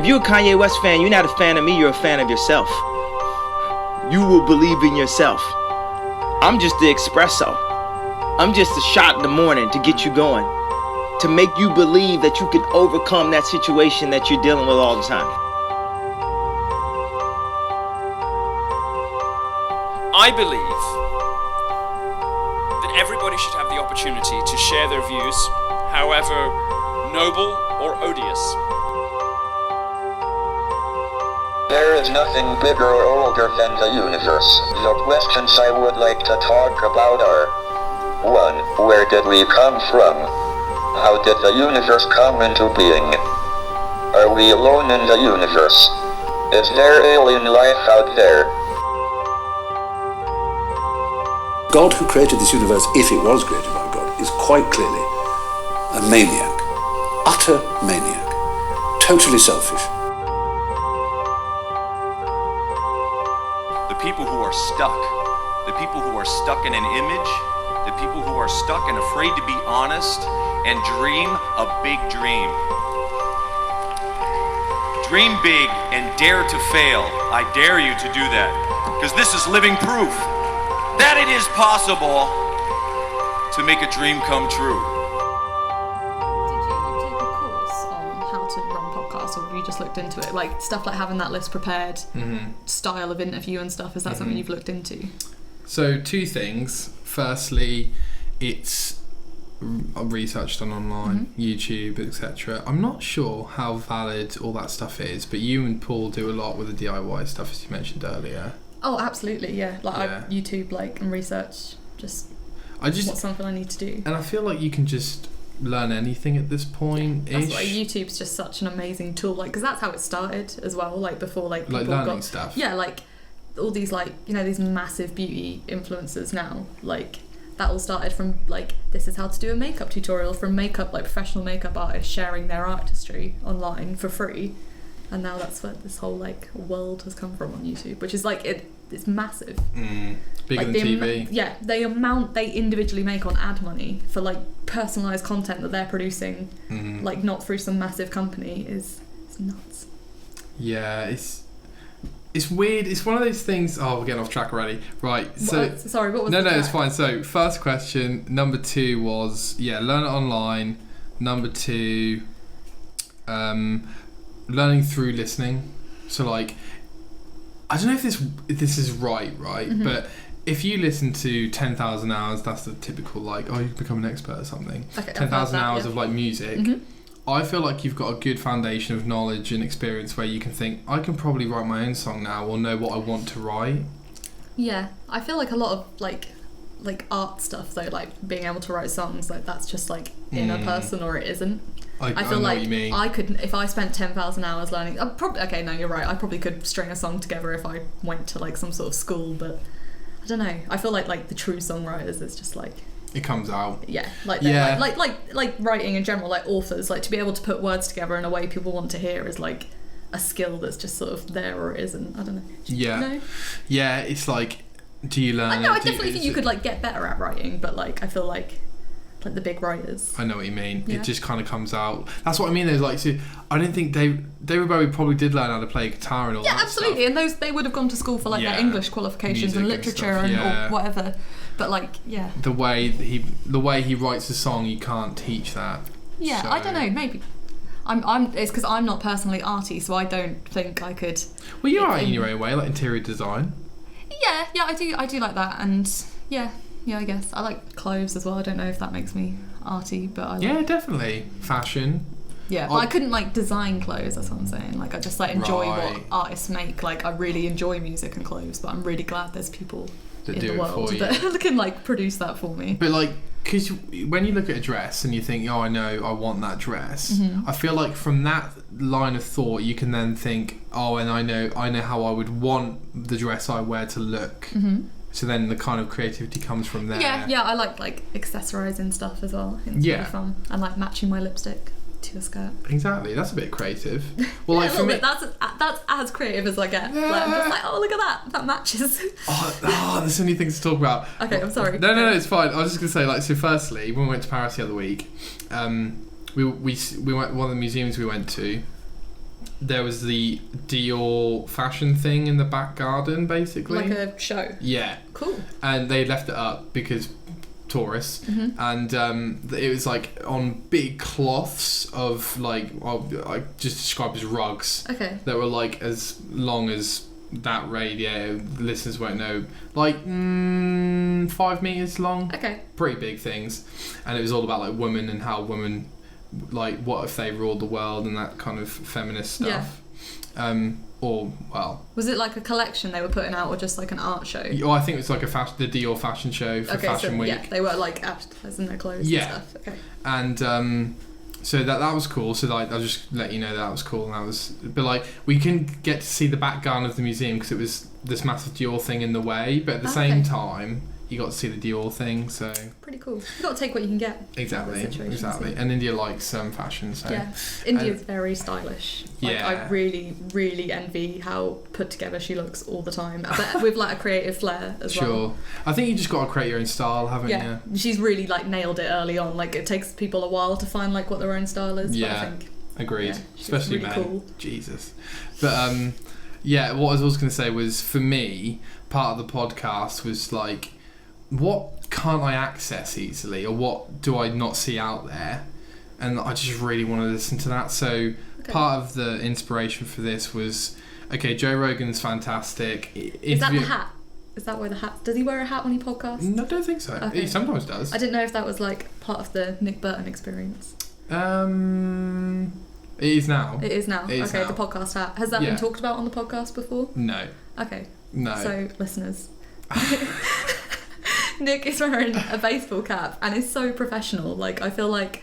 If you're a Kanye West fan, you're not a fan of me, you're a fan of yourself. You will believe in yourself. I'm just the espresso. I'm just a shot in the morning to get you going, to make you believe that you can overcome that situation that you're dealing with all the time. I believe that everybody should have the opportunity to share their views, however noble or odious. There is nothing bigger or older than the universe. The questions I would like to talk about are: 1. Where did we come from? How did the universe come into being? Are we alone in the universe? Is there alien life out there? God, who created this universe, if it was created by God, is quite clearly a maniac. Utter maniac. Totally selfish. The people who are stuck in an image, the people who are stuck and afraid to be honest and dream a big dream. Dream big and dare to fail. I dare you to do that, because this is living proof that it is possible to make a dream come true. Did you take a course on how to run podcasts, or have you just looked into it? Like stuff like having that list prepared, style of interview and stuff, is that something you've looked into? So 2 things. Firstly, it's researched on online, YouTube, etc. I'm not sure how valid all that stuff is, but you and Paul do a lot with the DIY stuff, as you mentioned earlier. Oh, absolutely, yeah. Like Yeah. I YouTube and research what's something I need to do. And I feel like you can just learn anything at this point. That's why YouTube's just such an amazing tool, because that's how it started as well. Before people learning stuff. Yeah, all these these massive beauty influencers now. That all started from this is how to do a makeup tutorial from professional makeup artists sharing their artistry online for free, and now that's where this whole world has come from on YouTube, which is it's massive. Bigger than TV. They individually make on ad money for personalised content that they're producing, not through some massive company, is nuts. Yeah, it's weird. It's one of those things. Oh, we're getting off track already. Right. So sorry, what was No, the track? it's fine. So first question, number 2 was learn it online. Number 2, learning through listening. So I don't know if this is right, but if you listen to 10,000 hours, that's the typical you become an expert or something. Okay, 10,000 hours yeah. of music. I feel like you've got a good foundation of knowledge and experience where you can think, I can probably write my own song now, or know what I want to write. Yeah, I feel like a lot of art stuff though, being able to write songs, that's just in a person, or it isn't. I feel know like what you mean. I could, if I spent 10,000 hours learning. Okay, no, you're right. I probably could string a song together if I went to some sort of school, but I don't know. I feel like the true songwriters is just it comes out. Yeah, like writing in general, authors, to be able to put words together in a way people want to hear is a skill that's just sort of there, or it isn't. I don't know. Yeah. You know? Yeah, it's do you learn? I definitely think you could get better at writing, but I feel like the big writers. I know what you mean. Yeah. It just kind of comes out. That's what I mean. There's I don't think David Bowie probably did learn how to play guitar and all that. Yeah, absolutely. Stuff. And they would have gone to school for their English qualifications and literature and or whatever. But the way he writes a song, you can't teach that. Yeah, so. I don't know. Maybe it's because I'm not personally arty, so I don't think I could. Well, you're right in your own way, interior design. Yeah, I do like that, and yeah, I guess I like clothes as well. I don't know if that makes me arty, but definitely fashion. Yeah, but I couldn't design clothes. That's what I'm saying. I just enjoy what artists make. I really enjoy music and clothes, but I'm really glad there's people that in do the it world for you. that can produce that for me. But because when you look at a dress and you think, oh, I know, I want that dress. I feel like from that line of thought, you can then think, oh, and I know how I would want the dress I wear to look. So then the kind of creativity comes from there. Yeah, I like accessorising stuff as well. It's really fun. And matching my lipstick to a skirt. Exactly, that's a bit creative. Well, for me, that's as creative as I get. I'm just oh, look at that matches. There's so many things to talk about. Okay, I'm sorry. No, it's fine. I was just gonna say, so firstly, when we went to Paris the other week, we went one of the museums we went to. there was the Dior fashion thing in the back garden, basically. Like a show. Yeah. Cool. And they left it up because tourists, and it was like on big cloths of like, I just described as rugs. Okay. That were like as long as that radio. Listeners won't know, like 5 meters long. Okay. Pretty big things, and it was all about like women and how women, like, what if they ruled the world and that kind of feminist stuff. Or, well... Was it like a collection they were putting out, or just like an art show? Oh, I think it was like the Dior fashion show for Fashion Week. Yeah, they were like advertising their clothes and stuff. Okay. And so that was cool. So like, I'll just let you know that was cool. And that was... But like, we couldn't get to see the back garden of the museum because it was this massive Dior thing in the way. But at the same time, you got to see the Dior thing, so... Pretty cool. You got to take what you can get. Exactly. And India likes fashion, so... Yeah, India's very stylish. Like, yeah. I really, really envy how put together she looks all the time, but with like a creative flair as well. Sure. I think you just got to create your own style, haven't you? She's really like nailed it early on. Like, it takes people a while to find like what their own style is. Yeah, but I think, agreed. She's Especially really men. Cool. Jesus. But yeah, what I was also going to say was, for me, part of the podcast was like, what can't I access easily, or what do I not see out there? And I just really want to listen to that. So part of the inspiration for this was, okay, Joe Rogan's fantastic. Is that the hat? Is that why the hat? Does he wear a hat when he podcasts? No, I don't think so. Okay. He sometimes does. I didn't know if that was like part of the Nick Burton experience. It is now. It is now. It is okay, now. the podcast hat. Has that been talked about on the podcast before? No. Okay. No. So, listeners. Nick is wearing a baseball cap and is so professional. Like, I feel like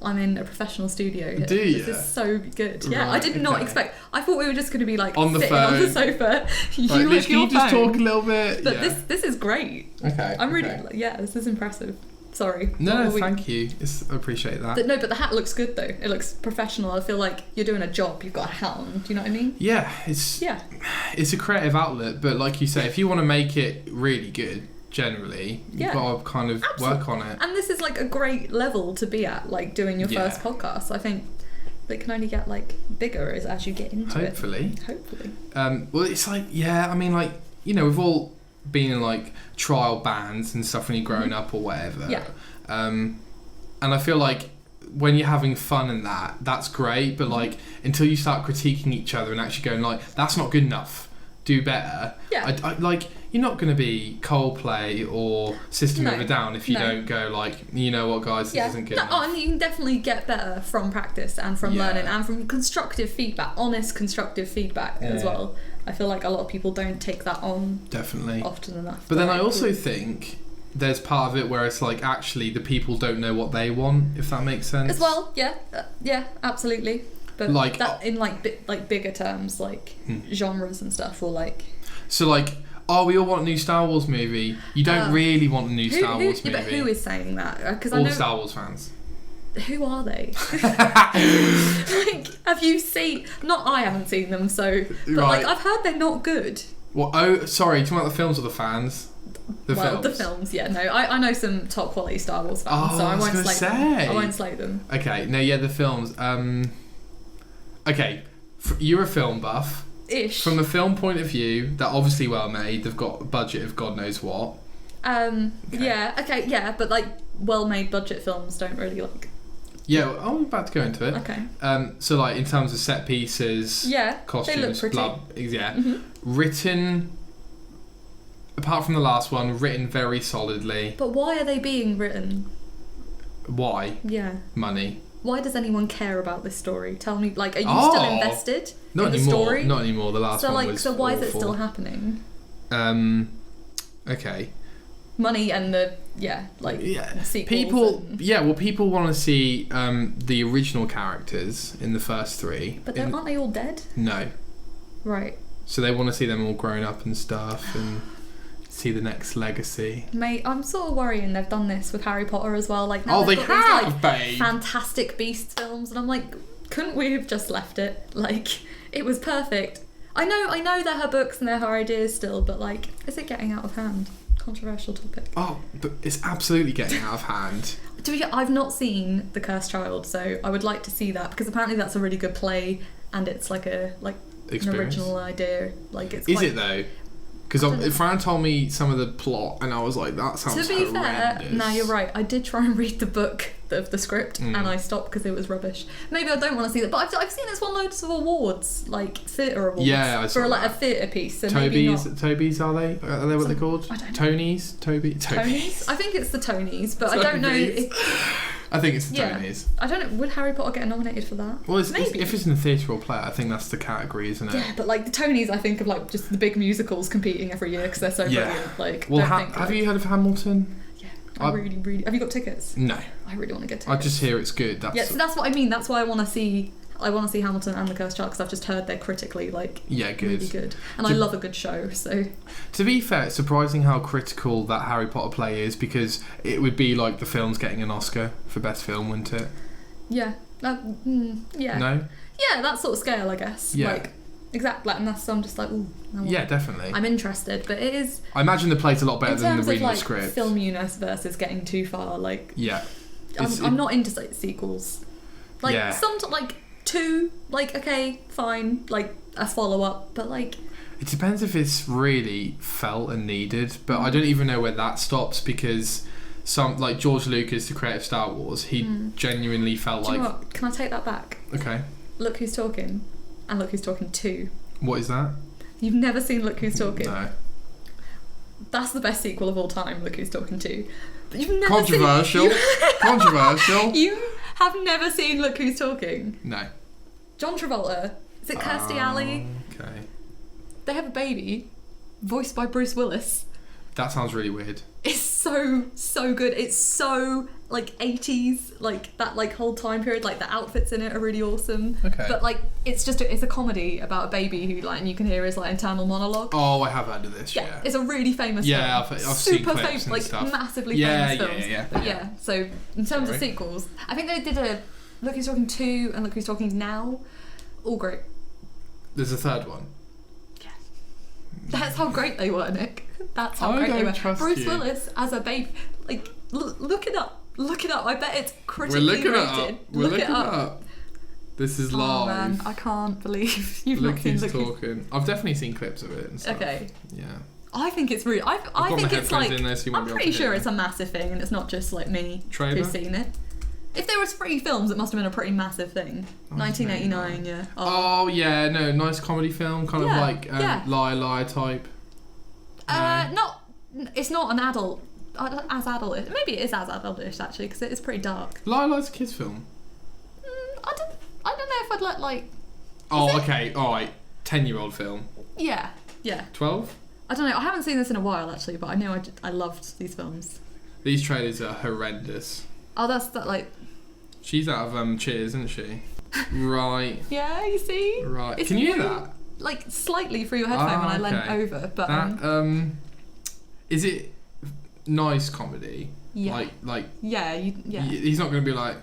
I'm in a professional studio here. Do you? This is so good. Yeah, Right, I did not okay. expect... I thought we were just going to be like on the sitting phone. on the sofa. You Right, with Liz, your can you just phone. talk a little bit? But Yeah. this is great. Okay. I'm really... okay. Yeah, this is impressive. Sorry. No, thank you. I appreciate that. No, but the hat looks good though. It looks professional. I feel like you're doing a job. You've got a hat on. Do you know what I mean? Yeah, it's a creative outlet, but like you say, if you want to make it really good, generally, you've got to kind of work on it. And this is like a great level to be at, like doing your first podcast. I think they can only get like bigger as you get into it. Hopefully. Well, it's like, I mean, like, you know, we've all been in like trial bands and stuff when you're growing up or whatever. Yeah. And I feel like when you're having fun in that's great, but like until you start critiquing each other and actually going like, that's not good enough, do better. Yeah. I like, you're not going to be Coldplay or System of a Down if you don't go like, you know what, guys, this isn't good enough. Oh, and you can definitely get better from practice and from learning and from constructive feedback, honest constructive feedback as well. I feel like a lot of people don't take that on definitely often enough. But then I also think there's part of it where it's like, actually the people don't know what they want, if that makes sense. As well, yeah, absolutely. But like that in like bigger terms, like genres and stuff, or like. So like, we all want a new Star Wars movie. You don't really want a new Star Wars movie. But who is saying that? Because all Star Wars fans. Who are they? Like, have you seen? I haven't seen them, so. But like, I've heard they're not good. Well, sorry. Do you want the films or the fans? The films. Yeah, no, I know some top quality Star Wars fans, so I won't slay them. I won't slay them. Okay, no, the films. Okay, you're a film buff. Ish. From a film point of view, they're obviously well made. They've got a budget of God knows what. But like well-made budget films don't really like. Yeah, I'm about to go into it. Okay. So like in terms of set pieces, costumes, they look pretty. Written. Apart from the last one, written very solidly. But why are they being written? Why? Yeah. Money. Why does anyone care about this story? Tell me, like, are you still invested in the story? Not anymore. The last one was So why is it awful. still happening? Okay. Money and sequels. People want to see the original characters in the first three. But aren't they all dead? No. Right. So they want to see them all grown up and stuff and see the next legacy. Mate, I'm sort of worrying they've done this with Harry Potter as well. Like, now they have, these, like, babe. Fantastic Beasts films, and I'm like, couldn't we have just left it? Like, it was perfect. I know they're her books and they're her ideas still, but like, is it getting out of hand? Controversial topic. Oh, but it's absolutely getting out of hand. I've not seen The Cursed Child, so I would like to see that, because apparently that's a really good play and it's like an Experience. original idea. Like it's. Is quite, it though? Because Fran told me some of the plot, and I was like, that sounds To be horrendous. fair, no, you're right. I did try and read the book of the script, and I stopped because it was rubbish. Maybe I don't want to see that, but I've seen it's won loads of awards, like theatre awards, Yeah, I saw for like that. a theatre piece. So maybe Toby's, not. Toby's, are they? Are they what they're called? I don't know. Tonys? Toby's? Tonys? I think it's the Tonys, but I don't know. Tonys. I think it's the Yeah. Tonys. I don't know. Would Harry Potter get nominated for that? Well, Maybe. if it's in a theatre or play, I think that's the category, isn't it? Yeah, but like the Tonys, I think of like just the big musicals competing every year because they're so Yeah. brilliant. Like, Well, don't think, have like- you heard of Hamilton? Yeah, I really. Have you got tickets? No. I really want to get I tickets. just hear it's good. That's Yeah, so that's what I mean. That's why I want to see. I want to see Hamilton and The Cursed Child because I've just heard they're critically like good. really good, and I love a good show. So To be fair, it's surprising how critical that Harry Potter play is, because it would be like the film's getting an Oscar for best film, wouldn't it? yeah, yeah, No? yeah, that sort of scale, I guess. Yeah. Like exactly, and that's so I'm just like, ooh, I want- Yeah, definitely. I'm interested, but it is I imagine the play's a lot better in than the terms of reading like the script. film universe versus getting too far. Like Yeah. It's- I'm not into like, sequels. Like Yeah. some like two, like okay, fine, like a follow up, but like It depends if it's really felt and needed, but I don't even know where that stops, because some, like George Lucas, the creator of Star Wars, he genuinely felt do you like... know what? Can I take that back? Okay. Look Who's Talking, and Look Who's Talking 2. What is that? You've never seen Look Who's Talking? No. That's the best sequel of all time, Look Who's Talking 2. But you've never Controversial. Controversial. You have never seen Look Who's Talking. No. John Travolta. Is it Kirstie Alley? Okay. They have a baby, voiced by Bruce Willis. That sounds really weird. It's so good. It's so like 80s, like that like whole time period. Like the outfits in it are really awesome. Okay. But like it's just it's a comedy about a baby who like, and you can hear his like internal monologue. Oh, I have heard of this, yeah. It's a really famous Yeah, film. I've seen Super clips famous, and like stuff. massively Yeah, famous yeah, films. yeah, But yeah. yeah, so in terms of Sorry. sequels, I think they did a Look Who's Talking 2 and Look Who's Talking Now. All great. There's a third one. That's how great they were, Nick. That's how I great they don't were. trust Bruce you. Willis as a baby, like look it up. Look it up. I bet it's We're critically looking rated. it up. We're Look looking it it up. up. This is Oh live. man, I can't believe you've Look not seen who's Look Who's. talking. I've definitely seen clips of it and stuff. Okay. Yeah. I think it's really. I got think my it's headphones like. in there, so you won't I'm be able pretty to sure hear it's a massive thing, and it's not just like me Trailer? who's seen it. If there was 3 films, it must have been a pretty massive thing. 1989, yeah. Oh yeah, no, nice comedy film, kind of Yeah, like yeah. Liar type. Not. It's not an adult. As adult. Maybe it is as adultish actually, because it is pretty dark. Liar's a kids film. I don't know if I'd let like. Oh, it? okay, all right. 10-year-old film. Yeah. 12. I don't know. I haven't seen this in a while actually, but I know I loved these films. These trailers are horrendous. Oh, that's that like. She's out of Cheers, isn't she? Right. Yeah, you see. Right. It's Can you hear really, that? Like slightly through your headphone when I leant okay. over, but That is it nice comedy? Yeah. Like yeah, he's not going to be like,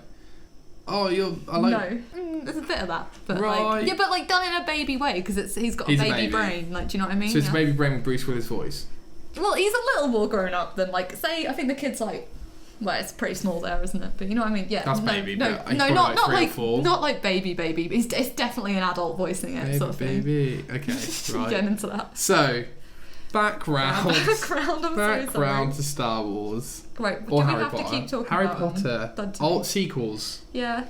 oh, I like. No, there's a bit of that, but Right. like, yeah, but like done in a baby way because he's got He's a a baby baby. brain. Like, do you know what I mean? So it's Yeah. Baby Brain with Bruce Willis' voice. Well, he's a little more grown up than like say. I think the kid's like. Well, it's pretty small there, isn't it? But you know what I mean? Yeah. That's no, baby, No, but he's no, probably not like not 3 or like 4. not like baby. But it's definitely an adult voicing it, Baby, sort of thing. baby. Okay, right. Getting into that. So, background. Background. I'm so Background sorry. to Star Wars. Right. Or do we Harry have Potter. to keep talking Harry about Potter. them? Oh, sequels. Yeah.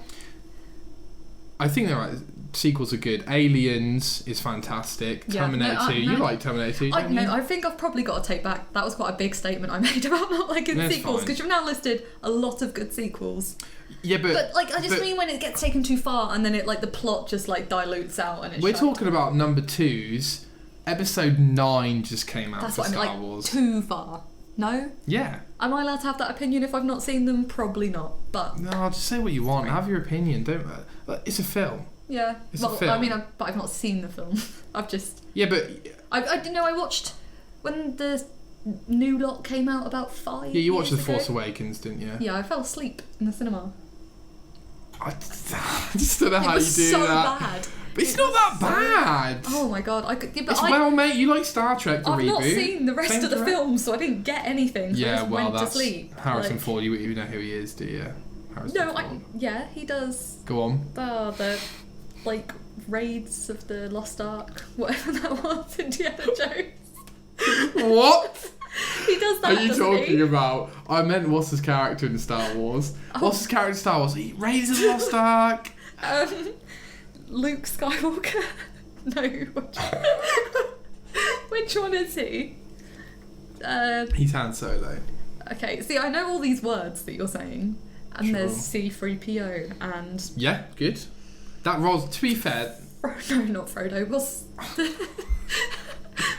I think they're right. Sequels are good. Aliens is fantastic. Yeah, Terminator no, 2. You like Terminator 2, don't you? I think I've probably got to take back. That was quite a big statement I made about not liking That's sequels fine. because you've now listed a lot of good sequels. Yeah, But like, I just but mean when it gets taken too far and then it like the plot just like dilutes out and it's. we're shite. talking about number 2s. Episode 9 just came out That's for what I mean. Star Like Wars. too far. No. Yeah. Am I allowed to have that opinion if I've not seen them? Probably not. But No, just say what you want. Have your opinion. Don't. It's a film. yeah. It's a well, film. I mean, but I've not seen the film. I've just. Yeah, but I didn't know. I watched when the new lot came out about 5. yeah, you watched The years ago. Force Awakens, didn't you? Yeah, I fell asleep in the cinema. I just don't know how It you was do so that. bad. But it's It not was that so bad. Oh my god! I could. Yeah, but It's I, well, mate. You like Star Trek, the I've reboot. not seen the rest Same of the direct- film, so I didn't get anything. So I Yeah, just well, went to that's sleep. Harrison Like- Ford. You know who he is, do you? Harrison No, Ford. yeah, he does. Go on. The like Raids of the Lost Ark, whatever that was, Indiana Jones. What He does that. are you doesn't talking he? about? I meant what's his character in Star Wars? What's his character in Star Wars? He raises the Lost Ark. Luke Skywalker. No. Which one is he? He's Han Solo. Okay, see, I know all these words that you're saying, and Sure. there's C-3PO and Yeah, good. That rolls. To be fair, no, not Frodo.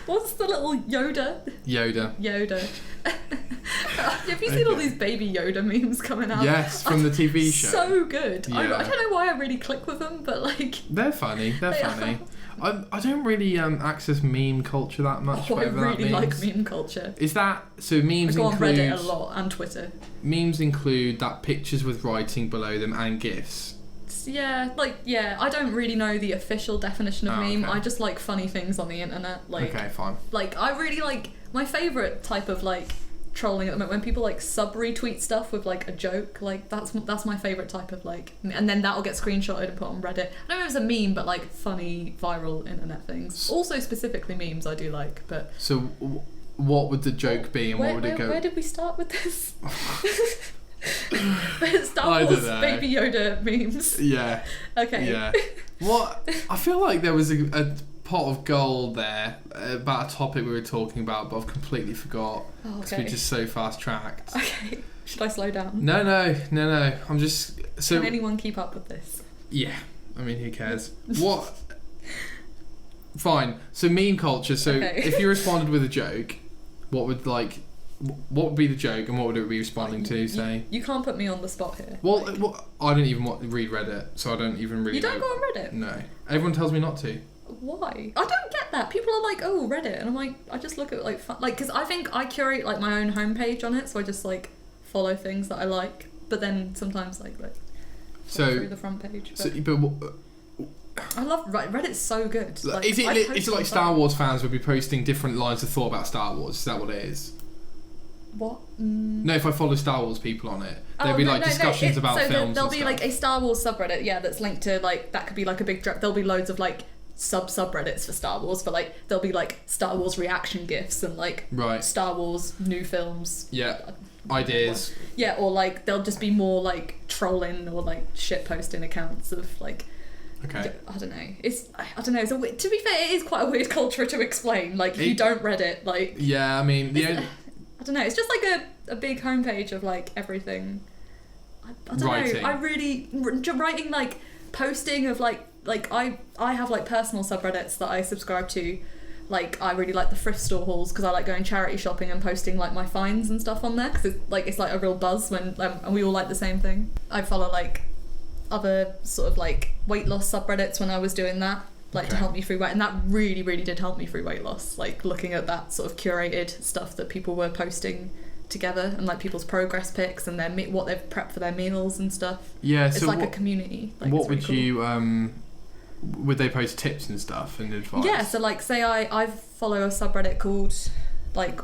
What's the little Yoda? Yoda. Have you seen all these baby Yoda memes coming out? Yes, from the TV show. So good. I Yeah. don't know why I really click with them, but like. They're funny. They're They funny. I don't really access meme culture that much. I whatever that really like means. meme culture. Is that so? I Memes go on include Reddit a lot and Twitter. memes include that pictures with writing below them and gifs. Yeah, I don't really know the official definition of Oh, meme. okay. I just like funny things on the internet. Like, Okay, fine. like I really like my favorite type of like trolling at the moment when people like sub retweet stuff with like a joke. Like that's my favorite type of like, and then that'll get screenshotted and put on Reddit. I don't know if it's a meme, but like funny viral internet things. Also specifically memes I do like, but. So, what would the joke be, and what would it go? Where did we start with this? I Star don't Wars know. Baby Yoda memes. Yeah. Okay. Yeah. What? I feel like there was a pot of gold there about a topic we were talking about, but I've completely forgot Oh, because okay. we're just so fast tracked. Okay. Should I slow down? No. I'm just so. Can anyone keep up with this? Yeah. I mean, who cares? What? Fine. So meme culture. So Okay. if you responded with a joke, what would be the joke, and what would it be responding to? Say. You can't put me on the spot here. Well, I don't even read Reddit, so I don't even really. You don't know. go on Reddit? No. Everyone tells me not to. Why? I don't get that. People are like, oh, Reddit, and I'm like, I just look at like fun, like, because I think I curate like my own homepage on it, so I just like follow things that I like, but then sometimes like So. through the front page. But But I love Reddit's so good. Like, is it I post is it all like the Star time. Wars fans would be posting different lines of thought about Star Wars? Is that what it is? What? No, if I follow Star Wars people on it, there'll Oh, be no, like no, discussions about so films. there'll and be stuff. like a Star Wars subreddit, yeah, that's linked to like that could be like a big. There'll be loads of like subreddits for Star Wars, but like there'll be like Star Wars reaction gifs and like Right. Star Wars new films. Yeah. Ideas. Yeah, or like there'll just be more like trolling or like shit posting accounts of like. Okay. I don't know. I don't know. It's to be fair, it is quite a weird culture to explain. Like if you It- don't Reddit, like Yeah, I mean I don't know. It's just like a big homepage of like everything. I don't Writing. know. I really writing like posting of like I have like personal subreddits that I subscribe to. Like I really like the thrift store hauls because I like going charity shopping and posting like my finds and stuff on there because it's like a real buzz when and we all like the same thing. I follow like other sort of like weight loss subreddits when I was doing that. Like to Okay. help me through weight, and that really did help me through weight loss, like looking at that sort of curated stuff that people were posting together and like people's progress pics and their what they've prepped for their meals and stuff. yeah. It's So like a what, community. Like, what it's really would cool. you would they post tips and stuff and advice? Yeah, so like say I follow a subreddit called like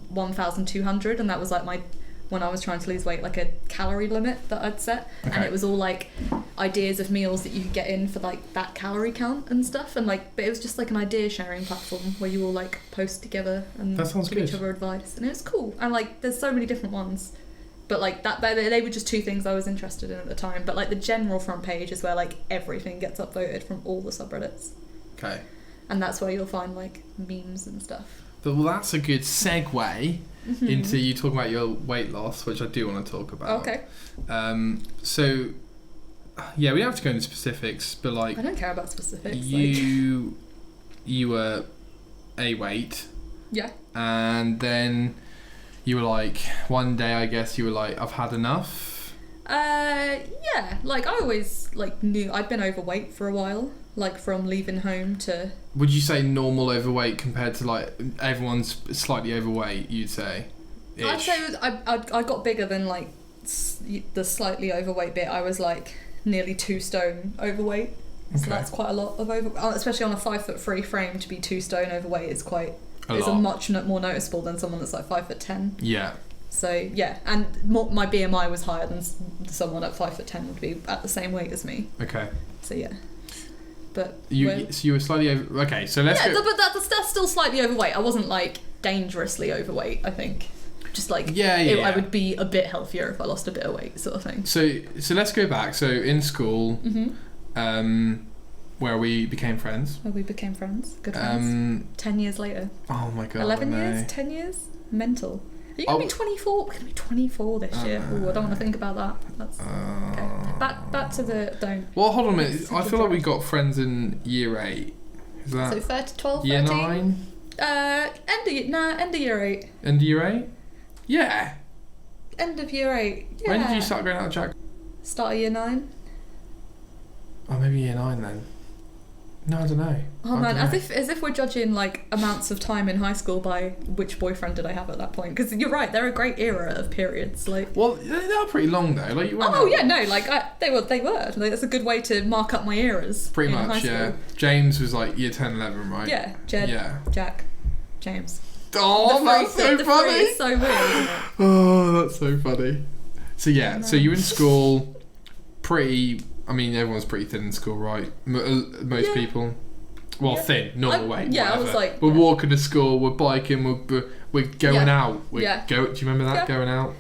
1200, and that was like my when I was trying to lose weight, like a calorie limit that I'd set, and Okay. it was all like ideas of meals that you could get in for like that calorie count and stuff, and like but it was just like an idea sharing platform where you all like post together and That sounds give each good. other advice, and it was cool. And like there's so many different ones, but like that they were just two things I was interested in at the time. But like the general front page is where like everything gets upvoted from all the subreddits, Okay. and that's where you'll find like memes and stuff. Well, that's a good segue Mm-hmm. into you talking about your weight loss, which I do want to talk about. Okay. So, yeah, we don't have to go into specifics, but like I don't care about specifics. Like, you were a weight, yeah. and then you were like one day, I guess you were like, I've had enough. Yeah. Like I always like knew I'd been overweight for a while. Like from leaving home to. Would you say normal overweight compared to like everyone's slightly overweight? You'd say. I'd Ish. say I got bigger than like the slightly overweight bit. I was like nearly 2 stone overweight. So Okay. that's quite a lot of especially on a 5'3" frame. To be 2 stone overweight is quite. A It's lot. much more noticeable than someone that's like 5'10". Yeah. So yeah, and my BMI was higher than someone at 5'10" would be at the same weight as me. Okay. So yeah. but So you were slightly over. Okay, so let's go. but that's still slightly overweight. I wasn't like dangerously overweight, I think. Just like I would be a bit healthier if I lost a bit of weight, sort of thing. So let's go back. So in school, where we became friends. Where we became friends, good friends. 10 years later. Oh my god. 11 years, 10 years, mental. Are you gonna be 24? We're gonna be 24 this year. Oh, I don't want to think about that. That's okay. Back to the don't. Well, hold on a minute. I feel like we got friends in year 8. Is that so 12, year 13? 9? End of year 8. End of year 8? Yeah. End of year 8. Yeah. When did you start going out, Jack? Start of year 9. Oh, maybe year 9 then. No, I don't know. Oh man, as if we're judging like amounts of time in high school by which boyfriend did I have at that point? Because you're right, they're a great era of periods. Like, well, they are pretty long though. Like you went oh yeah, no, like they were. Like, that's a good way to mark up my eras. Pretty much, yeah. James was like year 10, 11, right? Yeah, Jed, yeah. Jack, James. Oh, that's so funny. It's so weird, isn't it? Oh, that's so funny. So yeah, so you were in school, pretty. I mean, everyone's pretty thin in school, right? Most people. Well, thin, normal weight. Yeah, whatever. I was like. We're walking to school. We're biking. We're going out. Do you remember that? Yeah. Going out.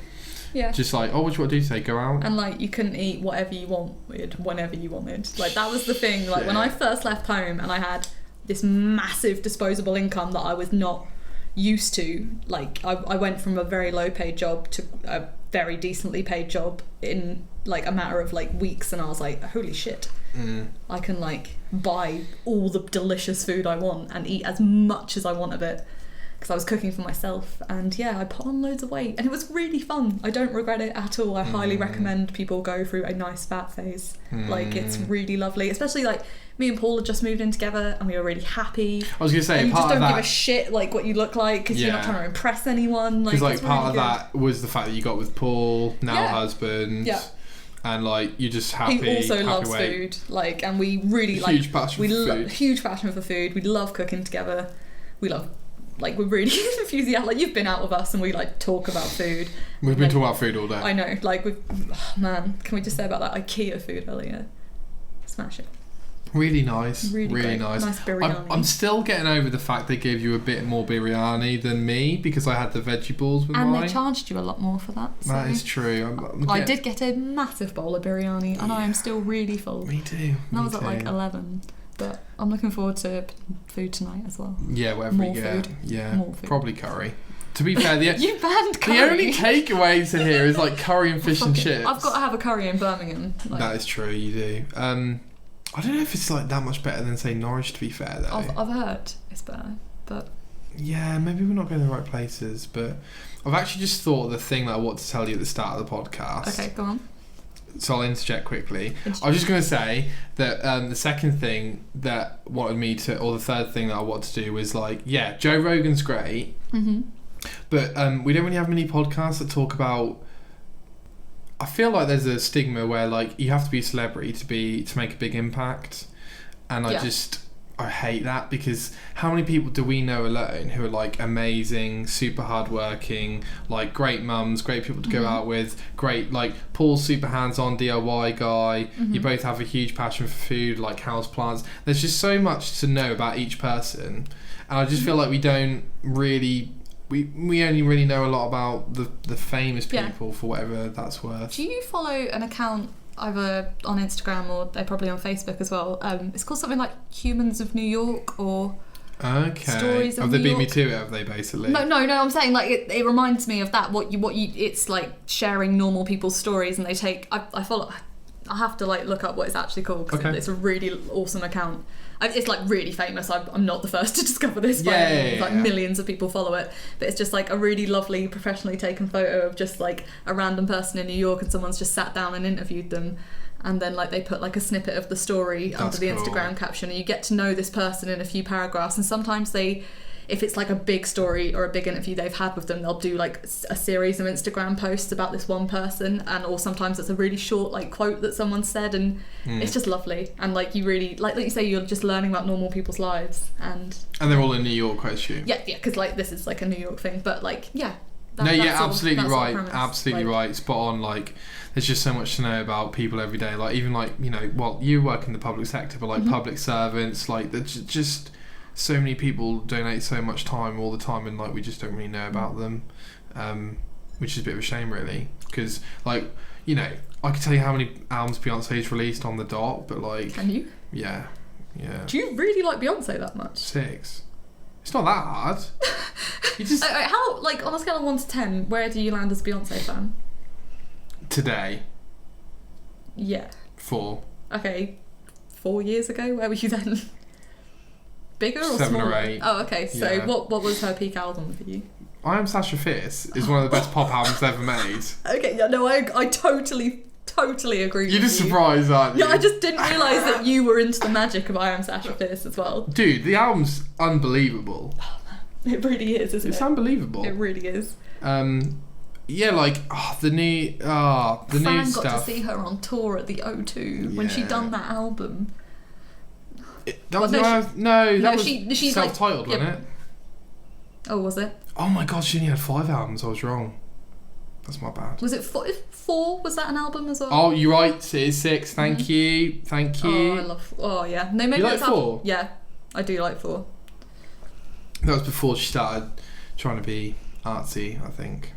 Yeah. Just like, oh, what do you want to do today? Go out. And like, you couldn't eat whatever you wanted, whenever you wanted. Like, that was the thing. Like, when I first left home and I had this massive disposable income that I was not used to. Like, I went from a very low paid job to a very decently paid job in like a matter of like weeks, and I was like, holy shit. I can like buy all the delicious food I want and eat as much as I want of it, because I was cooking for myself. And yeah, I put on loads of weight and it was really fun. I don't regret it at all. I highly recommend people go through a nice fat phase. Like, it's really lovely, especially like me and Paul had just moved in together and we were really happy. I was gonna say, and you part just of don't that, give a shit like what you look like, because you're not trying to impress anyone. Because like it's part really of good. that was the fact that you got with Paul, now husband. Yeah. And like you're just happy. He also happy loves weight. food, like, and we really like huge passion for food. Huge passion for food. We love cooking together. We love, like, we're really enthusiastic. Like, you've been out with us and we like talk about food. We've been talking about food all day. I know, like, man, can we just say about that IKEA food earlier? Smash it. Really nice. Really nice. Nice biryani. I'm still getting over the fact they gave you a bit more biryani than me, because I had the veggie balls with and mine. they charged you a lot more for that. So. That is true. I did get a massive bowl of biryani, and I am still really full. Me too. And that was at like 11. But I'm looking forward to food tonight as well. Yeah, whatever more we get. food. Yeah, more food. probably curry. To be fair, you banned curry. The only takeaways in here is like curry and fish and chips. I've got to have a curry in Birmingham. Like, that is true, you do. I don't know if it's like that much better than say Norwich, to be fair though. I've heard it's better, but yeah, maybe we're not going to the right places. But I've actually just thought of the thing that I want to tell you at the start of the podcast. Okay, go on. So I'll interject quickly. I was just going to say that the second thing that wanted me to, or the third thing that I wanted to do was like, yeah, Joe Rogan's great, but we don't really have many podcasts that talk about. I feel like there's a stigma where like you have to be a celebrity to make a big impact, and I hate that, because how many people do we know alone who are like amazing, super hardworking, like great mums, great people to go out with, great, like Paul's super hands-on DIY guy. You both have a huge passion for food, like house plants. There's just so much to know about each person, and I just feel like we don't really. We only really know a lot about the famous people, for whatever that's worth. Do you follow an account either on Instagram or they're probably on Facebook as well? It's called something like Humans of New York or Stories of Have they New beat York. me to it? Have they basically? No. I'm saying like it reminds me of that. What you it's like sharing normal people's stories, and they take. I follow. I have to like look up what it's actually called, because it's a really awesome account. It's like really famous. I'm not the first to discover this. Millions of people follow it, but it's just like a really lovely, professionally taken photo of just like a random person in New York, and someone's just sat down and interviewed them, and then like they put like a snippet of the story under the Instagram caption, and you get to know this person in a few paragraphs. And sometimes if it's like a big story or a big interview they've had with them, they'll do like a series of Instagram posts about this one person, or sometimes it's a really short like quote that someone said, and it's just lovely. And like you really like you say, you're just learning about normal people's lives, and they're all in New York, I assume. Yeah, because like this is like a New York thing, but like No, that's yeah, sort of- absolutely that's sort of right. premise. Absolutely Like, right. Spot on. Like, there's just so much to know about people every day. Like, even like, you know, well, you work in the public sector, but like public servants, like, there's just so many people donate so much time all the time, and like, we just don't really know about them, which is a bit of a shame, really. Because, like, you know, I can tell you how many albums Beyonce's released on the dot, but like, Can you? yeah. Do you really like Beyonce that much? 6. It's not that hard. You just How, like, on a scale of 1 to 10, where do you land as a Beyonce fan? today Yeah. 4. Okay. 4 years ago, where were you then? Bigger or 7 smaller? or 8. Oh, okay. So Yeah. what was her peak album for you? I Am Sasha Fierce is one of the best pop albums ever made. Okay, yeah, no, I totally agree You're with just you. surprised, aren't you? Yeah, I just didn't realise that you were into the magic of I Am Sasha Fierce as well. Dude, the album's unbelievable. It really is, isn't It's it? unbelievable. It really is. Yeah, like the new Fran new got stuff. to see her on tour at the O2 when she Yeah. done that album. That was Well, no, that was she's self-titled, like, wasn't it? Oh, was it? Oh my god, she only had 5 albums. I was wrong. That's my bad. Was it 4? Was that an album as well? Oh, you're right. It is 6. Thank you. Thank you. Oh, I love. Oh, yeah. No, maybe You like it's 4? Yeah, I do like 4. That was before she started trying to be artsy, I think.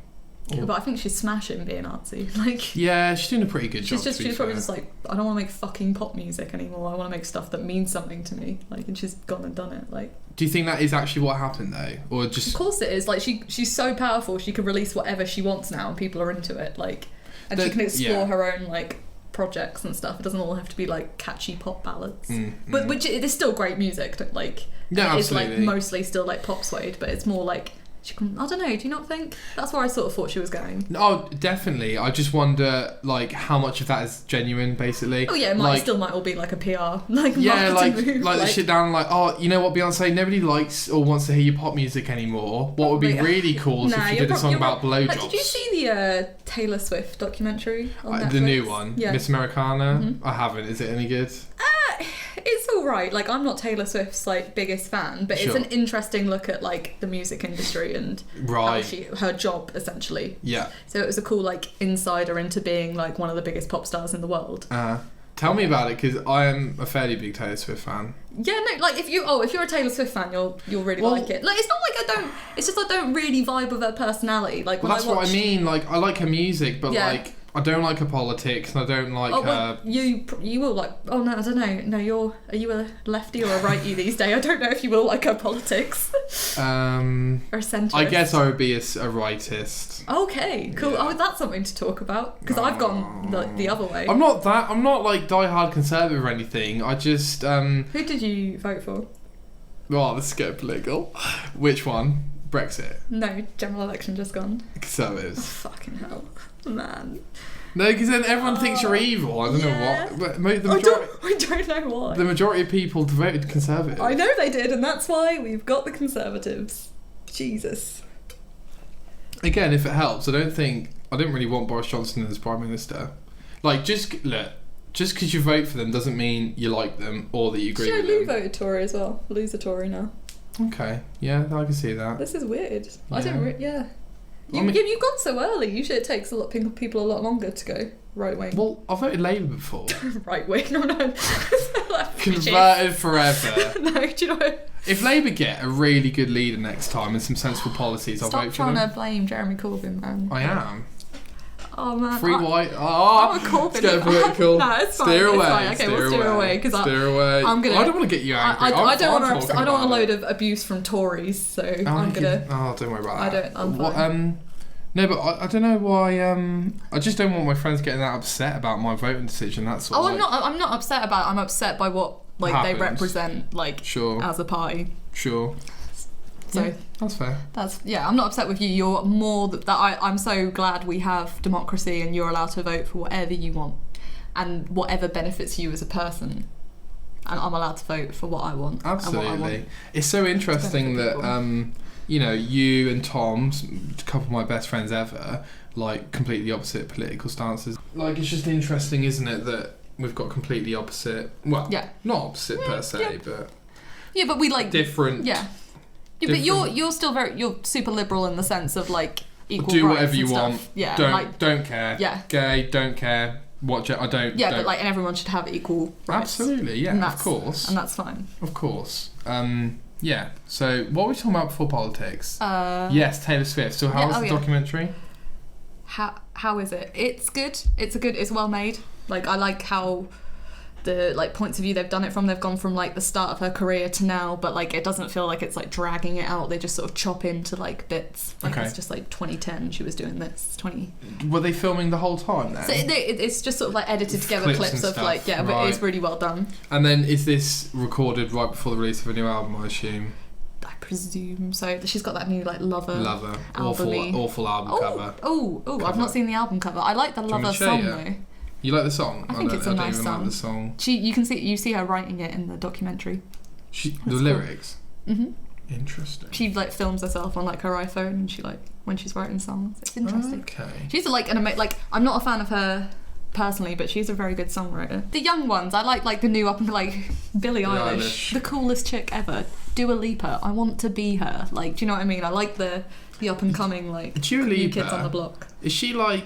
But I think she's smashing being artsy. Like, Yeah, she's doing a pretty good job. she's to be probably fair. just like, I don't want to make fucking pop music anymore. I want to make stuff that means something to me. Like, and she's gone and done it. Like, Do you think that is actually what happened though, or just? of course it is. Like, she's so powerful. She can release whatever she wants now, and people are into it. Like, and she can explore her own like projects and stuff. It doesn't all have to be like catchy pop ballads. But which it is still great music. Like, Yeah, it's like absolutely. mostly still like pop suede, but it's more like she can. I don't know. Do you not think that's where I sort of thought she was going? Oh, definitely. I just wonder, like, how much of that is genuine, basically. Oh yeah, it like, still might all be like a PR, like yeah, marketing like move. the shit down, like, oh, you know what, Beyonce, nobody likes or wants to hear your pop music anymore. What would be Probably. really cool is if you did a song about blowjobs. Like, did you see the Taylor Swift documentary on Netflix? The new one, Yeah. Miss Americana? I haven't. Is it any good? It's alright. Like, I'm not Taylor Swift's like biggest fan, but it's Sure. an interesting look at like the music industry and Right. her job essentially. Yeah. So it was a cool like insider into being like one of the biggest pop stars in the world. Tell me about it, because I am a fairly big Taylor Swift fan. Yeah, no, like if you're a Taylor Swift fan, you'll really Well- like it. Like, it's not like I don't. It's just I don't really vibe with her personality. Like, Well, when that's I watch, what I mean. Like, I like her music, but Yeah. like, I don't like her politics, and I don't like Oh, her. well, you will like. Oh no, I don't know. No, are you a lefty or a righty these days? I don't know if you will like her politics or a centrist. I guess I would be a rightist. Okay, cool. Yeah. Oh, that's something to talk about because I've gone the other way. I'm not like diehard conservative or anything. I just Who did you vote for? well, let's get political. Which one? Brexit. No, general election just gone. Conservatives. Fucking hell, man. No, because then everyone thinks you're evil. I don't yeah. know what. But the I majority, don't know why. the majority of people voted conservative. I know they did, and that's why we've got the Conservatives. Jesus. Again, if it helps, I don't really want Boris Johnson as Prime Minister. Like, just because you vote for them doesn't mean you like them or that you agree Did you know with Lou them. voted Tory as well? Lou's a Tory now. Okay, yeah, I can see that. This is weird. I Yeah. don't. Yeah. I mean- You've gone so early. Usually it takes people a lot longer to go right wing. Well, I voted Labour before. Right wing. No. Converted forever. No, do you know? If Labour get a really good leader next time and some sensible policies, I'll Stop vote for trying them. to blame Jeremy Corbyn, man. I am. Oh man. Free white. Oh, I'm a Corbyn. it's getting political. No, it's fine. Steer it's away. fine. Okay, we'll steer away because Steer away. I'm gonna. I don't want to get you angry. I don't want talking I don't want a about load it. of abuse from Tories, so Oh, I'm gonna. Oh, don't worry about I that. don't. I'm What, fine. no, but I don't know why. I just don't want my friends getting that upset about my voting decision. That's all. Oh, I'm not upset about it. I'm upset by what they Happens. represent, like Sure. as a party. Sure. So Yeah, that's fair. I'm not upset with you. You're more that I'm so glad we have democracy and you're allowed to vote for whatever you want and whatever benefits you as a person. And I'm allowed to vote for what I want. And what I Absolutely. want. It's so interesting benefit that people. you and Tom, a couple of my best friends ever, like completely opposite political stances. Like, it's just interesting, isn't it, that we've got completely opposite. Well, Yeah. not opposite per se, yeah. but Yeah, but we like different. Yeah. Yeah, but different- you're still you're super liberal in the sense of like equal do rights whatever and you stuff. want. Yeah, don't like, don't care. Yeah. Gay, don't care. Watch it. I don't. Yeah, don't. but like, and everyone should have equal rights. Absolutely, yeah, of course. And that's fine. Of course. Yeah. So, what were we talking about before politics? Yes, Taylor Swift. So, how was the documentary? How is it? It's good. It's well made. Like, I like how the like points of view they've done it from. They've gone from like the start of her career to now, but like it doesn't feel like it's like dragging it out. They just sort of chop into like bits. Like it's just like 2010 she was doing this. 20. Were they filming the whole time then? So it's just sort of like edited together clips of like but it's really well done. And then is this recorded right before the release of a new album? I assume. I presume so. She's got that new like Lover awful album cover. I've not seen the album cover. I like the Lover song though. You like the song? I think it's a nice song. Like the song. You see her writing it in the documentary. The lyrics. Mhm. Interesting. She like films herself on like her iPhone, and she like when she's writing songs. It's interesting. Okay. She's like I'm not a fan of her personally, but she's a very good songwriter. The young ones, I like the new up and like Billie Eilish, the coolest chick ever. Dua Lipa, I want to be her. Like, do you know what I mean? I like the up and coming like Dua Lipa, new kids on the block. Is she like?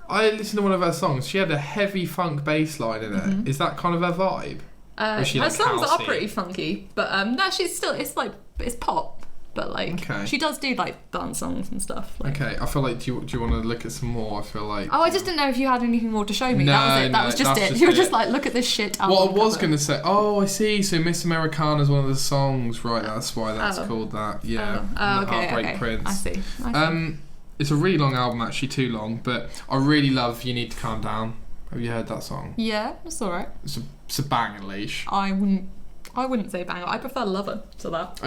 I listened to one of her songs. She had a heavy funk bass line in it. Mm-hmm. Is that kind of her vibe? Her songs are pretty funky, but no, she's still. It's like it's pop, but like she does do like dance songs and stuff. Like. Okay, I feel like do you want to look at some more? I feel like. Oh, I just didn't know if you had anything more to show me. No, that was it. That was just it. You were just like, look at this shit. What I was going to say. Oh, I see. So Miss Americana is one of the songs, right? That's why that's called that. Yeah. Okay. Heartbreak Prince. I see. It's a really long album, actually, too long. But I really love "You Need to Calm Down." Have you heard that song? Yeah, it's alright. It's a banger, Leash. I wouldn't say banger. I prefer Lover to that.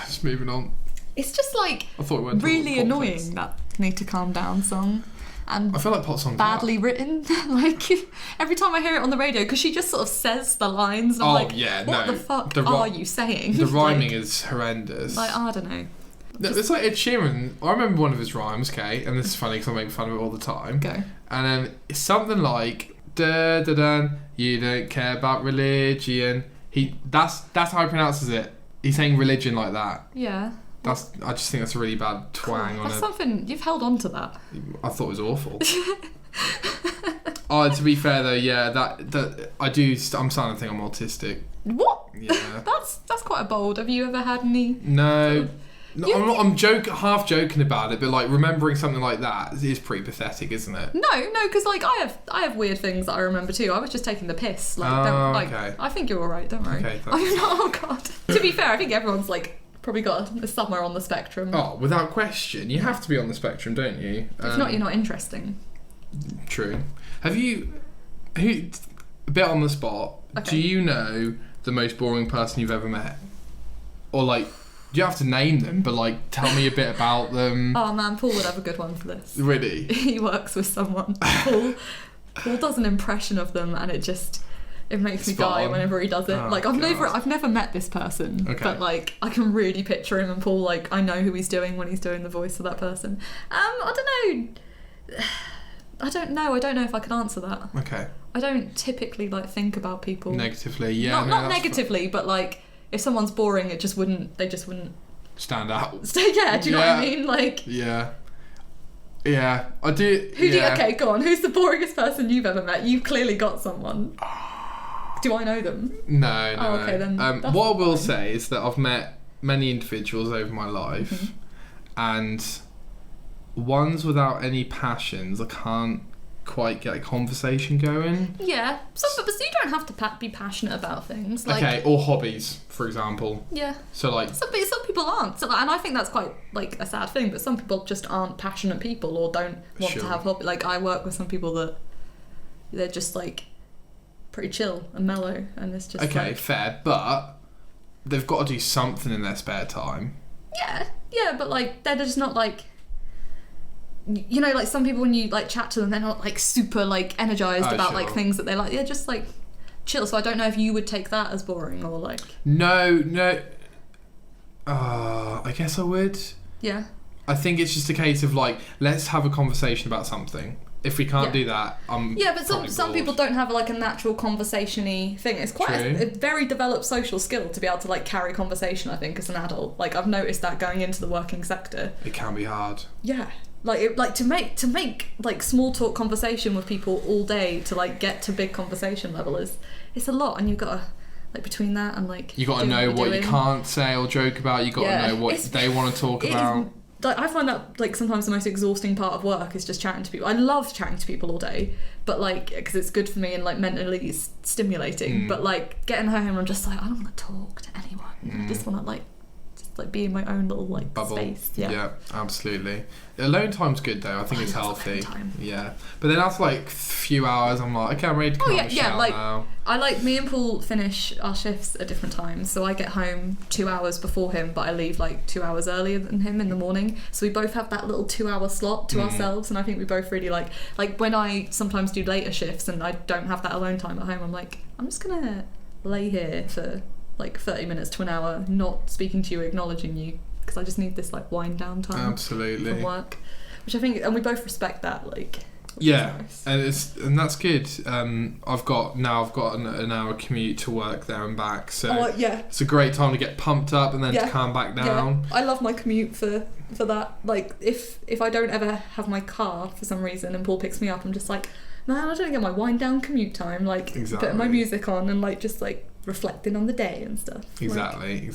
Just moving on. It's just like I thought we went really annoying that "Need to Calm Down" song. And I feel like pop songs badly written. Like every time I hear it on the radio, because she just sort of says the lines. And I'm like, what the fuck are you saying? The rhyming is horrendous. Like, I don't know. It's like Ed Sheeran. I remember one of his rhymes, okay, and this is funny because I make fun of it all the time. Go. And then it's something like da da da. You don't care about religion. That's how he pronounces it. He's saying religion like that. Yeah. I just think that's a really bad twang on it. That's something you've held on to that. I thought it was awful. To be fair though, yeah, that I do. I'm starting to think I'm autistic. What? Yeah. That's quite bold. Have you ever had any? No. No, I'm half joking about it, but like remembering something like that is pretty pathetic, isn't it? No, because like I have weird things that I remember too. I was just taking the piss. Like, okay. I think you're all right. Don't worry. Okay, thanks. Oh God. To be fair, I think everyone's like probably got somewhere on the spectrum. Oh, without question, you have to be on the spectrum, don't you? If not, you're not interesting. True. Have you? A bit on the spot. Okay. Do you know the most boring person you've ever met, or like? You have to name them, but like, tell me a bit about them. Oh man, Paul would have a good one for this. Really? He works with someone. Paul does an impression of them, and it makes me die whenever he does it. Oh, like I've never met this person, but like I can really picture him and Paul. Like I know who he's doing when he's doing the voice of that person. I don't know. I don't know if I can answer that. Okay. I don't typically like think about people negatively. Yeah. Not negatively, but like. If someone's boring, they just wouldn't stand out. Yeah, do you know what I mean? Like, yeah, I do. Okay, go on. Who's the boringest person you've ever met? You've clearly got someone. Do I know them? No. Oh, okay, then. What I will say is that I've met many individuals over my life, and ones without any passions, I can't quite get a conversation going. Yeah, but you don't have to be passionate about things. Like, okay, or hobbies, for example. Yeah. So like, some people aren't. So, and I think that's quite like a sad thing. But some people just aren't passionate people or don't want to have hobby. Like I work with some people that they're just like pretty chill and mellow, and it's just okay, like, fair, but they've got to do something in their spare time. Yeah, but like they're just not like. You know, like some people when you like chat to them, they're not like super like energized about like things that they like. They're just like chill. So I don't know if you would take that as boring or like. No. I guess I would. Yeah. I think it's just a case of like, let's have a conversation about something. if we can't Yeah. do that, I'm Yeah, but probably some bored. people don't have like a natural conversation-y thing. It's quite a very developed social skill to be able to like carry conversation, I think, as an adult. Like I've noticed that going into the working sector. It can be hard. Yeah. Like to make like small talk conversation with people all day to like get to big conversation level it's a lot, and you've got to like between that and like You got to know what you can't say or joke about. You got to know what they want to talk about. Like I find that like sometimes the most exhausting part of work is just chatting to people. I love chatting to people all day, but like because it's good for me and like mentally stimulating. But like getting home, I'm just like I don't want to talk to anyone. I just want to like be in my own little like bubble. space. Yeah, absolutely. Alone time's good though. I think it's healthy. Yeah, but then after like a few hours, I'm like, okay, I'm ready to come out of the shower like now. I like me and Paul finish our shifts at different times, so I get home 2 hours before him, but I leave like 2 hours earlier than him in the morning. So we both have that little 2 hour slot to ourselves, and I think we both really like when I sometimes do later shifts and I don't have that alone time at home, I'm like, I'm just gonna lay here for like 30 minutes to an hour, not speaking to you, acknowledging you, because I just need this like wind down time. Absolutely. From work, which I think, and we both respect that. Like, yeah, nice. and that's good. I've got an hour commute to work there and back, so it's a great time to get pumped up and then to calm back down. Yeah. I love my commute for that. Like if I don't ever have my car for some reason and Paul picks me up, I'm just like, man, I don't get my wind down commute time. Like putting my music on and like just like reflecting on the day and stuff. Exactly.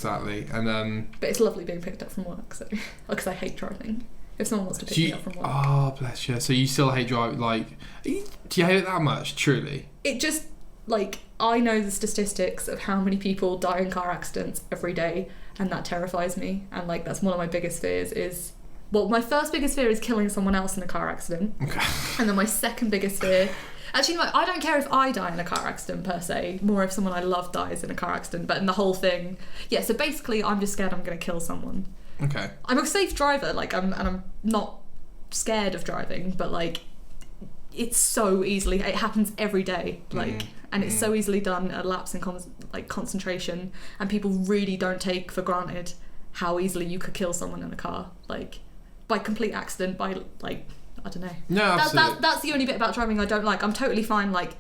And but it's lovely being picked up from work, so because I hate driving. If someone wants to pick me up from work. Oh, bless you. So you still hate driving? Like, do you hate it that much? Truly? It just like I know the statistics of how many people die in car accidents every day, and that terrifies me. And like that's one of my biggest fears is. Well, my first biggest fear is killing someone else in a car accident. Okay. And then my second biggest fear... Actually, no, I don't care if I die in a car accident per se. More if someone I love dies in a car accident. But in the whole thing... Yeah, so basically, I'm just scared I'm going to kill someone. Okay. I'm a safe driver, like, I'm not scared of driving, but, like, it's so easily... It happens every day, like... And it's so easily done, a lapse in concentration. And people really don't take for granted how easily you could kill someone in a car. Like... by complete accident, by like I don't know. No, absolutely. That's the only bit about driving I don't like. I'm totally fine like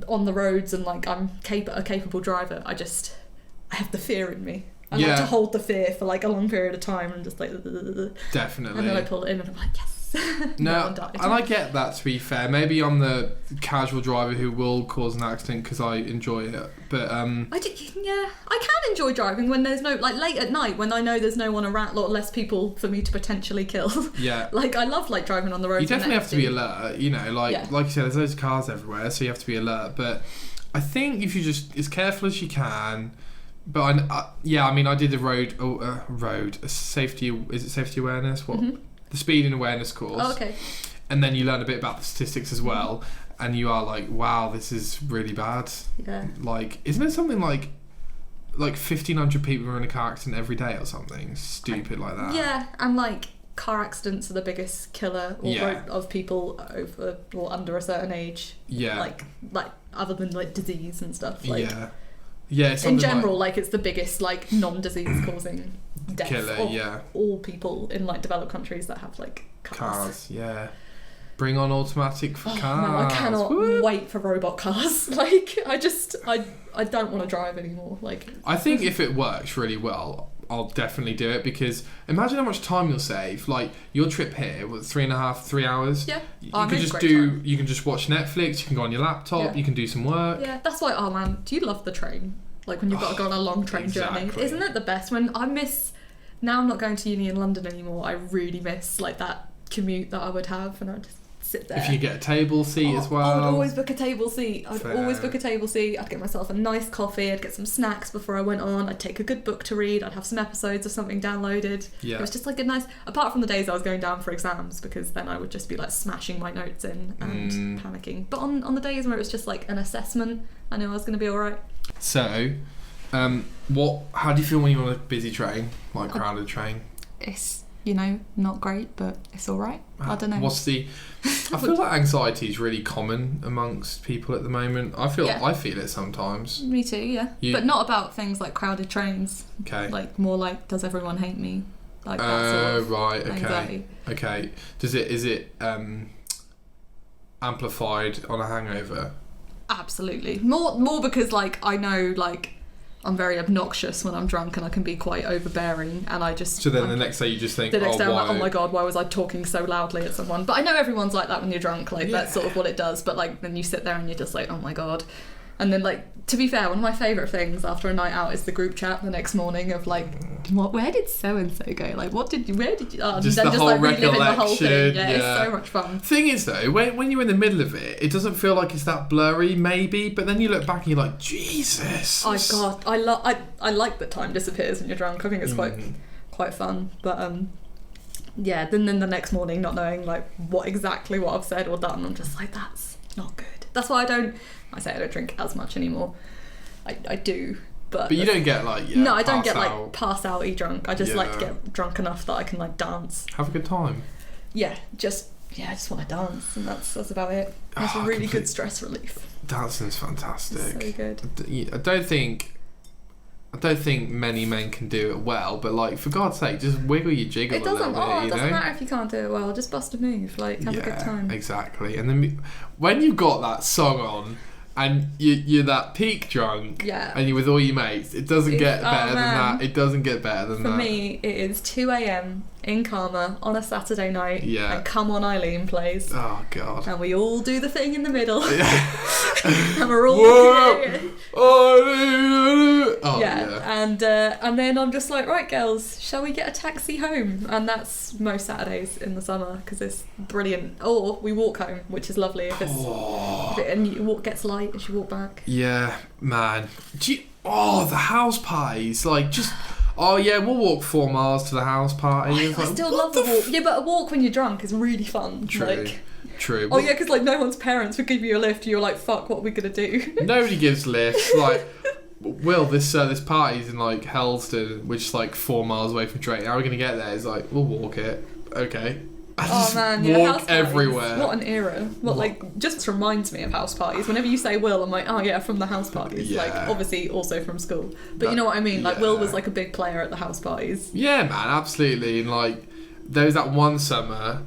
on the roads and like I'm a capable driver. I have the fear in me. I like to hold the fear for like a long period of time and just like definitely. And then I pull it in and I'm like yes. No, and I get that, to be fair. Maybe I'm the casual driver who will cause an accident because I enjoy it, but I can enjoy driving when there's no like late at night when I know there's no one around, or less people for me to potentially kill. Yeah, like I love like driving on the road. You definitely have to be alert, you know, like you said, there's loads of cars everywhere, so you have to be alert. But I think if you just as careful as you can. But I mean, I did a safety awareness. What? Mm-hmm. The speed and awareness course. Oh, okay. And then you learn a bit about the statistics as well, and you are like, wow, this is really bad. Yeah. Like, isn't it something like 1,500 people are in a car accident every day or something stupid like that? Yeah, and like car accidents are the biggest killer of people over or under a certain age. Yeah. Like other than like disease and stuff. Like, yeah. Yeah, in general, like it's the biggest like non-disease causing death of all people in like developed countries that have like cars. Yeah, bring on automatic cars. No, I cannot wait for robot cars. Like I don't want to drive anymore. Like I think if it works really well, I'll definitely do it, because imagine how much time you'll save. Like your trip here was 3 hours. Yeah, you can just watch Netflix. You can go on your laptop. Yeah. You can do some work. Yeah, that's why. Oh man, do you love the train? Like when you've got to go on a long train journey, isn't it the best? When I miss. Now I'm not going to uni in London anymore. I really miss like that commute that I would have, and I'd just sit there. If you get a table seat as well. I would always book a table seat. I'd get myself a nice coffee. I'd get some snacks before I went on. I'd take a good book to read. I'd have some episodes of something downloaded. Yeah. It was just like a nice. Apart from the days I was going down for exams, because then I would just be like smashing my notes in and panicking. But on the days where it was just like an assessment, I knew I was going to be all right. So, how do you feel when you're on a busy train, like crowded train? It's, not great, but it's all right. I don't know. I feel like anxiety is really common amongst people at the moment. I feel it sometimes. Me too, yeah. But not about things like crowded trains. Okay. Like more like, does everyone hate me? Like that sort of right, okay. anxiety. Okay. Is it amplified on a hangover? Absolutely. More because, like, I know, like, I'm very obnoxious when I'm drunk and I can be quite overbearing, and I just... So then the next day you just think, the next day I'm like, why? oh my god, why was I talking so loudly at someone? But I know everyone's like that when you're drunk, like, that's sort of what it does, but, like, then you sit there and you're just like, oh my god. And then, like, to be fair, one of my favourite things after a night out is the group chat the next morning of, like, where did so-and-so go? Like, where did you... Oh, Just and the then whole like, reliving the whole recollection, thing. yeah. It's so much fun. Thing is, though, when you're in the middle of it, it doesn't feel like it's that blurry, maybe, but then you look back and you're like, Jesus. Oh, God. I like that time disappears when you're drunk. I think it's quite fun. But, yeah, then the next morning, not knowing, like, what I've said or done, I'm just like, that's not good. That's why I don't drink as much anymore. I do, but you don't get like no, I don't get out. like pass out drunk. I just like to get drunk enough that I can like dance. Have a good time. I just want to dance, and that's about it. It's a really good stress relief. Dancing's fantastic. It's so good. I don't think many men can do it well, but like for God's sake, just wiggle your jiggle. It doesn't matter if you can't do it well. Just bust a move, like have a good time. Exactly. And then when you've got that song on and you're that peak drunk, and you're with all your mates, it doesn't get better than that. It doesn't get better than that. For me, it is 2 a.m. in Karma on a Saturday night, and Come On Eileen plays. Oh God! And we all do the thing in the middle, and we're all and then I'm just like, right, girls, shall we get a taxi home? And that's most Saturdays in the summer because it's brilliant. Or we walk home, which is lovely if it's and your walk gets light as you walk back. Yeah, man. The house parties, like just. Oh yeah, we'll walk 4 miles to the house party. I still love the walk. Yeah, but a walk when you're drunk is really fun. True. Oh yeah, because like no one's parents would give you a lift. You're like, fuck, what are we gonna do? Nobody gives lifts. Like, Will, this party's in like Helston, which is like 4 miles away from Drayton. How are we gonna get there? It's like, we'll walk it. Okay. Oh man, walk house everywhere. What an era. Like, just reminds me of house parties. Whenever you say Will, I'm like, oh yeah, from the house parties. Yeah. Like, obviously also from school. But you know what I mean? Like, Will was like a big player at the house parties. Yeah, man, absolutely. And like, there was that one summer,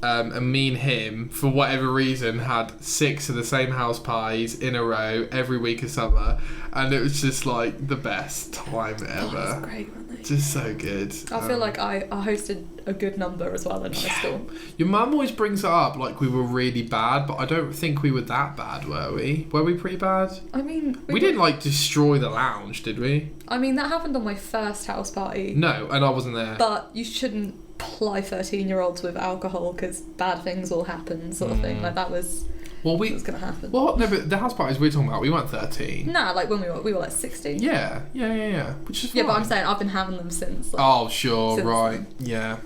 and me and him, for whatever reason, had 6 of the same house parties in a row every week of summer, and it was just like the best time ever. Oh, it was great, weren't they? Just so good. I feel like I hosted a good number as well in high school. Your mum always brings it up like we were really bad, but I don't think we were that bad, were we? Were we pretty bad? I mean... We didn't like destroy the lounge, did we? I mean, that happened on my first house party. No, and I wasn't there. But you shouldn't ply 13-year-olds with alcohol because bad things will happen, sort of thing. Like, that was... What was going to happen. Well, no, but the house parties we're talking about, we weren't 13. Nah, like when we were like 16. Yeah. Which is fine. Yeah, but I'm saying I've been having them since. Like, oh, sure, since right, then. yeah.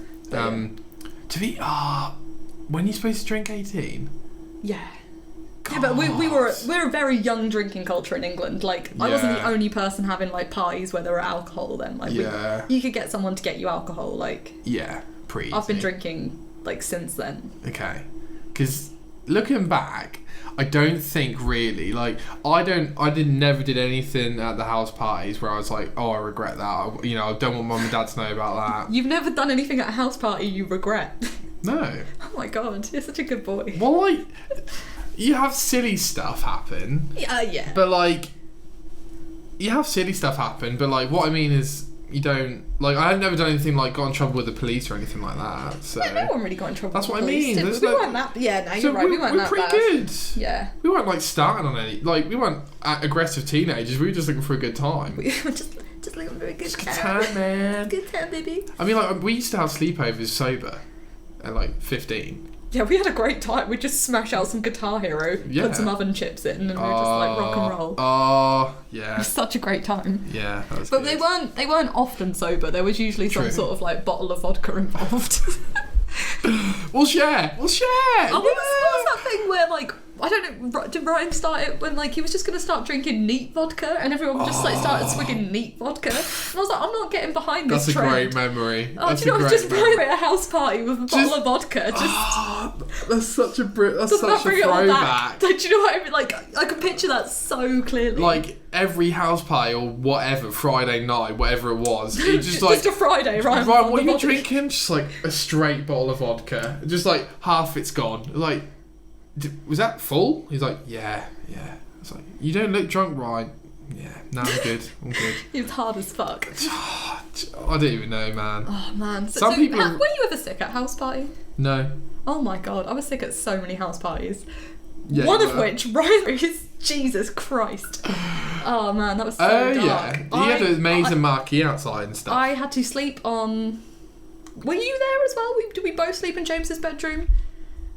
To be, when you're supposed to drink 18? Yeah. God. Yeah, but we're a very young drinking culture in England. Like, I wasn't the only person having like parties where there were alcohol. Then, like, you could get someone to get you alcohol. Like, pretty. I've been drinking like since then. Okay, because. Looking back, I don't think really, like, never did anything at the house parties where I was like, oh, I regret that. I don't want mum and dad to know about that. You've never done anything at a house party you regret? No. Oh my God, you're such a good boy. Well, like, you have silly stuff happen. Yeah. But, like, you have silly stuff happen, but, like, what I mean is, you don't... Like, I've never done anything like got in trouble with the police or anything like that. So no one really got in trouble. That's with what the police, I mean. We weren't that. Yeah, no, you're right. We weren't that pretty bad. Good. Yeah. We weren't like starting on any. Like, we weren't aggressive teenagers. We were just looking for a good time. We were just looking for a good time, man. Good time, baby. I mean, like, we used to have sleepovers sober at like 15. Yeah, we had a great time. We'd just smash out some Guitar Hero, put some oven chips in, and we were just like rock and roll. Oh, yeah. It was such a great time. Yeah, that was But good. they weren't often sober. There was usually some sort of like bottle of vodka involved. We'll share. Oh, what was that thing where like I don't know, did Ryan start it when like he was just going to start drinking neat vodka and everyone just like started swigging neat vodka, and I was like, I'm not getting behind this trend. trend. That's a great memory. Oh, do you know, I was just playing at a house party with a bottle of vodka. That's such a throwback. Do you know what I mean? Like, I can picture that so clearly. Like, every house party or whatever, Friday night, whatever it was, it just like... just a Friday, right? Right, what are you drinking? Just like a straight bottle of vodka. Just like, half it's gone. Like... was that full? He's like, yeah. It's like, you don't look drunk, right? Yeah, no, I'm good. He was hard as fuck. I don't even know, man. Oh man. Some people were you ever sick at house party? No. Oh my god, I was sick at so many house parties. Yeah, One of which, Riley's, Jesus Christ. Oh man, that was so dark. Yeah. He had a amazing marquee outside and stuff. I had to sleep on... Were you there as well? Did we both sleep in James's bedroom?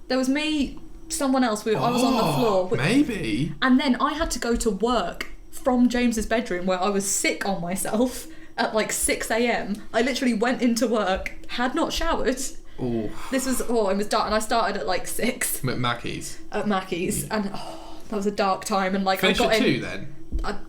There was me, someone else. I was on the floor. Maybe. And then I had to go to work from James's bedroom where I was sick on myself at like 6 a.m. I literally went into work, had not showered. Oh. It was dark, and I started at like 6. Mackey's. At Mackey's, and that was a dark time, and like Finished I got at in. 2 then?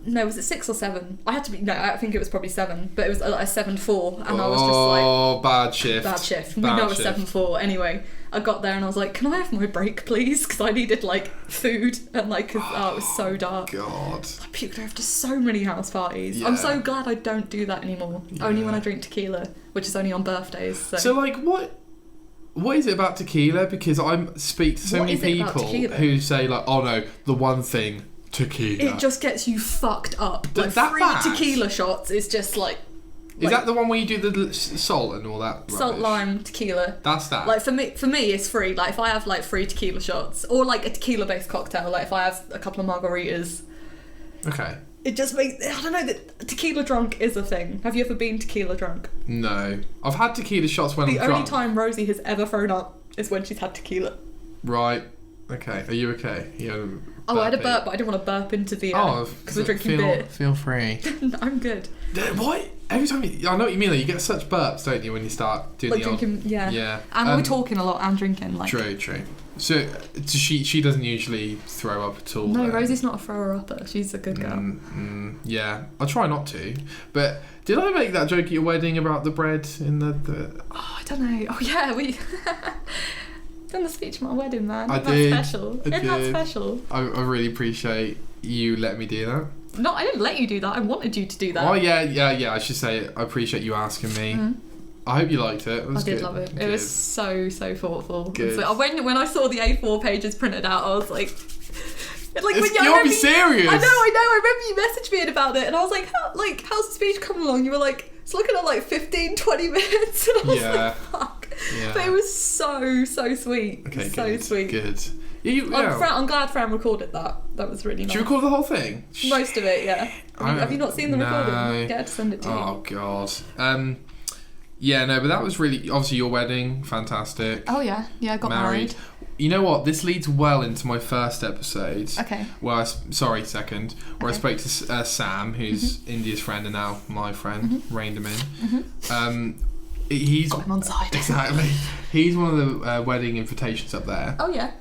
No, was it 6 or 7? I think it was probably 7, but it was like a 7-4, and I was just like... Oh, bad shift. Bad shift. We know it was 7-4. Anyway, I got there and I was like, can I have my break, please? Because I needed, like, food, and, like, it was so dark. God. I puked after so many house parties. Yeah. I'm so glad I don't do that anymore. Yeah. Only when I drink tequila, which is only on birthdays. So like, what is it about tequila? Because I speak to so What many is it about people tequila? who say like, oh no, the one thing, tequila. It just gets you fucked up. Is Like, that 3 bad? tequila shots is just like... Is that the one where you do the salt and all that? Salt, rubbish? lime, tequila. That's that. Like for me, it's free. Like if I have like 3 tequila shots or like a tequila-based cocktail. Like if I have a couple of margaritas. Okay. It just makes... I don't know, that tequila drunk is a thing. Have you ever been tequila drunk? No. I've had tequila shots when The I'm only drunk. time Rosie has ever thrown up is when she's had tequila. Right. Okay. Are you okay? I had a burp, but I didn't want to burp into the because we're drinking beer. Feel free. I'm good. What? Every time I know what you mean though. You get such burps, don't you, when you start doing Like the drinking, yeah. Yeah. And we're talking a lot and drinking. Like True. So she doesn't usually throw up at all. No, then? Rosie's not a thrower-upper. She's a good girl. Yeah, I try not to. But did I make that joke at your wedding about the bread in the... Oh, I don't know. Oh yeah, we done the speech at my wedding, man. I Isn't that did. special? Isn't that special? I really appreciate you letting me do that. No, I didn't let you do that. I wanted you to do that. Oh yeah. I should say I appreciate you asking me. Mm-hmm. I hope you liked it. I did love it. It was so thoughtful. Good. So when I saw the A4 pages printed out, I was like, You'll be serious. I know. I remember you messaged me about it, and I was like, how's the speech coming along? You were like, it's looking at like 15-20 minutes, and I was like, fuck. Yeah. But it was so sweet. Okay, so good. sweet. Good. I'm glad Fran recorded that. That was really nice. Did you record the whole thing? Most of it, yeah. Have you not seen the recording? Get her to send it to you. Oh god. Yeah, no, but that was really obviously your wedding, fantastic. Oh yeah, I got married. You know what? This leads well into my first episode. Okay. Where second, where I spoke to Sam, who's India's friend and now my friend, reined him in. He's got him on side. Exactly. He's one of the wedding invitations up there. Oh yeah.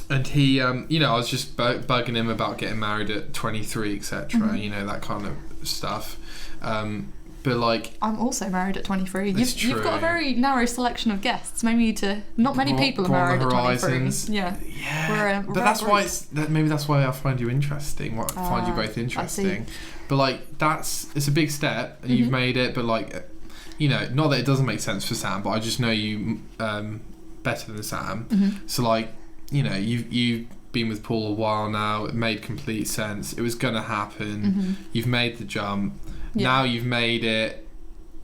And he, I was just bugging him about getting married at 23, etc. You know, that kind of stuff. But like, I'm also married at 23. true. You've got a very narrow selection of guests. Maybe not many people are married at 23. Yeah. But that's why maybe that's why I find you interesting. I find you both interesting. But like, it's a big step, and you've made it. But like, you know, not that it doesn't make sense for Sam, but I just know you better than Sam. So like, you know, you've been with Paul a while now. It made complete sense. It was gonna happen. You've made the jump. Yeah. Now you've made it.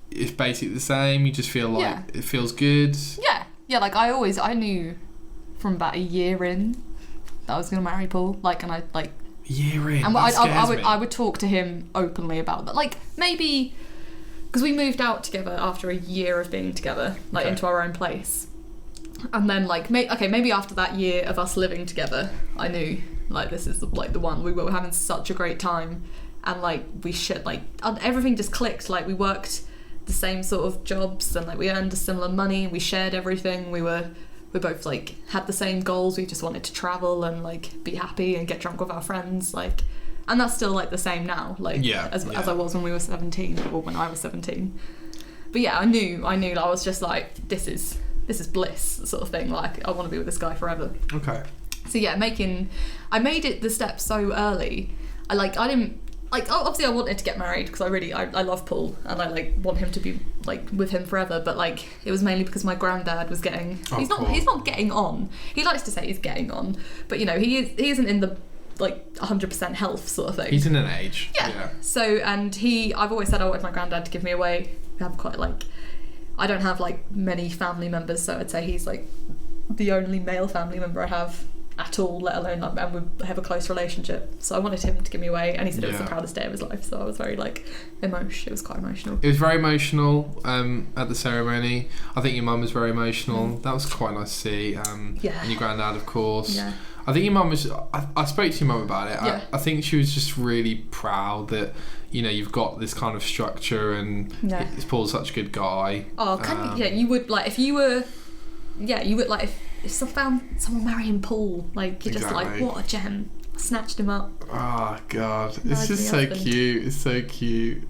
It's basically the same. You just feel like it feels good. Yeah. Like I knew from about a year in that I was gonna marry Paul. Like, and I like year in. And that scares me. I would talk to him openly about that. Like maybe because we moved out together after a year of being together, like into our own place. And then like maybe after that year of us living together, I knew like this is like the one. We were having such a great time. And like we should like everything just clicked. Like we worked the same sort of jobs and like we earned a similar money. We shared everything. We both like had the same goals. We just wanted to travel and like be happy and get drunk with our friends. Like, and that's still like the same now. Like as I was when we were 17 or when I was 17. But yeah, I knew. I was just like this is bliss sort of thing. Like I want to be with this guy forever. Okay. So yeah, I made it the step so early. like, obviously I wanted to get married because I love Paul and I like want him to be like with him forever, but like it was mainly because my granddad was getting he's not getting on. He likes to say he's getting on, but you know, he isn't in the like 100% health sort of thing. He's in an age. Yeah. So, and I've always said I wanted my granddad to give me away. We have quite like, I don't have like many family members, so I'd say he's like the only male family member I have at all, let alone like, and we have a close relationship. So I wanted him to give me away, and he said it was the proudest day of his life. So I was very like it was quite emotional. It was very emotional at the ceremony. I think your mum was very emotional. That was quite nice to see. And your granddad, of course. Yeah. I think your mum was. I spoke to your mum about it. Yeah. I think she was just really proud that, you know, you've got this kind of structure and Paul's such a good guy. Oh, you would like if you were. Yeah, you would like if someone found marrying Paul, like you're just like, what a gem. Snatched him up. Oh god, it's just so cute. It's so cute.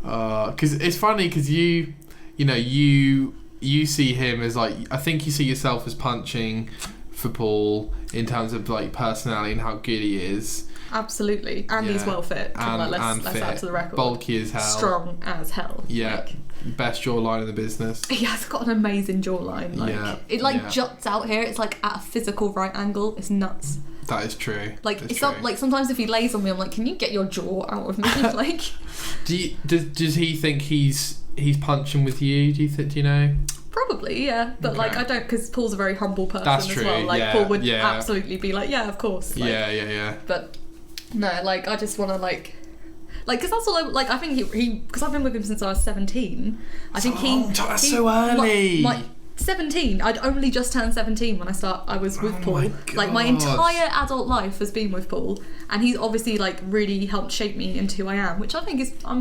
Because it's funny because you see him as like, I think you see yourself as punching for Paul in terms of like personality and how good he is. Absolutely, and he's well fit. Let's add to the record. Bulky as hell. Strong as hell. Yeah. Like, best jawline in the business. He has got an amazing jawline. Like it juts out here. It's like at a physical right angle. It's nuts. That is true. Like it's not like sometimes if he lays on me, I'm like, can you get your jaw out of me? Like, does he think he's punching with you? Do you know? Probably, yeah. But like I don't, because Paul's a very humble person as well. Like Paul would absolutely be like, yeah, of course. Like, yeah. But no, like I just want to like, because that's all I think he because I've been with him since I was 17. I think that's so early. 17. I'd only just turned 17 when I was with Paul. Like my entire adult life has been with Paul, and he's obviously like really helped shape me into who I am, which I think is I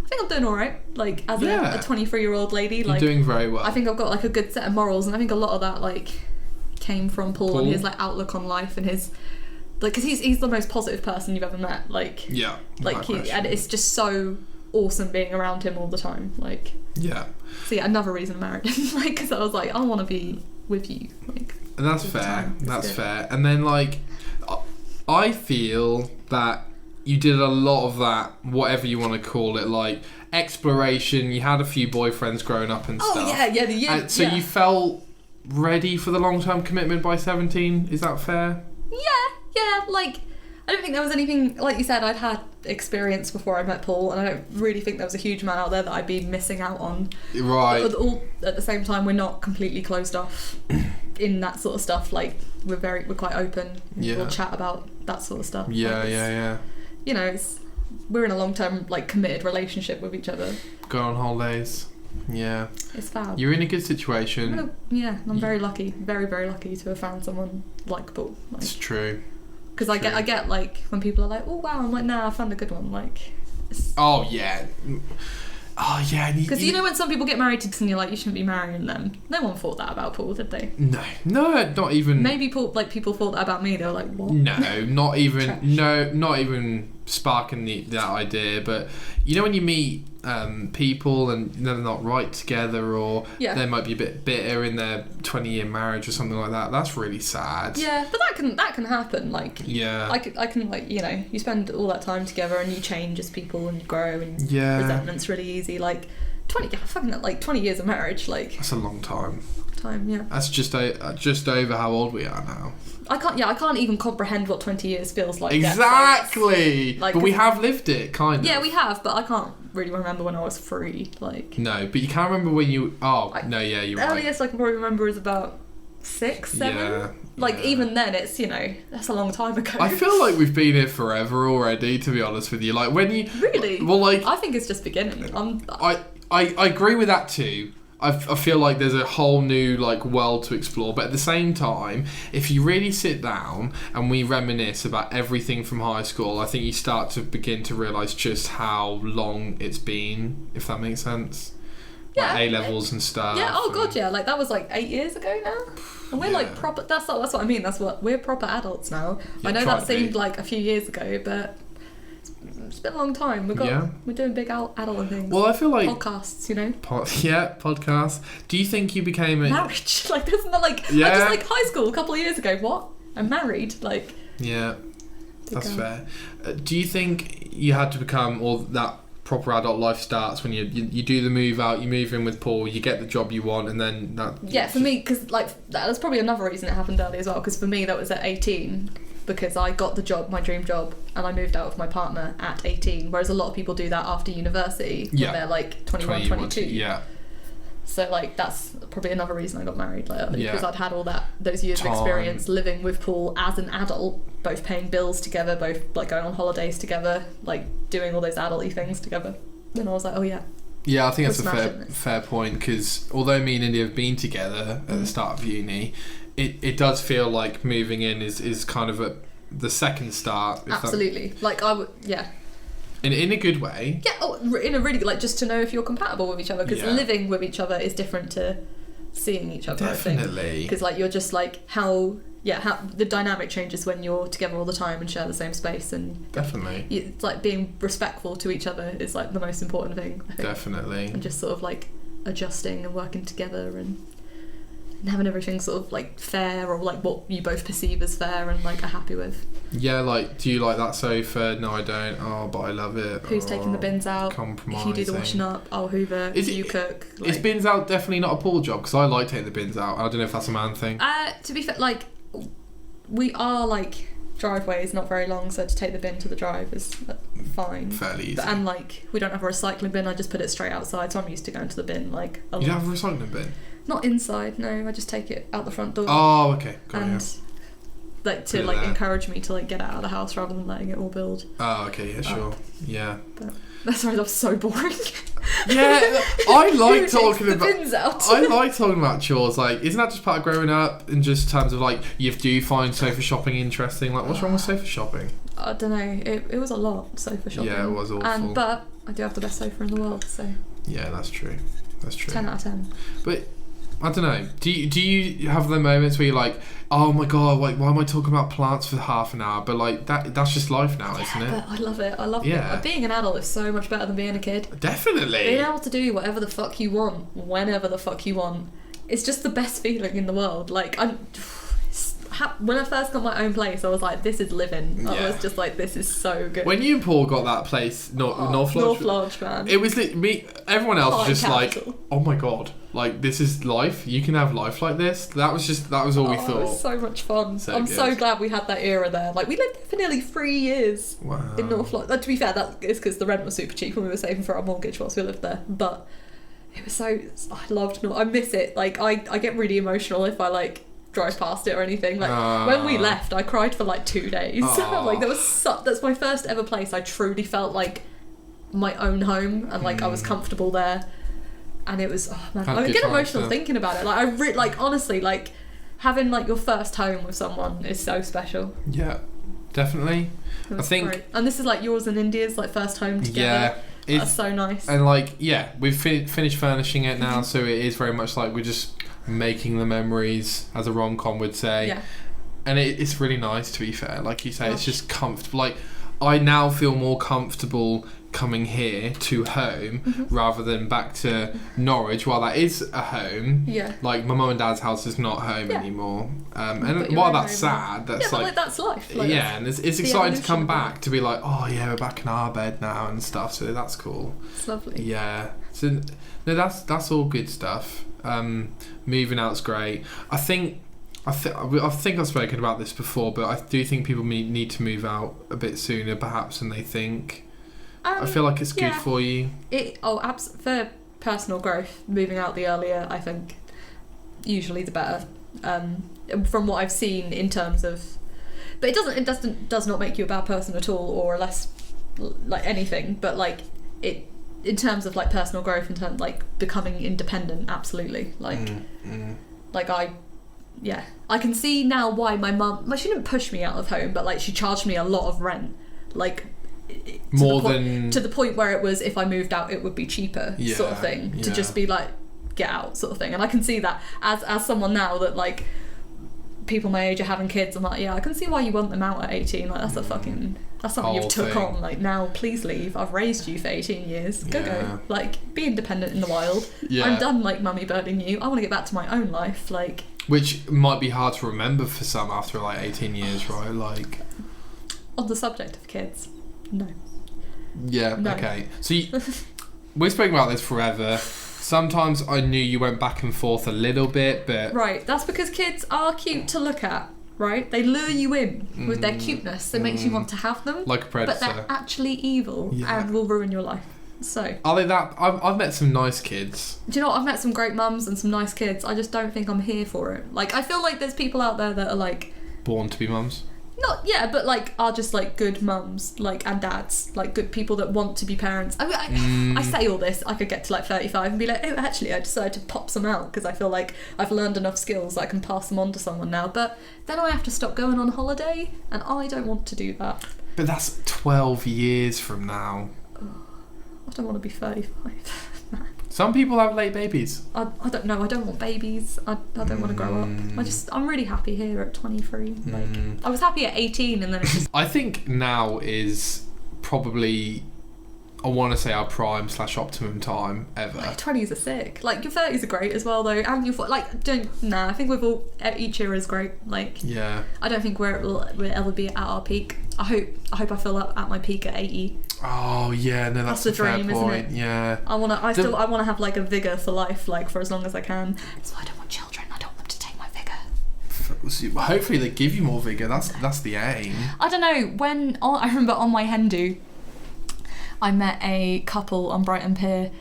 think I'm doing all right. Like as a 23-year-old lady, like you're doing very well. I think I've got like a good set of morals, and I think a lot of that like came from Paul and his like outlook on life and his. Like, because he's the most positive person you've ever met. Like, like and it's just so awesome being around him all the time. Like, so another reason I married him. Like, because I was like, I want to be with you. Like, and that's fair. That's fair. And then like, I feel that you did a lot of that, whatever you want to call it, like exploration. You had a few boyfriends growing up and stuff. And so you felt ready for the long-term commitment by 17. Is that fair? Yeah, like, I don't think there was anything, like you said, I'd had experience before I met Paul, and I don't really think there was a huge amount out there that I'd be missing out on. Right. But all at the same time, we're not completely closed off in that sort of stuff. Like, we're quite open. Yeah. We'll chat about that sort of stuff. Yeah. You know, we're in a long-term, like, committed relationship with each other. Go on holidays. Yeah. It's fab. You're in a good situation. I'm very lucky, very, very lucky to have found someone like Paul. Like, it's true. Because I get like when people are like, oh wow, I'm like, nah, I found a good one. Like, oh yeah. Because you know when some people get married to and you're like, you shouldn't be marrying them. No one thought that about Paul, did they? No, not even. Maybe people thought that about me. They were like, what? No, not even. Not even sparking that idea. But you know when you meet people and they're not right together, or they might be a bit bitter in their 20-year marriage or something like that. That's really sad. Yeah, but that can happen. Like, I can like, you know, you spend all that time together and you change as people and you grow, and resentment's really easy. Like 20 years of marriage, like that's a long time. That's just over how old we are now. I can't even comprehend what 20 years feels like. Exactly. Yet, so like, but we have lived it, kind of. Yeah, we have, but I can't really remember when I was free. Like, no, but you can't remember when you. Oh, no, yeah, you're right. Earliest I can probably remember is about 6, 7. Yeah. Like, even then, it's, you know, that's a long time ago. I feel like we've been here forever already, to be honest with you. Like, when you. Really? Well, like. I think it's just beginning. I agree with that too. I feel like there's a whole new like world to explore, but at the same time, if you really sit down and we reminisce about everything from high school, I think you start to begin to realise just how long it's been, if that makes sense. Yeah. Like A-levels and stuff. Yeah, oh god, yeah, like that was like 8 years ago now. And we're like proper, that's what I mean, we're proper adults now. I know that seemed like a few years ago, but it's been a long time. We're doing big adult things. Well, I feel like podcasts, you know. Podcasts. Do you think you became a marriage? Like this is not like I just like high school a couple of years ago. What? I'm married. Like yeah. That's fair. Do you think you had to become, or that proper adult life starts when you do the move out, you move in with Paul, you get the job you want, and then that... Yeah, for me, because like that's probably another reason it happened early as well, because for me that was at 18, because I got the job, my dream job, and I moved out with my partner at 18, whereas a lot of people do that after university when they're like 21, 22. Yeah. So like that's probably another reason I got married like early, because I'd had all those years Time. of experience living with Paul as an adult, both paying bills together, both like going on holidays together, like doing all those adult-y things together. Then I was like, oh yeah. Yeah, I think that's We're a fair point, because although me and India have been together at the start of uni, it does feel like moving in is kind of the second start. Absolutely. Like I would, yeah. In a good way. Yeah, in a really, like, just to know if you're compatible with each other, because living with each other is different to seeing each other. Definitely. Because like you're just like how the dynamic changes when you're together all the time and share the same space, and definitely it's like being respectful to each other is like the most important thing, I think. Definitely. And just sort of like adjusting and working together and having everything sort of like fair, or like what you both perceive as fair and like are happy with. Yeah, like, do you like that sofa? No, I don't. Oh, but I love it. Who's taking the bins out? Compromising. If you do the washing up, I'll hoover. You cook. Like, is bins out definitely not a Paul job? Because I like taking the bins out. I don't know if that's a man thing. To be fair, like, we are like driveway is not very long, so to take the bin to the drive is fine. Fairly easy. And like we don't have a recycling bin, I just put it straight outside, so I'm used to going to the bin like a lot. You don't have a recycling bin? Not inside, no, I just take it out the front door. Oh, okay. Got and it. like to like encourage me to like get out of the house rather than letting it all build. Oh, okay, yeah, sure. Yeah. But sorry, that was so boring. Yeah, I like talking the about bins out. I like talking about chores. Like, isn't that just part of growing up? In just terms of like, you do find sofa shopping interesting. Like, what's wrong with sofa shopping? I don't know. It was a lot, sofa shopping. Yeah, it was awful. But I do have the best sofa in the world, so. Yeah, that's true. That's true. 10 out of 10. But I don't know. Do you have the moments where you're like, oh my god, like, why am I talking about plants for half an hour? But like that's just life now, isn't it? But I love it. I love it. Being an adult is so much better than being a kid. Definitely. Being able to do whatever the fuck you want, whenever the fuck you want, it's just the best feeling in the world. Like when I first got my own place, I was like, this is living. I was just like, this is so good. When you and Paul got that place, North Lodge. North Lodge, man. It was me. Everyone else was just capital. like, oh my god, like, this is life. You can have life like this. That was all we thought. It was so much fun. I'm so glad we had that era there. Like, we lived there for nearly 3 years. Wow. In North Lodge. To be fair, that is because the rent was super cheap and we were saving for our mortgage whilst we lived there. But it was I loved North. I miss it. Like, I get really emotional if I like drive past it or anything. Like when we left, I cried for like 2 days. Like that's my first ever place I truly felt like my own home, and like I was comfortable there, and it was I get emotional thinking about it. Like like honestly, like having like your first home with someone is so special. Yeah, definitely. I think great. And this is like yours and India's like first home together. Yeah, that's so nice. And like we've finished furnishing it now, so it is very much like we're just making the memories, as a rom-com would say. Yeah. And it's really nice, to be fair. Like you say, it's just comfortable. Like, I now feel more comfortable coming here to home rather than back to Norwich. While that is a home, like my mum and dad's house is not home anymore. And while that's sad, that's like that's life. Like, and it's exciting to come back to be like, oh yeah, we're back in our bed now and stuff. So that's cool. It's lovely. Yeah. So no, that's all good stuff. Moving out's great. I think I've spoken about this before, but I do think people need to move out a bit sooner, perhaps, than they think. I feel like it's good for you. For personal growth, moving out the earlier, I think, usually the better. From what I've seen in terms of, but it does not make you a bad person at all, or less like anything. But like it. In terms of like personal growth, in terms of like becoming independent, absolutely. Like, like I can see now why my mum. She didn't push me out of home, but like she charged me a lot of rent, like to the point where it was if I moved out, it would be cheaper, sort of thing. To just be like, get out, sort of thing. And I can see that as someone now that like people my age are having kids. I'm like, I can see why you want them out at 18. Like that's something you've took on. Like, now please leave. I've raised you for 18 years. Go. Like, be independent in the wild. I'm done like mummy birding you. I want to get back to my own life. Like, which might be hard to remember for some after like 18 years, right? Like, on the subject of kids, no. Yeah, No. okay. So we've spoken about this forever. Sometimes I knew you went back and forth a little bit, but... Right, that's because kids are cute to look at, right? They lure you in with their cuteness. It makes you want to have them. Like a predator. But they're actually evil and will ruin your life. So... Are they that... I've met some nice kids. Do you know what? I've met some great mums and some nice kids. I just don't think I'm here for it. Like, I feel like there's people out there that are like... Born to be mums. Not, yeah, but like, are just like good mums, like, and dads. Like, good people that want to be parents. I mean, I say all this, I could get to like 35 and be like, oh, actually, I decided to pop some out because I feel like I've learned enough skills that I can pass them on to someone now. But then I have to stop going on holiday, and I don't want to do that. But that's 12 years from now. I don't want to be 35. Some people have late babies. I don't know. I don't want babies. I don't want to grow up. I'm really happy here at 23. Like, I was happy at 18, and then it just... I think now is probably, I want to say, our prime / optimum time ever. Like, 20s are sick. Like, your 30s are great as well, though. And your... Like, I think we've all... Each era is great. Like... Yeah. I don't think we'll ever be at our peak. I hope I feel at my peak at 80. Oh yeah, no, that's the a fair dream, point. isn't it? Yeah. I wanna have like a vigor for life, like for as long as I can. So I don't want children. I don't want them to take my vigor. Hopefully they give you more vigor. That's the aim. I don't know. I remember on my hen do, I met a couple on Brighton Pier.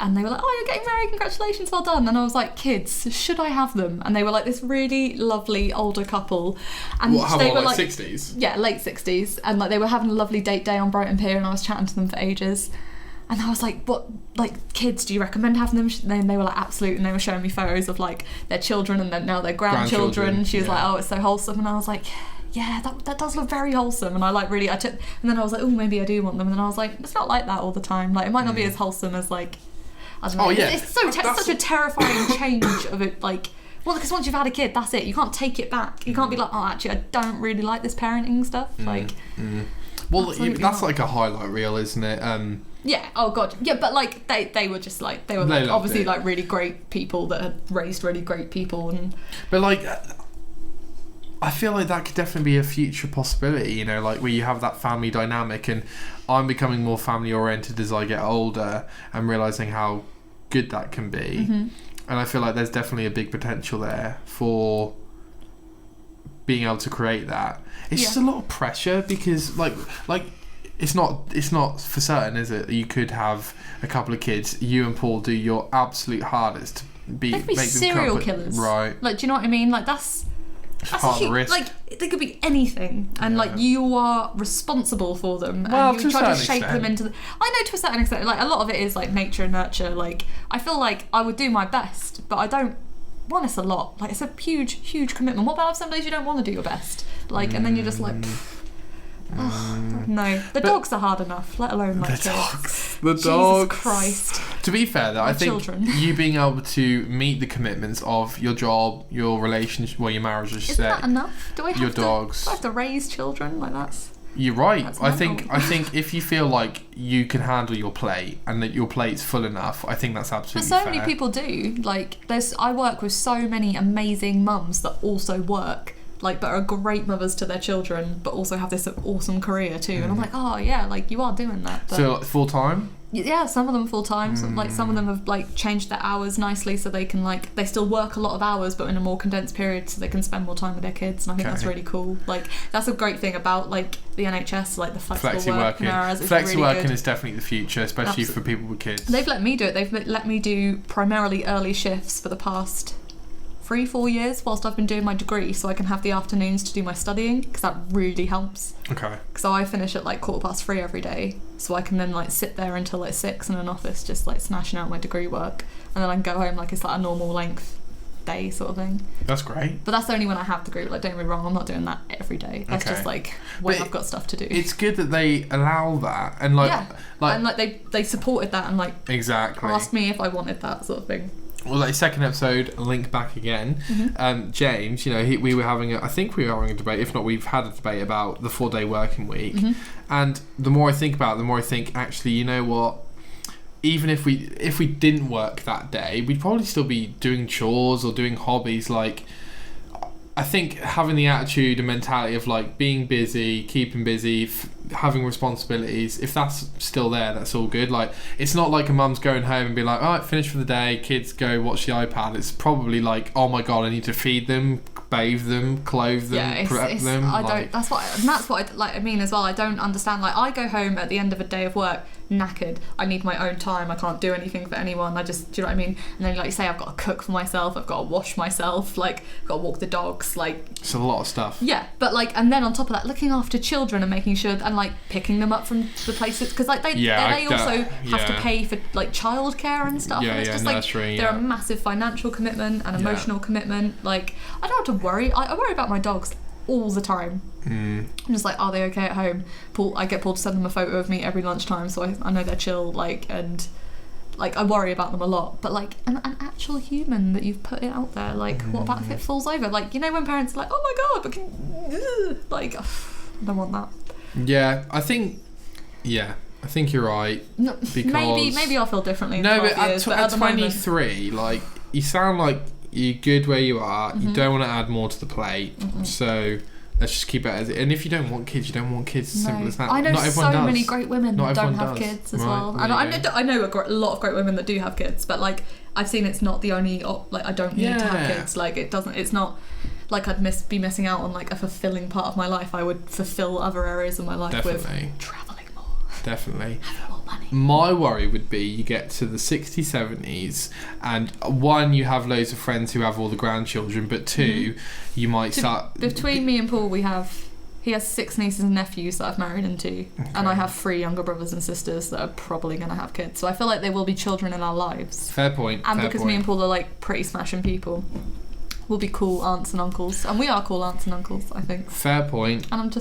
And they were like, oh, you're getting married, congratulations, well done. And I was like, kids, should I have them? And they were like this really lovely older couple. And What, how they old, were like 60s? Yeah, late 60s. And like they were having a lovely date day on Brighton Pier, and I was chatting to them for ages. And I was like, what, like, kids, do you recommend having them? And they were like, absolutely. And they were showing me photos of like their children and then now their grandchildren. She was like, oh, it's so wholesome. And I was like, yeah, that does look very wholesome. And I like really, and then I was like, oh, maybe I do want them. And then I was like, it's not like that all the time. Like, it might not be as wholesome as like, I don't know. Oh, yeah. It's such a terrifying change of it. Like, well, because once you've had a kid, that's it. You can't take it back. You can't be like, oh, actually, I don't really like this parenting stuff. Like, well, absolutely that's not. like a highlight reel, isn't it? Yeah. Oh god. Yeah, but like they were just like they were They like, loved obviously it. like really great people that had raised really great people and. But like, I feel like that could definitely be a future possibility. You know, like where you have that family dynamic, and I'm becoming more family oriented as I get older and realizing how good that can be. And I feel like there's definitely a big potential there for being able to create that. It's just a lot of pressure because like it's not for certain, is it? You could have a couple of kids, you and Paul do your absolute hardest to They could be make serial them killers, right? Like, do you know what I mean? Like that's part of the risk. Like they could be anything, and like you are responsible for them, Well, and to you a try to certain shape them extent. into. I know to a certain extent. Like a lot of it is like nature and nurture. Like I feel like I would do my best, but I don't. One, it's a lot. Like it's a huge commitment. What about if some days you don't want to do your best? Like, and then you're just like. No, the dogs are hard enough, let alone like The kids. dogs. The Jesus dogs. Christ. To be fair, though, I think children. you being able to meet the commitments of your job, your relationship, well, your marriage, as you Isn't say, that enough? Do I have your to, dogs. Do I have to raise children? Like that's. You're right. That's I mental. think if you feel like you can handle your plate and that your plate's full enough, I think that's But absolutely so fair. many people do. Like, I work with so many amazing mums that also work, like, but are great mothers to their children, but also have this awesome career too. And I'm like, oh yeah, like you are doing that. But So full time? yeah, some of them full time. Like some of them have like changed their hours nicely, so they can like they still work a lot of hours, but in a more condensed period, so they can spend more time with their kids. And I think that's Okay. really cool. Like that's a great thing about like the NHS, like the flexible Flexi working hours. It's Flexi really working good. is definitely the future, especially Absol- for people with kids. They've let me do it. They've let me do primarily early shifts for the past 3-4 years whilst I've been doing my degree, so I can have the afternoons to do my studying, because that really helps. Okay. So I finish at like 3:15 every day, so I can then like sit there until like 6 in an office just like smashing out my degree work, and then I can go home like it's like a normal length day sort of thing. That's great. But that's only when I have the group. Like, don't get me wrong, I'm not doing that every day. That's Okay. just like when But I've got stuff to do. It's good that they allow that and like yeah, and like they supported that and like exactly. asked me if I wanted that sort of thing. Well, like second episode, link back again. James, you know, we were having I think we were having a debate. If not, we've had a debate about the 4-day working week. And the more I think about it, the more I think, actually, you know what? Even if we didn't work that day, we'd probably still be doing chores or doing hobbies. Like, I think having the attitude and mentality of like being busy, keeping busy, having responsibilities, if that's still there, that's all good. Like, it's not like a mum's going home and be like, all right, finished for the day, kids go watch the iPad. It's probably like, oh my god, I need to feed them, bathe them, clothe them, prep them. I don't. That's what I mean as well. I don't understand. Like, I go home at the end of a day of work knackered. I need my own time. I can't do anything for anyone. Do you know what I mean? And then, like you say, I've got to cook for myself. I've got to wash myself. Like, I've got to walk the dogs. Like, it's a lot of stuff. Yeah, but like, and then on top of that, looking after children and making sure and like picking them up from the places, because like they also have to pay for like childcare and stuff. And it's just like they're a massive financial commitment and emotional commitment. Like, I don't have to worry. I worry about my dogs all the time. I'm just like, are they okay at home? I get Paul to send them a photo of me every lunchtime, so I know they're chill. Like, and like, I worry about them a lot. But like an actual human that you've put it out there, like, what about if it falls over? Like, you know, when parents are like, oh my god, but like, I don't want that. Yeah, I think you're right. No, because maybe I'll feel differently. No, but at 23, like, you sound like you're good where you are. You don't want to add more to the plate. So let's just keep it as it. And if you don't want kids, you don't want kids. As simple as that. I know Not everyone does. many great women that don't have does. kids as well. And I know a lot of great women that do have kids, but like, I've seen it's not the only. Like, I don't need to have kids. Like, it doesn't. It's not like I'd be missing out on like a fulfilling part of my life. I would fulfill other areas of my life with traveling more. Definitely. Having more money. My worry would be you get to the 60s, 70s, and one, you have loads of friends who have all the grandchildren, but two, you might start. Between me and Paul, he has 6 nieces and nephews that I've married into, and I have 3 younger brothers and sisters that are probably going to have kids. So I feel like there will be children in our lives. Fair point. And because me and Paul are like pretty smashing people, we'll be cool aunts and uncles, and we are cool aunts and uncles, I think. Fair point. And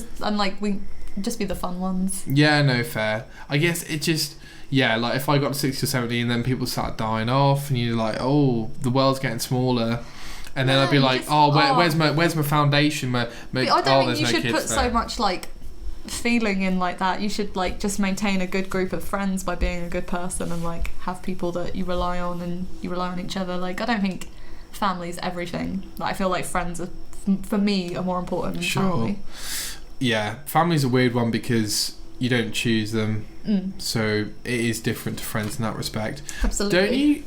we just be the fun ones. Yeah, no, fair. I guess it just, like if I got to 60 or 70 and then people start dying off and you're like, oh, the world's getting smaller, and then I'd be like, where's my foundation? I don't think you should put so much like feeling in like that. You should like just maintain a good group of friends by being a good person and like have people that you rely on and you rely on each other. Like, I don't think family's everything. Like, I feel like friends are, for me, are more important than family. Yeah, family's a weird one because you don't choose them, so it is different to friends in that respect. Absolutely. Don't you?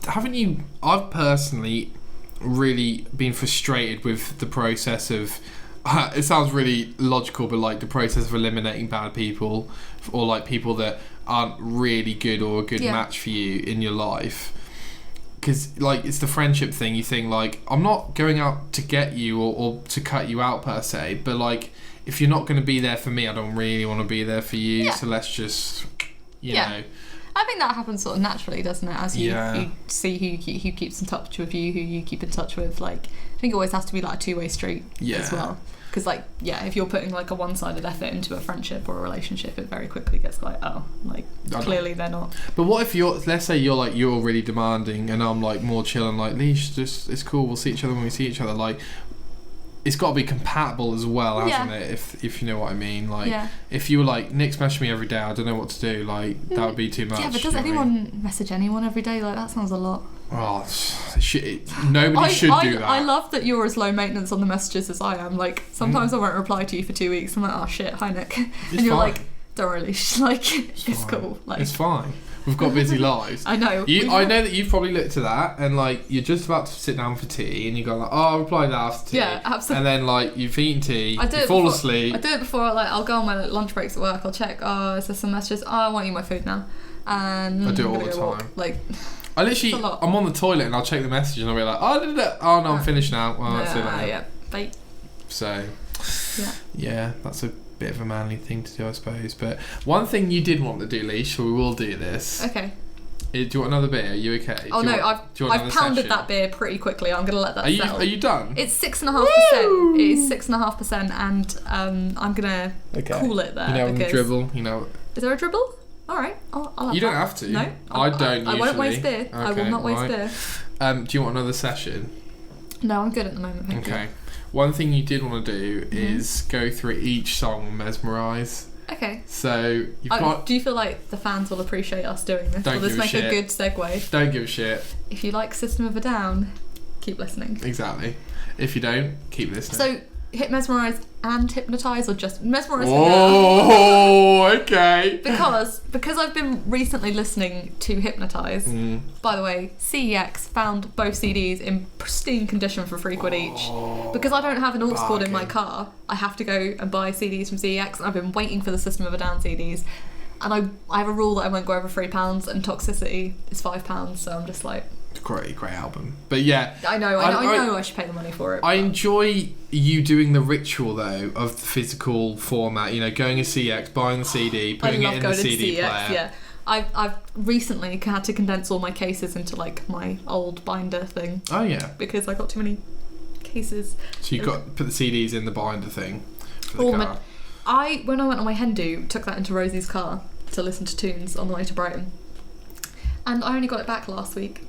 Haven't you? I've personally really been frustrated with the process of. It sounds really logical, but like the process of eliminating bad people, or like people that aren't really good or a good match for you in your life. Because like it's the friendship thing. You think like, I'm not going out to get you or to cut you out per se, but like, if you're not going to be there for me, I don't really want to be there for you. So let's just, you know. I think that happens sort of naturally, doesn't it? As you see who keeps in touch with you, who you keep in touch with. Like, I think it always has to be like a two-way street as well. Because like, if you're putting like a one-sided effort into a friendship or a relationship, it very quickly gets like, clearly they're not. But what if let's say you're really demanding and I'm like more chill and like, Leash, just, it's cool, we'll see each other when we see each other. Like, it's got to be compatible as well, hasn't it? If you know what I mean. Like, if you were like, Nick's messaging me every day, I don't know what to do, like, that would be too much. Yeah, but does anyone message anyone every day? Like, that sounds a lot. Oh, nobody should do that. I love that you're as low maintenance on the messages as I am. Like, sometimes I won't reply to you for 2 weeks. I'm like, oh shit, hi Nick. And you're fine. Like, don't really, like, it's cool. Like, it's fine. We've got busy lives. I know. I know that you've probably looked at that and like you're just about to sit down for tea and you go like, oh, I'll reply that after tea. Yeah, absolutely. And then like you've eaten tea, you fall asleep. I do it before. Like, I'll go on my lunch breaks at work. I'll check. Oh, is there some messages? Oh, I want to eat my food now. And I do it all the time. Walk. Like, I literally, I'm on the toilet and I'll check the message and I'll be like, oh no, I'm finished now. Well, that's it. Yeah, bye. So, yeah, that's a bit of a manly thing to do, I suppose. But one thing you did want to do, Leash, so we will do this. Okay. Do you want another beer? Are you okay? Oh no, I've pounded that beer pretty quickly. I'm gonna let that settle. Are you done? It's 6.5%. It is 6.5%, and I'm gonna cool it there. You know, because dribble. You know. Is there a dribble? All right, I'll have you don't have to. No, I don't. Usually. I won't waste beer. Okay, I will not waste beer. Do you want another session? No, I'm good at the moment. Thank you. One thing you did want to do is go through each song and Mezmerize. Okay. So you've got. Do you feel like the fans will appreciate us doing this? Will this make a good segue? Don't give a shit. If you like System of a Down, keep listening. Exactly. If you don't, keep listening. So, hit Mezmerize and Hypnotize, or just Mezmerize? Oh, okay. Because I've been recently listening to Hypnotize. By the way, CEX found both CDs in pristine condition for £3 each. Because I don't have an aux cord in my car, I have to go and buy CDs from CEX, and I've been waiting for the System of a Down CDs. And I have a rule that I won't go over £3, and Toxicity is £5, so I'm just like... Great album. But yeah, I know I should pay the money for it. I enjoy you doing the ritual though of the physical format. You know, going to CX, buying the CD, putting it in the CD player. Yeah, I've recently had to condense all my cases into like my old binder thing. Oh yeah, because I got too many cases. So you got to put the CDs in the binder thing for the car. When I went on my hen do, took that into Rosie's car to listen to tunes on the way to Brighton, and I only got it back last week.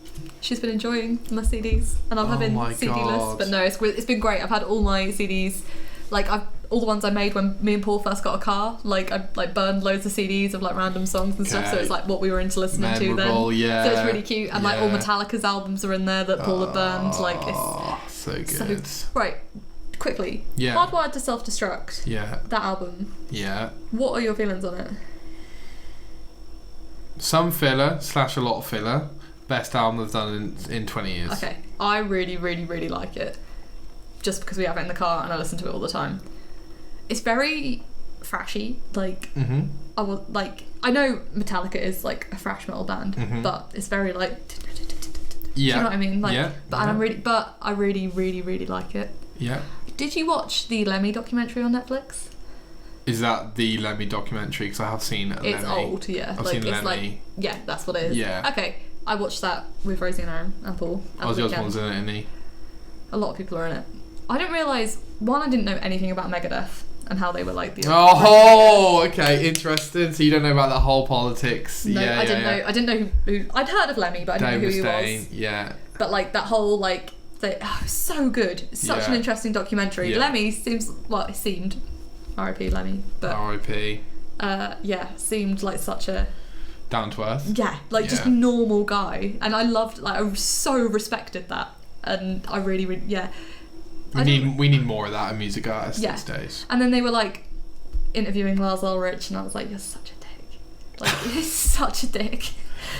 She's been enjoying my CDs, and I'm having CD lists. But no, it's been great. I've had all my CDs, like all the ones I made when me and Paul first got a car. Like I burned loads of CDs of like random songs and stuff. So it's like what we were into listening to then. Yeah. So it's really cute, and like all Metallica's albums are in there that Paul had burned. Like it's so good. Right, quickly. Yeah. Hardwired to Self-Destruct. Yeah. That album. Yeah. What are your feelings on it? Some filler / a lot of filler. Best album they've done in 20 years. Okay, I really, really, really like it. Just because we have it in the car and I listen to it all the time. It's very thrashy. Like, I know Metallica is like a thrash metal band, but it's very like. Do you know what I mean? Like, yeah. But I really, really, really like it. Yeah. Did you watch the Lemmy documentary on Netflix? Is that the Lemmy documentary? Because I have seen Lemmy. It's old, yeah. I've seen Lemmy. Like, yeah, that's what it is. Yeah. Okay. I watched that with Rosie and Aaron and Paul. Ozzy Osbourne's in it, isn't he? A lot of people are in it. I didn't realise, one, I didn't know anything about Megadeth and how they were like the... Oh, okay, interesting. So you don't know about the whole politics. No, I didn't know who... I'd heard of Lemmy, but I didn't know who he was. Yeah. But like that whole like... so good. Such an interesting documentary. Yeah. Lemmy seems... Well, it seemed... R.I.P. Lemmy. But, R.I.P. Seemed like such a... Down to earth. Yeah, just normal guy. And I loved, I so respected that. And I really, we need more of that in music artists these days. And then they were like interviewing Lars Ulrich, and I was like, you're such a dick. Like, you're such a dick.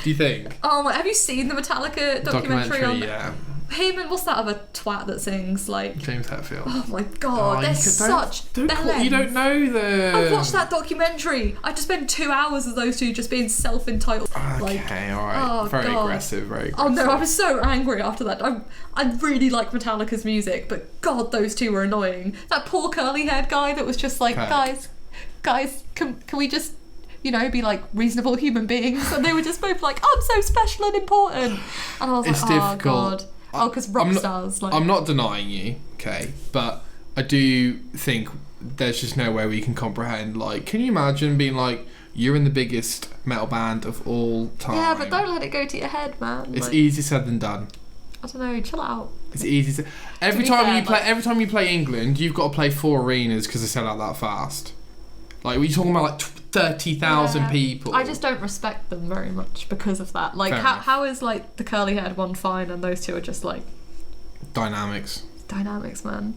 Do you think? Oh my, have you seen the Metallica documentary on... Yeah. Him and what's that other twat that sings like... James Hetfield. Oh my god, they're such bellends. You don't know them. I've watched that documentary. I just spent 2 hours of those two just being self-entitled. Okay, alright. Very aggressive. Oh no, I was so angry after that. I really like Metallica's music, but god, those two were annoying. That poor curly-haired guy that was just like, guys, can we just... be like reasonable human beings, and they were just both like, I'm so special and important, and I was it's like, difficult. God. Because rock stars. I'm not denying you, okay, but I do think there's just no way we can comprehend. Like, can you imagine being like, you're in the biggest metal band of all time? Yeah, but don't let it go to your head, man. It's easier said than done. I don't know. Chill out. It's easy. Every time you play England, you've got to play 4 arenas because they sell out that fast. Like, we're talking about like 30,000 people. I just don't respect them very much because of that. Like, how is like the curly-haired one fine and those two are just like dynamics, man.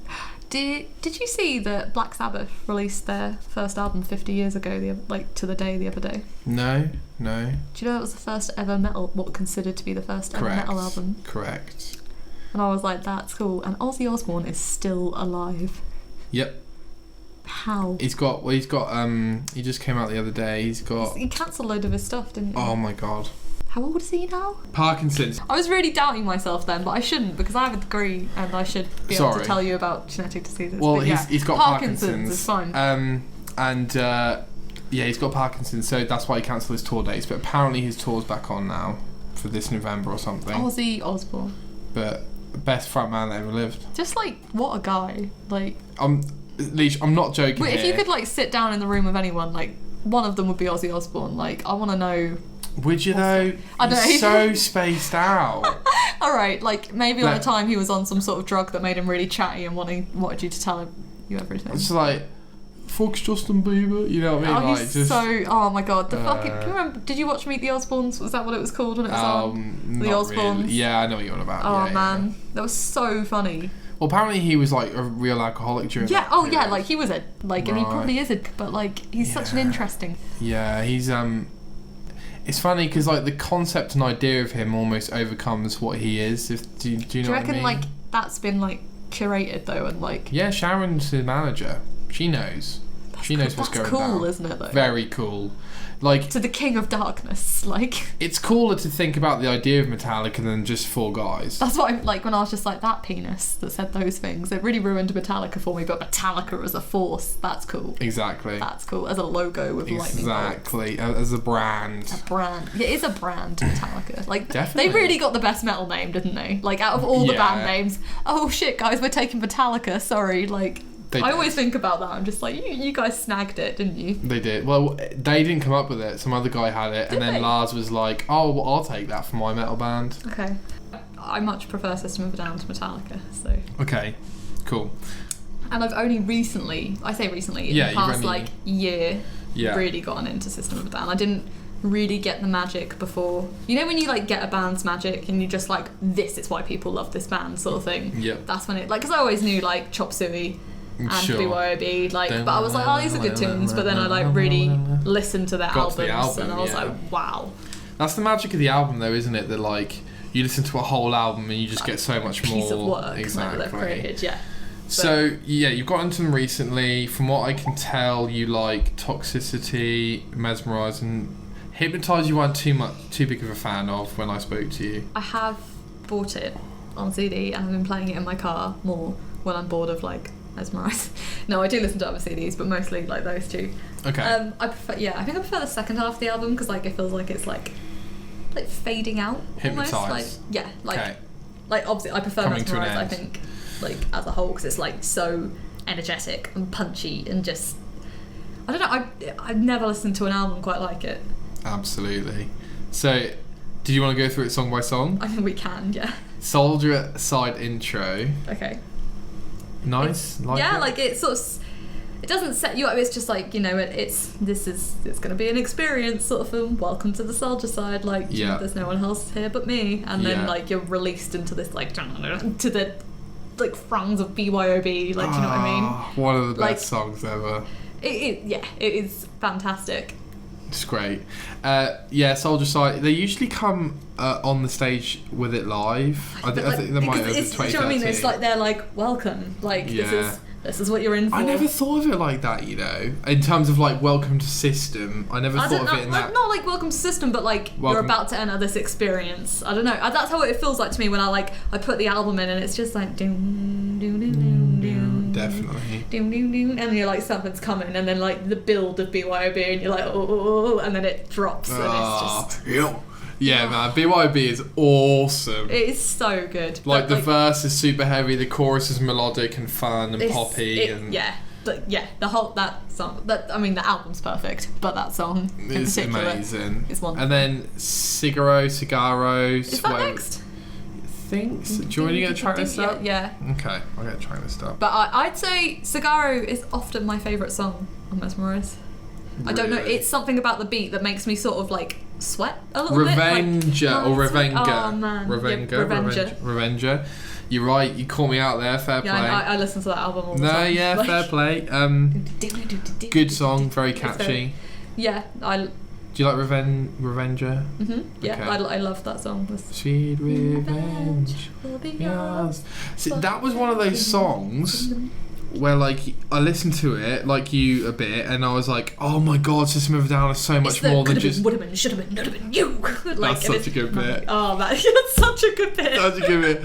Did you see that Black Sabbath released their first album 50 years ago? The other day. No. Do you know it was the first ever what considered to be the first ever metal album? Correct. And I was like, that's cool. And Ozzy Osbourne is still alive. Yep. How? He just came out the other day. He cancelled a load of his stuff, didn't he? Oh my god. How old is he now? Parkinson's. I was really dounting myself then, but I shouldn't, because I have a degree and I should be able to tell you about genetic diseases. Well, he's got Parkinson's. It's fine. He's got Parkinson's, so that's why he cancelled his tour dates. But apparently his tour's back on now for this November or something. Ozzy Osbourne. But best front man that ever lived. Just like, what a guy. Like, Alysha, I'm not joking. If you could like sit down in the room with anyone, like one of them would be Ozzy Osbourne. Like, I want to know. Would you though? I don't know. He's so spaced out. All right, like maybe on the time he was on some sort of drug that made him really chatty and wanted you to tell him everything. It's like fuck's Justin Bieber? You know what I mean? Oh, Like, he's just so. Oh my god, the fucking. Can you remember? Did you watch Meet the Osbournes? Was that what it was called when it was on? The not Osbournes. really. Yeah, I know what you're on about. Oh yeah, man, yeah. that was so funny. Well, apparently he was like a real alcoholic during. Yeah. that Oh period. yeah, like he was a and he Right. probably is a, but like he's such an interesting. Yeah, he's It's funny because like the concept and idea of him almost overcomes what he is. Do you know Do you what I reckon mean? like that's been like curated though and like? Yeah, Sharon's his manager. She knows. She knows what's That's going down. cool, isn't it? Though. Very cool. Like, To the King of Darkness, like. it's cooler to think about the idea of Metallica than just four guys. That's what I'm like when I was just like that penis that said those things. It really ruined Metallica for me, but Metallica as a force, that's cool. Exactly. That's cool. As a logo with lightning bolts. Exactly. As a brand. A brand. Yeah, it is a brand, Metallica. Like, Definitely. they really got the best metal name, didn't they? Like, out of all the Yeah. band names, oh shit, guys, we're taking Metallica, sorry. Like, They I did. always think about that. I'm just like, you guys snagged it, didn't you? They did. Well, they didn't come up with it. Some other guy had it, Did and then they? Lars was like, "Oh, well, I'll take that for my metal band." Okay. I much prefer System of a Down to Metallica, so. Okay, cool. And I've only recently, I say recently, in Yeah, the you've past only- like year, Yeah. really gotten into System of a Down. I didn't really get the magic before. You know when you like get a band's magic and you just like, this is why people love this band sort of thing? Yep. That's when it, like, because I always knew like Chop Suey and Sure. BYOB, like, but I was like, oh, these are good tunes, but then I like really listened to their Got to the albums and album, I was yeah. like, wow. That's the magic of the album, though, isn't it? That like you listen to a whole album and you just get so much more. Piece of work Exactly. that they've created, yeah. So yeah, you've got into them recently. From what I can tell, you like Toxicity, Mezmerize, and Hypnotize. You weren't too big of a fan of when I spoke to you. I have bought it on CD and I've been playing it in my car more when I'm bored of like Mezmerize. No, I do listen to other CDs, but mostly like those two. Okay. I prefer, I think I prefer the second half of the album because like it feels like it's like fading out almost. Hypnotize. Like yeah, like Okay. like obviously I prefer Coming to an Mezmerize. I end. think like as a whole because it's like so energetic and punchy and just I don't know. I've never listened to an album quite like it. Absolutely. So, do you want to go through it song by song? I think we can, yeah. Soldier side intro. Okay. Nice. Yeah, it? like it sort of, it doesn't set you up. It's just like, you know, it's going to be an experience sort of film. Welcome to the soldier side. Like, Yeah. there's no one else here but me. And then Yeah. like you're released into this like to the like throngs of BYOB. Like, do you know what I mean? Ah, one of the best Like- songs ever. It is fantastic. It's great. Yeah, Soldier Side. They usually come on the stage with it live. I But, like, think they might because have it's, the do you know what I mean? 2013. It's like they're like welcome. Like Yeah. this is what you're in for. I never thought of it like that, you know. In terms of like welcome to system, I never I thought don't of know, it in like, that. not like welcome to system, but like you're Welcome- about to enter this experience. I don't know. That's how it feels like to me when I put the album in and it's just like doom doom doom doom doom. Definitely. Doom doom doom, and you're like something's coming, and then like the build of BYOB, and you're like oh, and then it drops, and it's just Yeah, man. BYB is awesome. it is so good. Like But, the verse is super heavy, the chorus is melodic and fun and it's- poppy, and yeah. But yeah, the song. I mean, the album's perfect, but that song in it's particular amazing. is wonderful. And then Cigarro. Is that next? Thinks. Do you want to get a track list up? Yeah. Okay, I'll get a track list up. But I'd say Cigarro is often my favourite song on Mesmerize. I don't know, Really? it's something about the beat that makes me sort of like sweat a little bit. Revenger Like, or oh, it's like- Revenger. Oh man. Revenger. Yeah, Revenger. Revenger. You're right, you call me out there, fair play. Yeah, I listen to that album all the No, time. yeah, Like- fair play. Good song, very It's very- catchy. Yeah, Do you like Revenger? yeah, Okay. I love that song. Sweet revenge. Will be Yes. See, that was one of those songs where like I listened to it like you a bit and I was like, oh my god, System of a Down is so much more than just would have been, should have been, not have been you. Like, That's and such a good bit. Oh man, that's such a good bit. How'd you give it?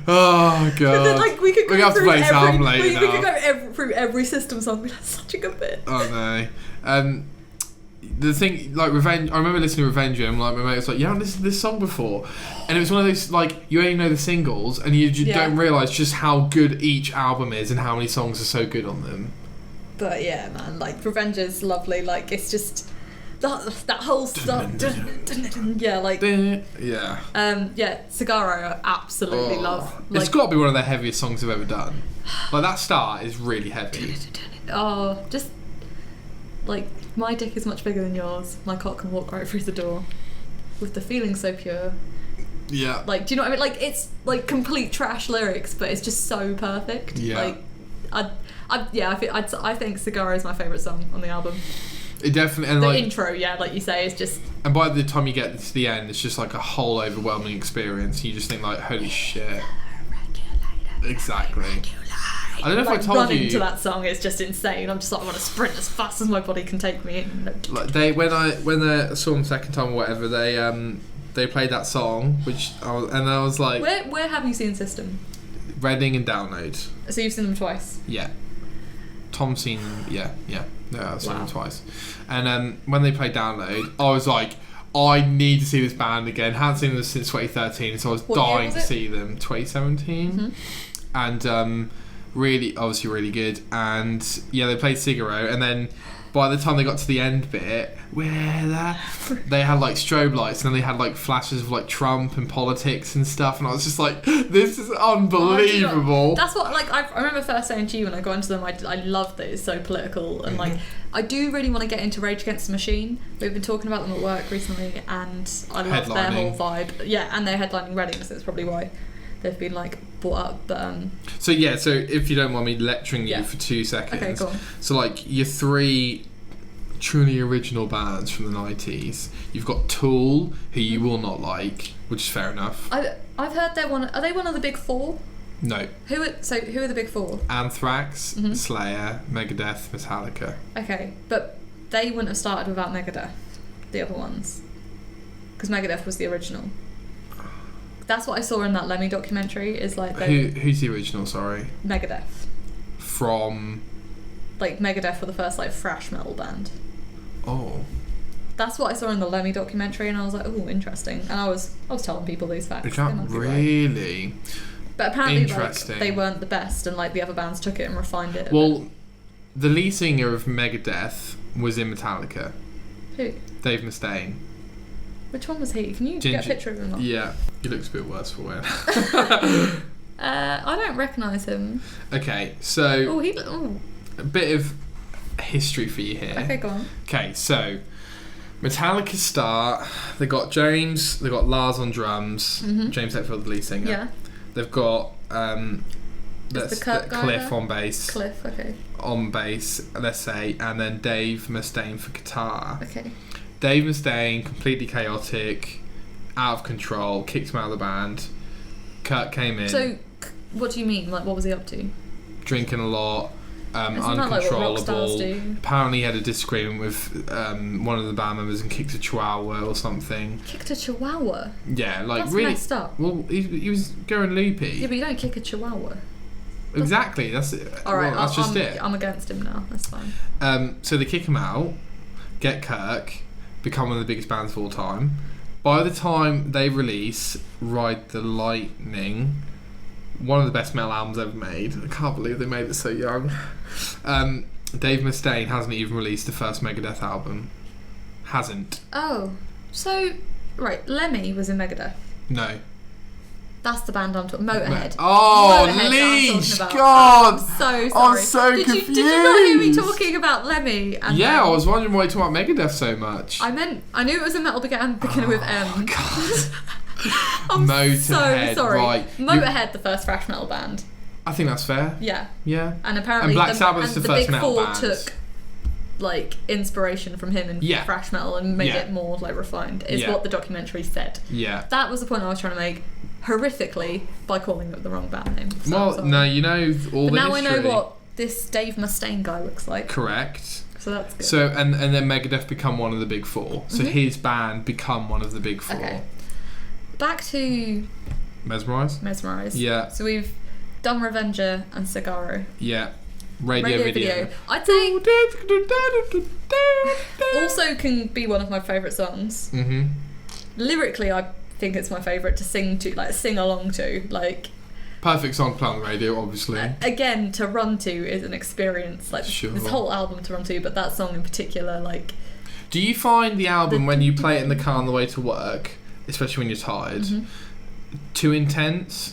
Oh god. And then, like, we could go have to through play this every, album later we now. could go through every System song. That's such a good bit. Oh no. The thing, like Revenge, I remember listening to Revenge and like my mate was like, you haven't listened to this song before, and it was one of those like you only know the singles and you Yeah. don't realise just how good each album is and how many songs are so good on them. But yeah, man, like Revenge is lovely. Like it's just that whole stuff. Yeah, like Yeah. yeah, Cigarro, I absolutely love. Like, It's got to be one of their heaviest songs I've ever done. Like that start is really heavy. oh, just like, my dick is much bigger than yours. My cock can walk right through the door. With the feeling so pure. Yeah. Like, do you know what I mean? Like, it's like complete trash lyrics, but it's just so perfect. Yeah. Like, I think Cigar is my favourite song on the album. It definitely, and The like intro, yeah, like you say, is just. and by the time you get to the end, it's just like a whole overwhelming experience. You just think like, holy shit. Exactly. I don't know if Like, I told running you. to that song is just insane. I'm just like, I want to sprint as fast as my body can take me. Like when I saw them second time or whatever, they played that song, I was like, Where have you seen System? Reading and Download. So you've seen them twice. Yeah. Tom's seen them. Yeah. I've seen them Wow. twice. And when they played Download, I was like, I need to see this band again. Hadn't seen them since 2013, so I was What year dying was to it? see them. 2017, and obviously really good. And yeah, they played Figaro, and then by the time they got to the end bit, they had like strobe lights, and then they had like flashes of like Trump and politics and stuff, and I was just like, this is unbelievable. That's what, like, I remember first saying to you when I got into them, I love that it's so political, and like, I do really want to get into Rage Against the Machine. We've been talking about them at work recently, and I love their whole vibe. Yeah, and they're headlining Reading, so that's probably why they've been like brought up. But So if you don't mind me lecturing you Yeah. for 2 seconds. Okay, go on. So like your 3 truly original bands from the 90s. You've got Tool, who you will not like, which is fair enough. I've heard are they one of the big 4? No. Who are the big 4? Anthrax, Slayer, Megadeth, Metallica. Okay, but they wouldn't have started without Megadeth, the other ones, because Megadeth was the original. That's what I saw in that Lemmy documentary. Is like Who's the original? Sorry. Megadeth. From. Like Megadeth were the first like thrash metal band. Oh. That's what I saw in the Lemmy documentary, and I was like, oh, interesting. And I was telling people these facts. You They can't must be right. really. But apparently, like, Interesting. they weren't the best, and like the other bands took it and refined it. Well, the lead singer of Megadeth was in Metallica. Who? Dave Mustaine. Which one was he? Can you get a picture of him? Up? Yeah, he looks a bit worse for wear. I don't recognise him. Okay, so Oh, a bit of history for you here. Okay, go on. Okay, so Metallica start. They got Lars on drums. James Hetfield, the lead singer. Yeah. They've got the Kurt guy Cliff there? on bass. Cliff. Okay. On bass, let's say, and then Dave Mustaine for guitar. Okay. Dave Mustaine, completely chaotic, out of control, kicked him out of the band. Kurt came in. So, what do you mean? Like, what was he up to? Drinking a lot, Isn't that like what rock stars uncontrollable. do? Apparently, he had a disagreement with one of the band members and kicked a chihuahua or something. Kicked a chihuahua? Yeah, like That's really. messed up. Well, he was going loopy. Yeah, but you don't kick a chihuahua. Exactly. That's it. Alright, well, that's just it. I'm against him now. That's fine. So they kick him out, get Kirk, become one of the biggest bands of all time. By the time they release Ride the Lightning, one of the best metal albums ever made. I can't believe they made it so young. Dave Mustaine hasn't even released the first Megadeth album. Hasn't. Oh, so right, Lemmy was in Megadeth. No. That's the band I'm talking. Motorhead. Oh, Motorhead that I'm Leech! talking about. God! I'm so I'm sorry. so did you not hear me confused. talking about Lemmy? And Yeah, I was wondering why you talk about Megadeth so much. I knew it was a metal beginning with M. God. I'm Motorhead, so sorry. right. Motorhead, the first thrash metal band. I think that's fair. Yeah. Yeah. And apparently, And Black Sabbath's the first Big metal Four band. took like inspiration from him and Yeah. thrash metal and made Yeah. it more like refined. Is Yeah. what the documentary said. Yeah. That was the point I was trying to make, horrifically, by calling it the wrong band name. So I'm Well, sorry. no, you know all But the now history. I know what this Dave Mustaine guy looks like. Correct. So that's good. So and then Megadeth become one of the big 4. So his band become one of the big 4. Okay. Back to Mezmerize. Yeah. So we've done Revenger and Cigaro. Yeah. Radio video. I'd say also can be one of my favourite songs. Mhm. Lyrically, I think it's my favourite to sing to, like sing along to. Like Perfect song to play on the radio, obviously. again, to run to is an experience. Like Sure. this whole album to run to, but that song in particular, like Do you find the album when you play it in the car on the way to work, especially when you're tired, too intense?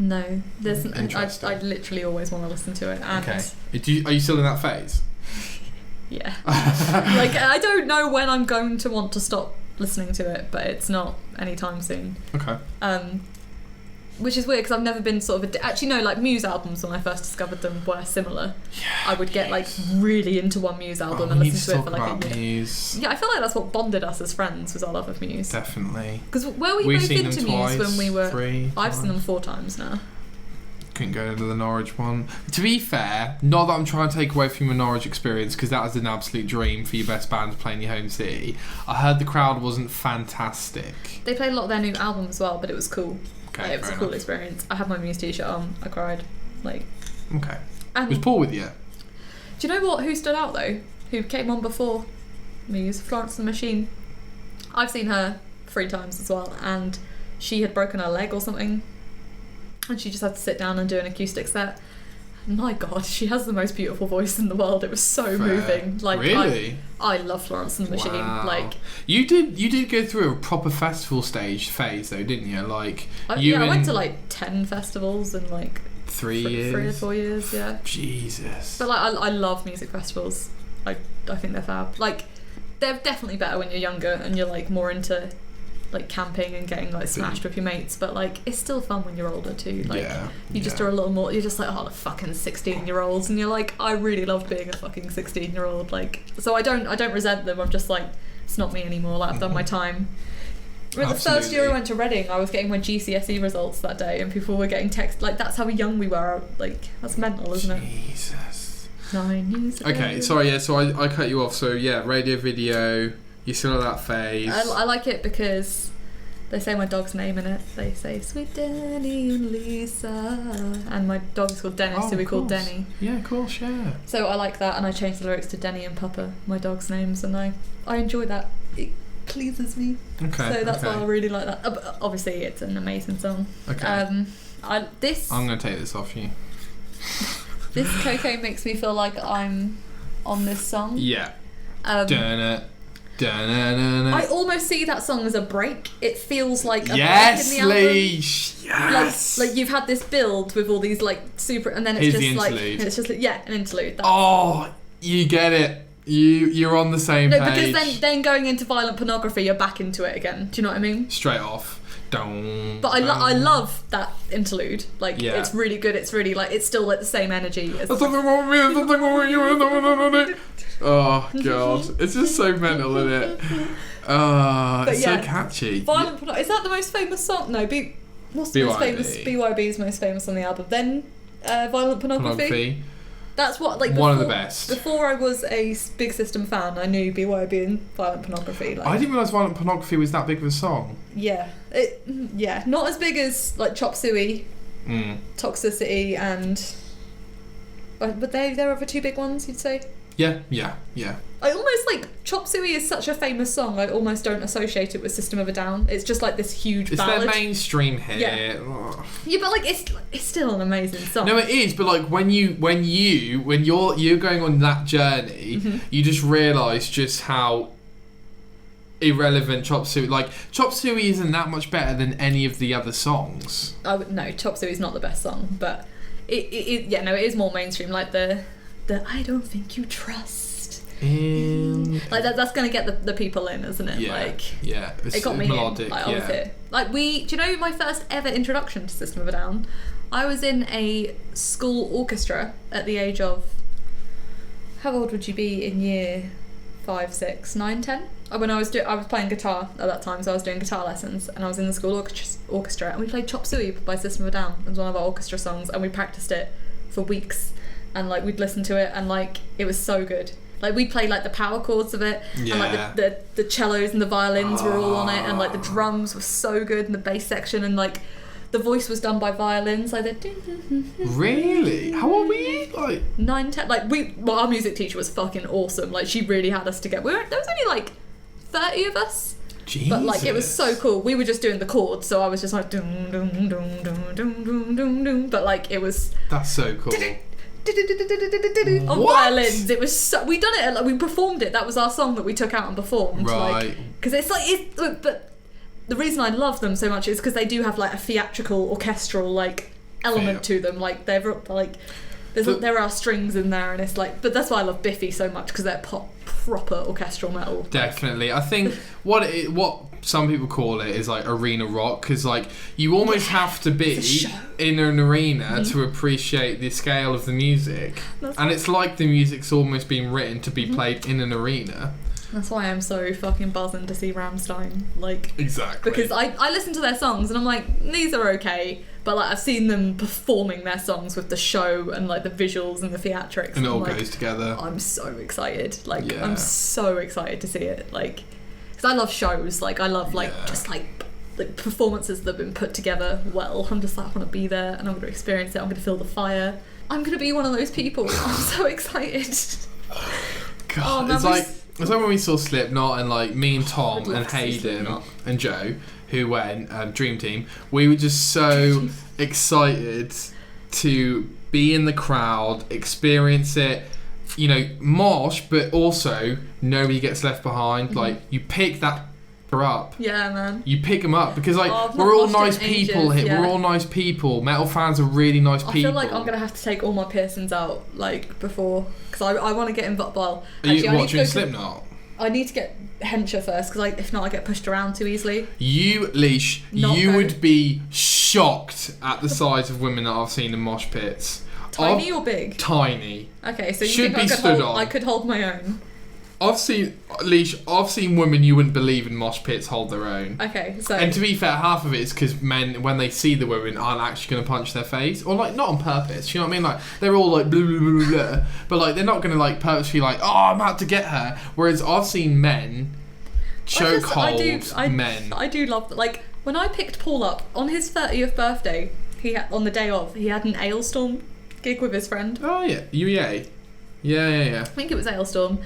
no, there's. Interesting. I literally always want to listen to it. And Okay. Are you still in that phase? Yeah. Like, I don't know when I'm going to want to stop listening to it, but it's not anytime soon. Okay. Which is weird because I've never been sort of actually no, like Muse albums when I first discovered them were similar. Yeah, I would get like really into one Muse album and listen to it for like a year. Muse. Yeah, I feel like that's what bonded us as friends was our love of Muse. Definitely. Because were we We've both seen into them Muse twice, when we were? 3 I've seen them times. 4 times now. Couldn't go to the Norwich one. To be fair, not that I'm trying to take away from your Norwich experience, because that was an absolute dream for your best band to play in your home city. I heard the crowd wasn't fantastic. They played a lot of their new album as well, but it was cool. Okay, Like, it was a fair cool enough. experience. I had my Muse t-shirt on. I cried. Like. Okay. And Was Paul with you? do you know what? Who stood out though? Who came on before Muse? Florence and the Machine. I've seen her 3 times as well, and she had broken her leg or something, and she just had to sit down and do an acoustic set. My God, she has the most beautiful voice in the world. It was so Fair. moving. Like, Really? I love Florence and the Machine. Wow. Like, you did go through a proper festival stage phase though, didn't you? Like I you went in to like 10 festivals in like 3 3 or years. 4 years. Yeah. Jesus. But like, I love music festivals. I think they're fab. Like, they're definitely better when you're younger and you're like more into like camping and getting like smashed with your mates. But like, it's still fun when you're older too. Like, you just are a little more. You're just like, oh, the fucking 16-year-olds, and you're like, I really love being a fucking 16-year-old. Like, so I don't resent them. I'm just like, it's not me anymore. Like, I've done my time. The first year I went to Reading, I was getting my GCSE results that day, and people were getting text like, that's how young we were. Like, that's mental, isn't it? Jesus. 9 years ago. Okay, sorry, yeah, so I cut you off. So yeah, radio video, you're still at that phase. I like it because they say my dog's name in it. They say Sweet Denny and Lisa, and my dog is called Dennis, Oh, so we of call course. Denny. Yeah, of course, yeah. So I like that, and I changed the lyrics to Denny and Papa, my dog's names, and I enjoy that. It pleases me. Okay. So that's why I okay. really like that. But obviously, it's an amazing song. Okay. I'm gonna take this off you. This cocaine makes me feel like I'm on this song. Yeah. Um, I I almost see that song as a break. It feels like a yes, break in the album. Leash. Yes. Like you've had this build with all these like super, and then it's Here's just the like interlude. it's just like, yeah, an interlude. That's, Oh, you get it. You're on the same no, page. because then going into violent pornography, you're back into it again. Do you know what I mean? Straight off. Don't. But I love that interlude. Like, Yeah. it's really good. It's really like, it's still like the same energy as. There's something wrong with me. There's something wrong with you. Oh god, it's just so mental, isn't it? But It's yeah, so catchy. Violent Porno- is that the most famous song? No, what's the most BYB. famous? BYB's most famous on the album. Then Violent Pornography. Pornography. That's what, like, One of the before- best. Before I was a Big System fan, I knew BYB and Violent Pornography. Like, I didn't realise Violent Pornography was that big of a song. yeah, not as big as like Chop Suey, Toxicity, and but they're over 2 big ones, you'd say. Yeah. I almost like Chop Suey is such a famous song. I almost don't associate it with System of a Down. It's just like this huge It's ballad. their mainstream hit. Yeah. Ugh. Yeah, but like it's still an amazing song. No, it is, but like when you're going on that journey, you just realise just how irrelevant Chop Suey. Like Chop Suey isn't that much better than any of the other songs. No, Chop Suey is not the best song, but it is more mainstream. Like the I don't think you trust. Like that's gonna get the people in, isn't it? Yeah, Like, yeah. It's it got me melodic. in. Like, I was here. Like, do you know my first ever introduction to System of a Down? I was in a school orchestra at the age of, how old would you be in year 5, 6, 9, 10? When I was playing guitar at that time, so I was doing guitar lessons, and I was in the school orchestra, and we played Chop Suey by System of a Down. It was one of our orchestra songs, and we practiced it for weeks, and like we'd listen to it, and like it was so good. Like, we'd play like the power chords of it, and like the cellos and the violins were all on it, and like the drums were so good, and the bass section, and like the voice was done by violins. Like Really? How old were you? Like 9, 10. Like our music teacher was fucking awesome. Like, she really had us together. There was only like 30 of us. Jesus. But like, it was so cool. We were just doing the chords, so I was just like doom doom doom doom doom doom doom doom. But like, it was That's so cool. on violins. It was so, we done it. Like, we performed it. That was our song that we took out and performed. Right. Because but the reason I love them so much is because they do have like a theatrical, orchestral like element to them. Like, there's There are strings in there, and it's like, but that's why I love Biffy so much, because they're proper orchestral metal. Definitely. I think what some people call it is like arena rock, because like you almost have to be in an arena to appreciate the scale of the music. And it's like the music's almost been written to be played in an arena. That's why I'm so fucking buzzing to see Rammstein. Like, exactly. Because I listen to their songs and I'm like, these are okay, but like I've seen them performing their songs with the show and like the visuals and the theatrics. And it all like, goes together. I'm so excited. Like, I'm so excited to see it. Like, because I love shows. Like, I love like just like performances that have been put together well. I'm just like, I want to be there and I'm going to experience it. I'm going to feel the fire. I'm going to be one of those people. I'm so excited. God, it's like when we saw Slipknot, and like me and Tom and Hayden and Joe, who went, Dream Team, we were just so excited to be in the crowd, experience it, you know, mosh, but also nobody gets left behind. Like, you pick that up. Yeah, man. You pick them up, because like we're all nice people here. We're all nice people. Metal fans are really nice people. I feel like I'm gonna have to take all my piercings out like before, because I want to get involved. Well, are you watching Slipknot? I need to get Hencher first, because if not I get pushed around too easily. Leash, you would be shocked at the size of women that I've seen in mosh pits. Tiny or big? Tiny. Okay, so you should think be stood on. I could hold my own? I've seen women you wouldn't believe in mosh pits hold their own. Okay, so... And to be fair, half of it is because men, when they see the women, aren't actually going to punch their face. Or, like, not on purpose, you know what I mean? Like, they're all like, blah, blah, blah, blah, but, like, they're not going to, like, purposely, like, oh, I'm out to get her. Whereas I've seen men chokehold men. I do love... Like, when I picked Paul up, on his 30th birthday, on the day of, he had an Ailstorm gig with his friend. Oh, yeah. UEA. Yeah. I think it was Ailstorm.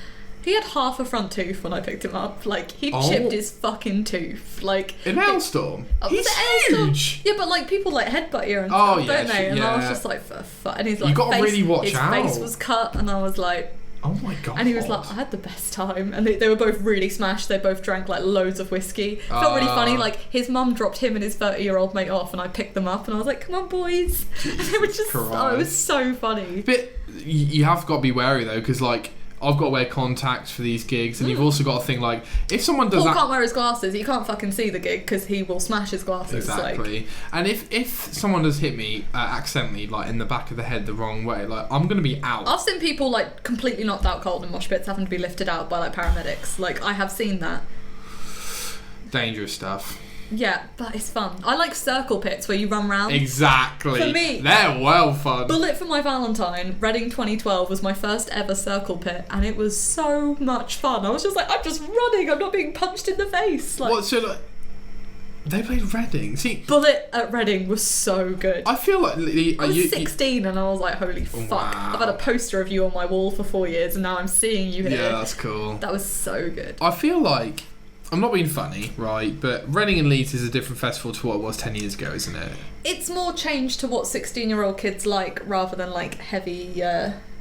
He had half a front tooth when I picked him up. Like, he chipped his fucking tooth. Like, in Hailstorm? He's huge! Yeah, but like, people like headbutt you and stuff, don't they? And I was just like, and he's like, you gotta really watch his out. face was cut, and I was like, oh my god. And he was like, I had the best time. And they were both really smashed. They both drank like loads of whiskey. It felt really funny. Like, his mum dropped him and his 30-year-old mate off, and I picked them up, and I was like, come on, boys. And they were just, it was so funny. But you have got to be wary though, because like, I've got to wear contacts for these gigs, and you've also got to think like, if someone does Paul can't wear his glasses, he can't fucking see the gig because he will smash his glasses. Exactly. Like. And if someone does hit me accidentally, like in the back of the head the wrong way, like I'm gonna be out. I've seen people like completely knocked out cold in mosh pits having to be lifted out by like paramedics. Like, I have seen that. Dangerous stuff. Yeah, but it's fun. I like circle pits where you run round. Exactly. For me, they're well fun. Bullet for My Valentine, Reading 2012 was my first ever circle pit, and it was so much fun. I was just like, I'm just running. I'm not being punched in the face. Like, what? So like, they played Reading. See, Bullet at Reading was so good. I feel like I was 16 and I was like, holy fuck. Wow. I've had a poster of you on my wall for 4 years, and now I'm seeing you here. Yeah, that's cool. That was so good. I feel like, I'm not being funny, right? But Reading and Leeds is a different festival to what it was 10 years ago, isn't it? It's more changed to what 16-year-old kids like, rather than like heavy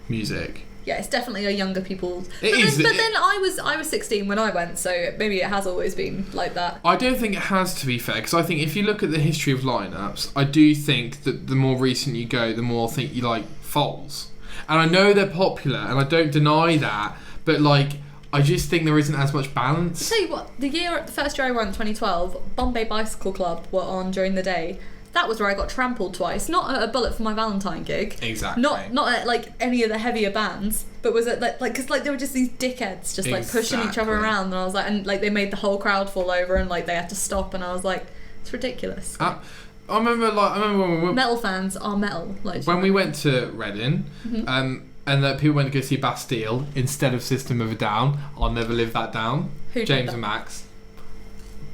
music. Yeah, it's definitely a younger people's. But then I was 16 when I went, so maybe it has always been like that. I don't think it has, to be fair, because I think if you look at the history of lineups, I do think that the more recent you go, the more I think you like Foals. And I know they're popular, and I don't deny that, but like, I just think there isn't as much balance. I'll tell you what, the first year I went, 2012, Bombay Bicycle Club were on during the day. That was where I got trampled twice. Not at a Bullet for My Valentine gig. Exactly. Not at like any of the heavier bands, but was at like because like there were just these dickheads just like pushing each other around, and I was like, and like they made the whole crowd fall over, and like they had to stop, and I was like, it's ridiculous. I remember when we went, metal fans are metal. Like, when we went to Reading, and that people went to go see Bastille instead of System of a Down. I'll never live that down. Who James and Max.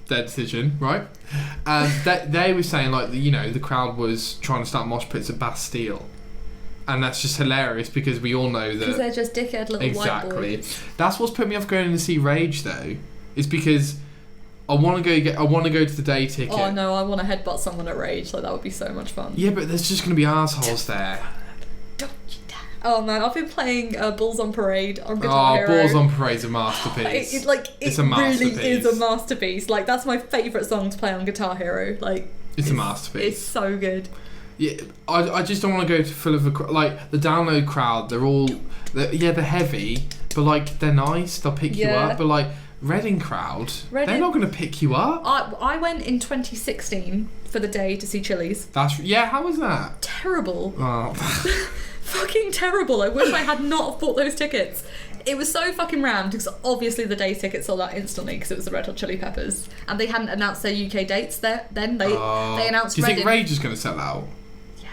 Their decision, right? They were saying like, you know, the crowd was trying to start mosh pits at Bastille, and that's just hilarious because we all know that because they're just dickhead little white boys. That's what's put me off going to see Rage though, is because I want to go to the day ticket. Oh no, I want to headbutt someone at Rage. Like, that would be so much fun. Yeah, but there's just going to be assholes there. Oh man, I've been playing Bulls on Parade on Guitar Hero. Bulls on Parade's a masterpiece. It's a masterpiece. Really is a masterpiece. Like, that's my favourite song to play on Guitar Hero. Like, it's a masterpiece. It's so good. Yeah, I just don't want to go to full of like the download crowd. They're heavy, but like they're nice. They'll pick you up. But like Reading crowd, they're not going to pick you up. I went in 2016 for the day to see Chili's. How was that? Terrible. Oh. Fucking terrible. I wish I had not bought those tickets. It was so fucking rammed because obviously the day tickets sold out instantly because it was the Red Hot Chili Peppers and they hadn't announced their UK dates there. Then they announced. Do you think Rage is going to sell out? Yeah,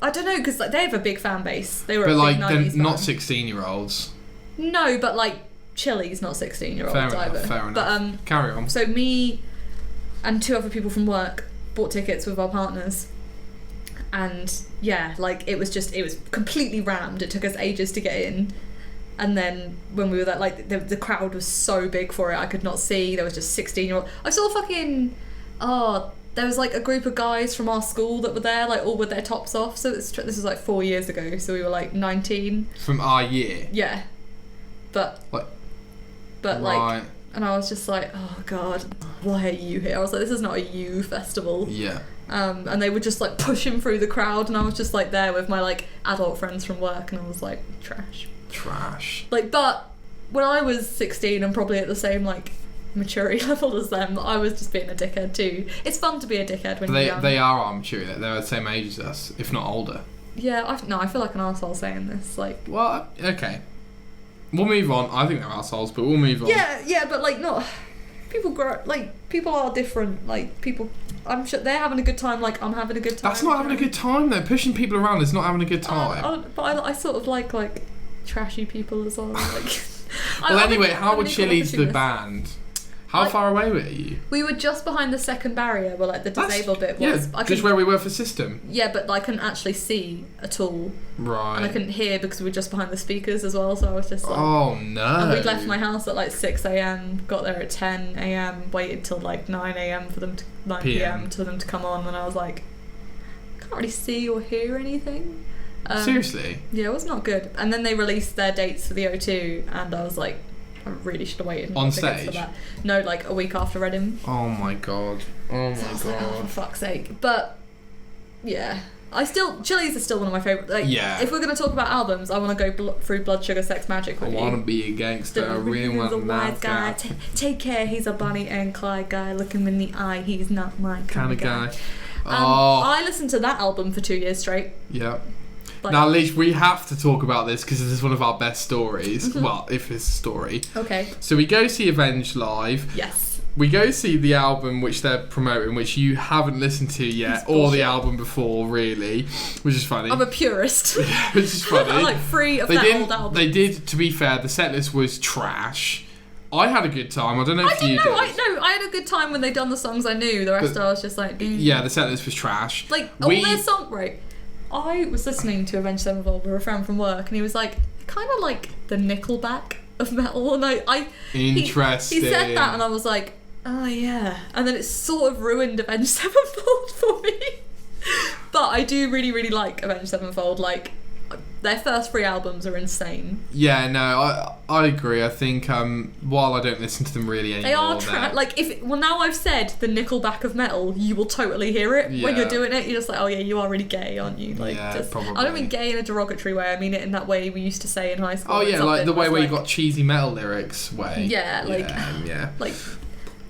I don't know because like, they have a big fan base. They were, but a like big they're not 16-year-olds. No, but like Chili's not 16-year-olds either. Fair enough. But carry on. So me and 2 other people from work bought tickets with our partners. And yeah, like it was completely rammed. It took us ages to get in. And then when we were there, like the crowd was so big for it, I could not see. There was just 16-year-olds. I saw there was like a group of guys from our school that were there, like all with their tops off. So this was like 4 years ago. So we were like 19. From our year? Yeah. But right. like, and I was just like, oh God, why are you here? I was like, this is not a you festival. Yeah. And they were just like pushing through the crowd, and I was just like there with my like adult friends from work, and I was like, trash. Like, but when I was 16 and probably at the same like maturity level as them, I was just being a dickhead too. It's fun to be a dickhead when you're young. They are our maturity. They're the same age as us, if not older. Yeah, I feel like an arsehole saying this. Like, well, okay. We'll move on. I think they're assholes, but we'll move on. Yeah, but like not people grow. Like people are different. Like people, I'm sure they're having a good time. Like I'm having a good time. That's not having a good time though. Pushing people around is not having a good time. But I sort of like trashy people as well. Like. Well, anyway, how were Chili's the band? How far away were you? We were just behind the second barrier where like the disabled bit was. Yeah, just where we were for System. Yeah, but I couldn't actually see at all. Right. And I couldn't hear because we were just behind the speakers as well, so I was just like... Oh, no. And we'd left my house at like 6 a.m, got there at 10 a.m, waited till like 9 a.m. for them to... 9 p.m. for them to come on, and I was like, I can't really see or hear anything. Seriously? Yeah, it was not good. And then they released their dates for the O2, and I was like, I really should have waited on stage for that. No, like a week after Reading. Oh my god. Oh my god. Like, oh, for fuck's sake. But yeah, Chili's is still one of my favourite. Like, yeah. If we're gonna talk about albums, I want to go through Blood Sugar Sex Magik with you. I want to be a gangster. I really want to be a nice guy. Take care. He's a Bonnie and Clyde guy. Look him in the eye. He's not my kind of guy. I listened to that album for 2 years straight. Yeah. Now, Alysha, we have to talk about this because this is one of our best stories. Mm-hmm. Well, if it's a story. Okay. So we go see Avenged live. Yes. We go see the album which they're promoting, which you haven't listened to yet, or the album before, really, which is funny. I'm a purist. Which is funny. I'm like free of that old album. They did, to be fair, the setlist was trash. I had a good time. I don't know if you did. I had a good time when they done the songs I knew. The rest I was just like... Yeah, the setlist was trash. Like, all their songs... Right. I was listening to Avenged Sevenfold with a friend from work, and he was like, kind of like the Nickelback of metal, and Interesting. He said that, and I was like, oh yeah, and then it sort of ruined Avenged Sevenfold for me. But I do really, really like Avenged Sevenfold. Like, their first 3 albums are insane. Yeah, no, I agree. I think while I don't listen to them really anymore, they are like now I've said the Nickelback of metal, you will totally hear it when you're doing it. You're just like, oh yeah, you are really gay, aren't you? Like, yeah, probably. I don't mean gay in a derogatory way. I mean it in that way we used to say in high school. Oh yeah, like the way where you got cheesy metal lyrics way. Yeah, like yeah. Like.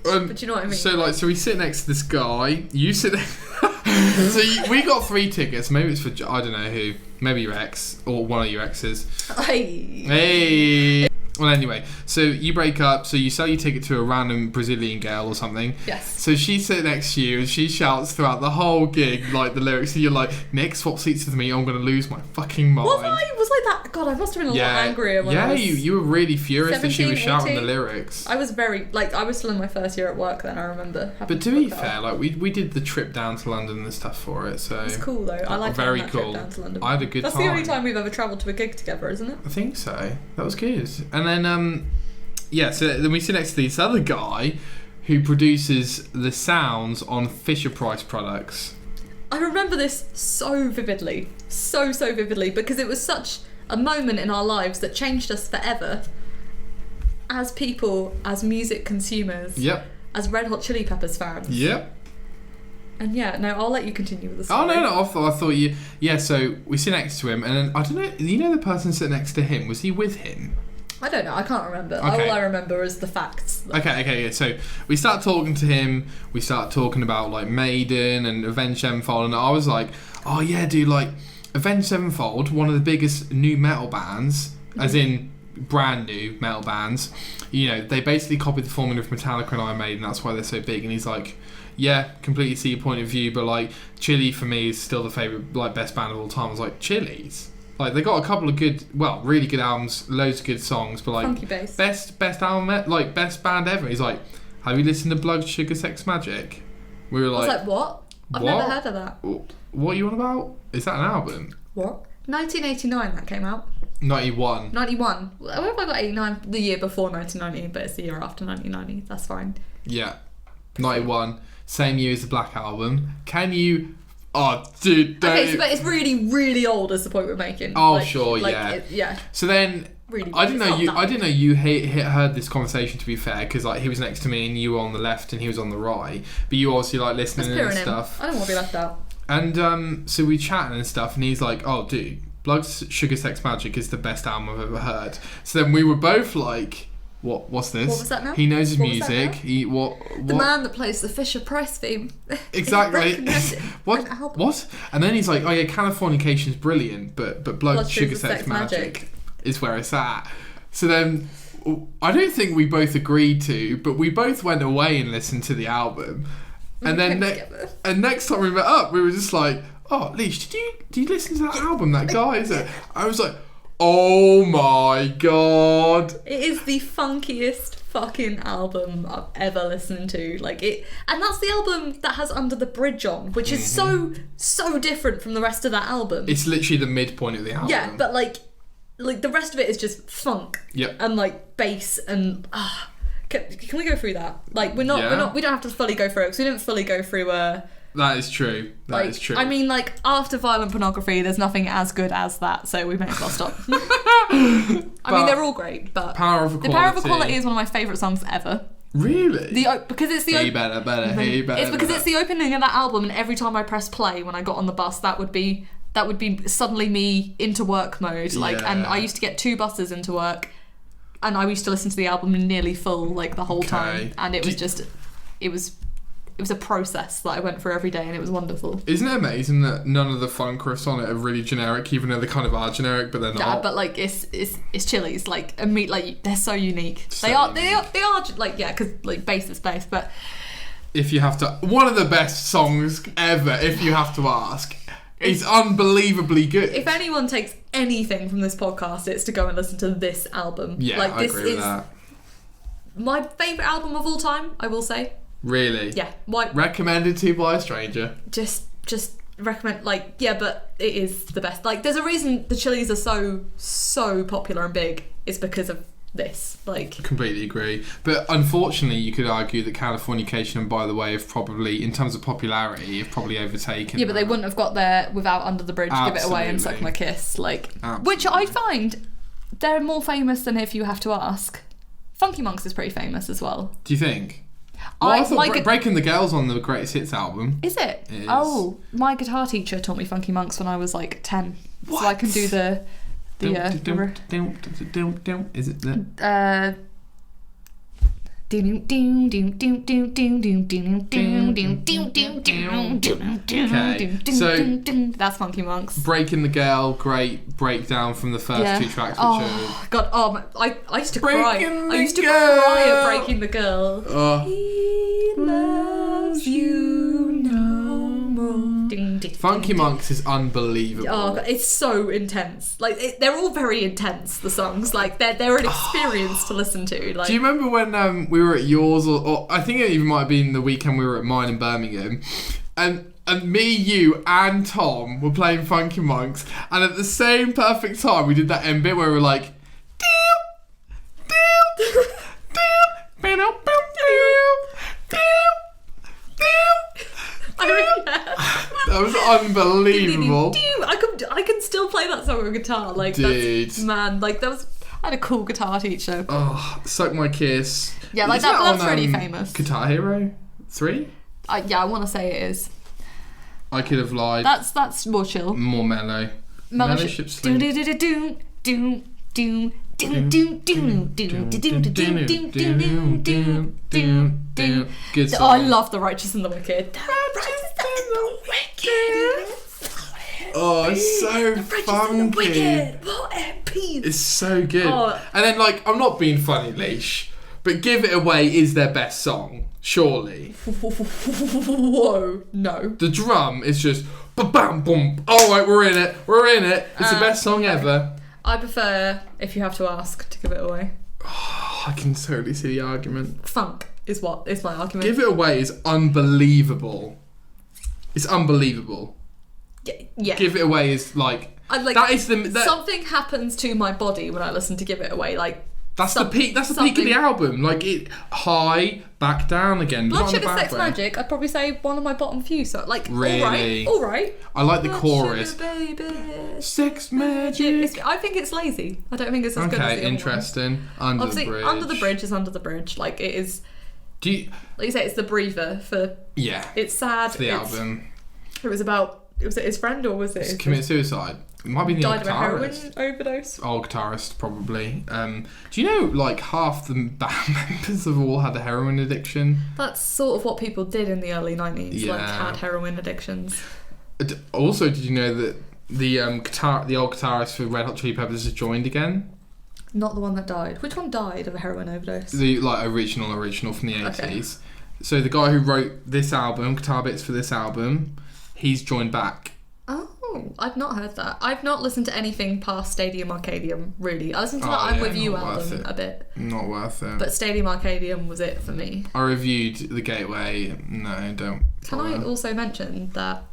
But you know what I mean? So we sit next to this guy. You sit next... we got 3 tickets. Maybe it's for... I don't know who. Maybe your ex. Or one of your exes. Hey! Well, anyway. So you break up. So you sell your ticket to a random Brazilian girl or something. Yes. So she sits next to you and she shouts throughout the whole gig, like, the lyrics. And you're like, Nick, swap seats with me. I'm going to lose my fucking mind. Was like that? God, I must have been a lot angrier when I was... Yeah, you were really furious that she was shouting 18. the lyrics. I was very... Like, I was still in my first year at work then, I remember. But to be fair, like, we did the trip down to London and stuff for it, so... It's cool, though. I like very that cool. trip down to London. I had a good time. That's the only time we've ever travelled to a gig together, isn't it? I think so. That was good. And then, so then we sit next to this other guy who produces the sounds on Fisher-Price products. I remember this so vividly. So vividly, because it was such a moment in our lives that changed us forever as people, as music consumers, yep, as Red Hot Chili Peppers fans. Yep. And yeah, no, I'll let you continue with the story. Oh no, I thought you. Yeah, so we sit next to him, and then I don't know. You know the person sitting next to him, was he with him? I don't know. I can't remember. Okay. All I remember is the facts. Okay, yeah. So we start talking to him. We start talking about like Maiden and Avenged Sevenfold, and I was like, "Oh yeah, dude, like Avenged Sevenfold, one of the biggest new metal bands, as in brand new metal bands. You know, they basically copied the formula of Metallica and Iron Maiden. That's why they're so big." And he's like, "Yeah, completely see your point of view, but like Chili for me is still the favorite, like best band of all time." I was like, "Chili's." Like they got a couple of good, well, really good albums, loads of good songs, but like Funky bass. best album, like best band ever. He's like, "Have you listened to Blood Sugar Sex Magic?" We were I was like, like, what? I've what? never heard of that. "What are you on about? Is that an album?" What? 1989 that came out. 91. 91. Where have I got 89? The year before 1990, but it's the year after 1990. That's fine. Yeah, 91. Same year as the Black Album. Can you? Oh, dude, don't. Okay, so, but it's really, really old. Is the point we're making? Oh, sure, yeah. Yeah. So then, Really, I didn't it's know not you. that I didn't know you heard this conversation. To be fair, because like he was next to me and you were on the left and he was on the right. But you obviously like listening That's and pure in him. stuff. I don't want to be left out. And so we chatting and stuff, and he's like, "Oh, dude, Blood Sugar Sex Magic is the best album I've ever heard." So then we were both like, "What's this?" What was that now? He knows his What was that music. now? He what? The man that plays the Fisher Price theme. Exactly. recommended What? an album. What? And then he's like, "Oh yeah, Californication's brilliant, but Blood Sugar Sex Magic is where it's at." So then, I don't think we both agreed to, but we both went away and listened to the album. And then next time we met up, we were just like, "Oh, Leash, did you listen to that album? That guy, is it?" I was like, "Oh my god!" It is the funkiest fucking album I've ever listened to. Like it, and that's the album that has Under the Bridge on, which is so different from the rest of that album. It's literally the midpoint of the album. Yeah, but like the rest of it is just funk. Yep. And like bass and can we go through that? Like we don't have to fully go through it because we didn't fully go through That is true. That is true. I mean, like, after Violent Pornography, there's nothing as good as that, so we may as well stop. I mean, they're all great, but Power of The Power of Equality is one of my favourite songs ever. Really? Because it's the Hey better, hey better. It's because it's the opening of that album, and every time I press play when I got on the bus, that would be suddenly me into work mode. Like, Yeah. and I used to get 2 buses into work, and I used to listen to the album nearly full, like the whole time, and it was a process that I went through every day, and it was wonderful. Isn't it amazing that none of the funk riffs on it are really generic, even though they kind of are generic, but they're not? Yeah, but like it's Chili's, like, and meat, like they're so unique. So they are like, yeah, because like bass is bass, but if you have to, one of the best songs ever, if you have to ask. It's unbelievably good. if anyone takes anything from this podcast, it's to go and listen to this album. Yeah, like, I this agree with is that. my favourite album of all time, I will say. Really? Yeah. Why? Recommended to you by a stranger. Just recommend, like, yeah, but it is the best. Like, there's a reason the Chili's are so popular and big. It's because of this. Like, Completely agree. But unfortunately, you could argue that Californication, and by the way, have probably, in terms of popularity, have probably overtaken. yeah, but they that. wouldn't have got there without Under the Bridge, Give It Away, and Suck Absolutely. My Kiss. Like, Absolutely. which I find they're more famous than If You Have to Ask. Funky Monks is pretty famous as well. Do you think? Well, I thought my Breaking the Girl's on the Greatest Hits album. Is it? It is. Oh, my guitar teacher taught me Funky Monks when I was like 10. What? So I can do the Is it the... That's Funky Monks. Breaking the Girl, great breakdown from the first 2 tracks, which Oh god, I used to cry. Breaking I used to the cry at Girl. Breaking the Girl. Oh. He loves you no more. Funky Monks is unbelievable. Oh, God, it's so intense. Like they're all very intense. The songs, like they're an experience to listen to. Like, Do you remember when we were at yours, or I think it even might have been the weekend we were at mine in Birmingham, and me, you, and Tom were playing Funky Monks, and at the same perfect time we did that end bit where we were like, that was unbelievable. I can still play that song on guitar. Like, Dude. that's, man, like that was. I had a cool guitar teacher. Oh, Suck My Kiss. Yeah, like Isn't that's on, really famous. Guitar Hero 3? Yeah, I want to say it is. I could have lied. That's more chill. More mellow. Mellowship Swing. Good song. Oh, I love The Righteous and the Wicked. The Righteous and the Wicked. Oh, it's so funky. What a piece. It's so good. Oh. And then, like, I'm not being funny, Leash, but Give It Away is their best song, surely. Whoa, no. The drum is just ba-bam, boom. All right, we're in it. It's the best song ever. I prefer, if you have to ask, to Give It Away. Oh, I can totally see the argument. Funk is my argument. Give It Away is unbelievable. It's unbelievable. Yeah. Give It Away is like, that is the something happens to my body when I listen to Give It Away. Like that's the peak. That's the peak of the album. Like it high, back down again. Blood not in a Sugar bad Sex way. Magic. I'd probably say one of my bottom few. So like, Really? all right. I like the Blood chorus. Sugar Baby. Sex Magic. I think it's lazy. I don't think it's as good as the Okay, other interesting. one. Under the Bridge. Under the Bridge is Under the Bridge. Like it is. Do you? Like you say, it's the breather for. Yeah. It's sad. For the album. It was about. Was it his friend or was it? It's committed suicide. It might be the old died of a heroin guitarist. overdose. Old guitarist, probably. Do you know, like, half the band members have all had a heroin addiction? That's sort of what people did in the early 90s, like Yeah. had heroin addictions. Also, did you know that the old guitarist for Red Hot Chili Peppers has joined again? Not the one that died. Which one died of a heroin overdose? The original from the 80s. Okay. So the guy who wrote this album, guitar bits for this album, he's joined back. Oh, I've not heard that. I've not listened to anything past Stadium Arcadium, really. I listened to that Oh, I'm yeah, With You not worth album it. a bit. Not worth it. But Stadium Arcadium was it for me. I reviewed The Gateway. No, don't. Can I also mention that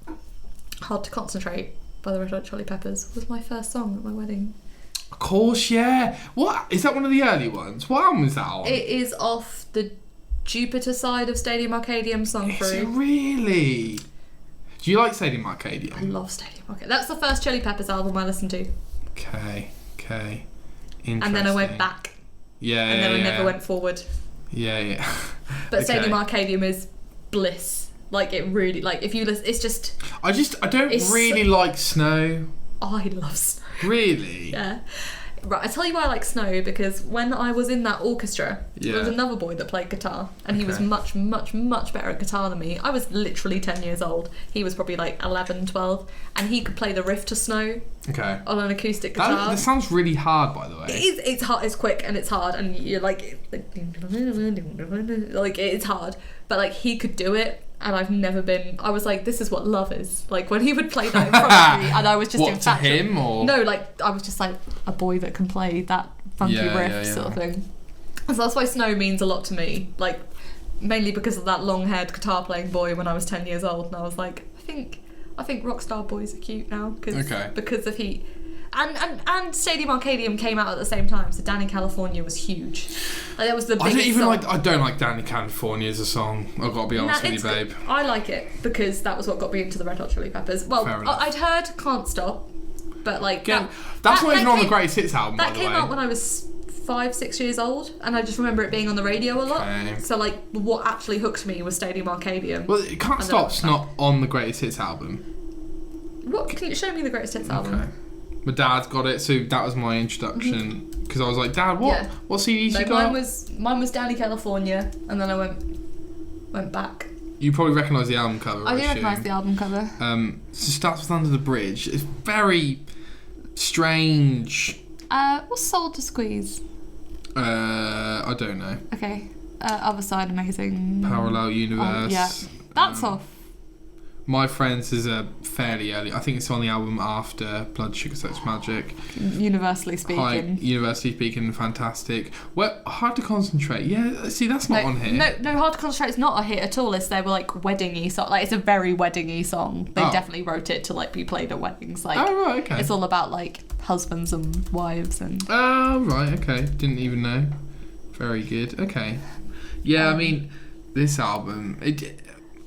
Hard to Concentrate by the Red Hot Chili Peppers was my first song at my wedding. Of course, yeah. What? Is that one of the early ones? What album is that on? It is off the Jupiter side of Stadium Arcadium sung Is it through. really? Do you like Stadium I Arcadium? love Stadium Arcadium. That's the first Chili Peppers album I listened to. Okay. Interesting. And then I went back. Yeah, And then I never went forward. Yeah. But Okay. Stadium Arcadium is bliss. Like it really, like if you listen, it's just, I don't It's really like Snow. I love Snow. Really? Yeah. Right, I tell you why I like Snow, because when I was in that orchestra, there was Yeah. another boy that played guitar, and he was Okay. much, much, much better at guitar than me. I was literally 10 years old. He was probably like 11, 12, and he could play the riff to Snow Okay. on an acoustic guitar. That sounds really hard, by the way. It's hard, it's quick and it's hard, and you're like it's hard, but like he could do it. And I've never been. I was like, this is what love is. Like when he would play that in front of me, and I was just What, to infatuated. him, or? No, like I was just like a boy that can play that funky Yeah, riff yeah, sort of thing. And so that's why Snow means a lot to me. Like mainly because of that long-haired guitar playing boy when I was 10 years old, and I was like, I think rock star boys are cute now because of he. And Stadium Arcadium came out at the same time, so Danny California was huge. Like that was the biggest song. I don't like Danny California as a song. I've got to be honest with you, babe. I like it because that was what got me into the Red Hot Chili Peppers. Well, Fair enough. I'd heard Can't Stop, but like That's not even on the Greatest Hits album, by that the way. came out when I was 5-6 years old, and I just remember it being on the radio a lot. Okay. So like, what actually hooked me was Stadium Arcadium. Well, it Can't And Stop's then- not on the Greatest Hits album. What can you show me the Greatest Hits album? Okay. My dad's got it, so that was my introduction. Because I was like, Dad, what? Yeah. What CDs No, you got? mine was Danny California, and then I went back. You probably recognise the album cover. I do assume. recognise the album cover. So it starts with Under the Bridge. It's very strange. What's Soul to Squeeze? I don't know. Okay. Other Side Amazing. Parallel Universe. Yeah. That's off. My Friends is a fairly early. I think it's on the album after Blood Sugar Sex Magic. Universally speaking. Hi, Universally Speaking, fantastic. Well, Hard to Concentrate. Yeah, see, that's not on here. No, Hard to Concentrate is not a hit at all. It's their like wedding-y song. Like it's a very wedding-y song. They definitely wrote it to like be played at weddings. Like Oh, right, okay. it's all about like husbands and wives and. Oh, right, okay. Didn't even know. Very good. Okay. Yeah, I mean, this album,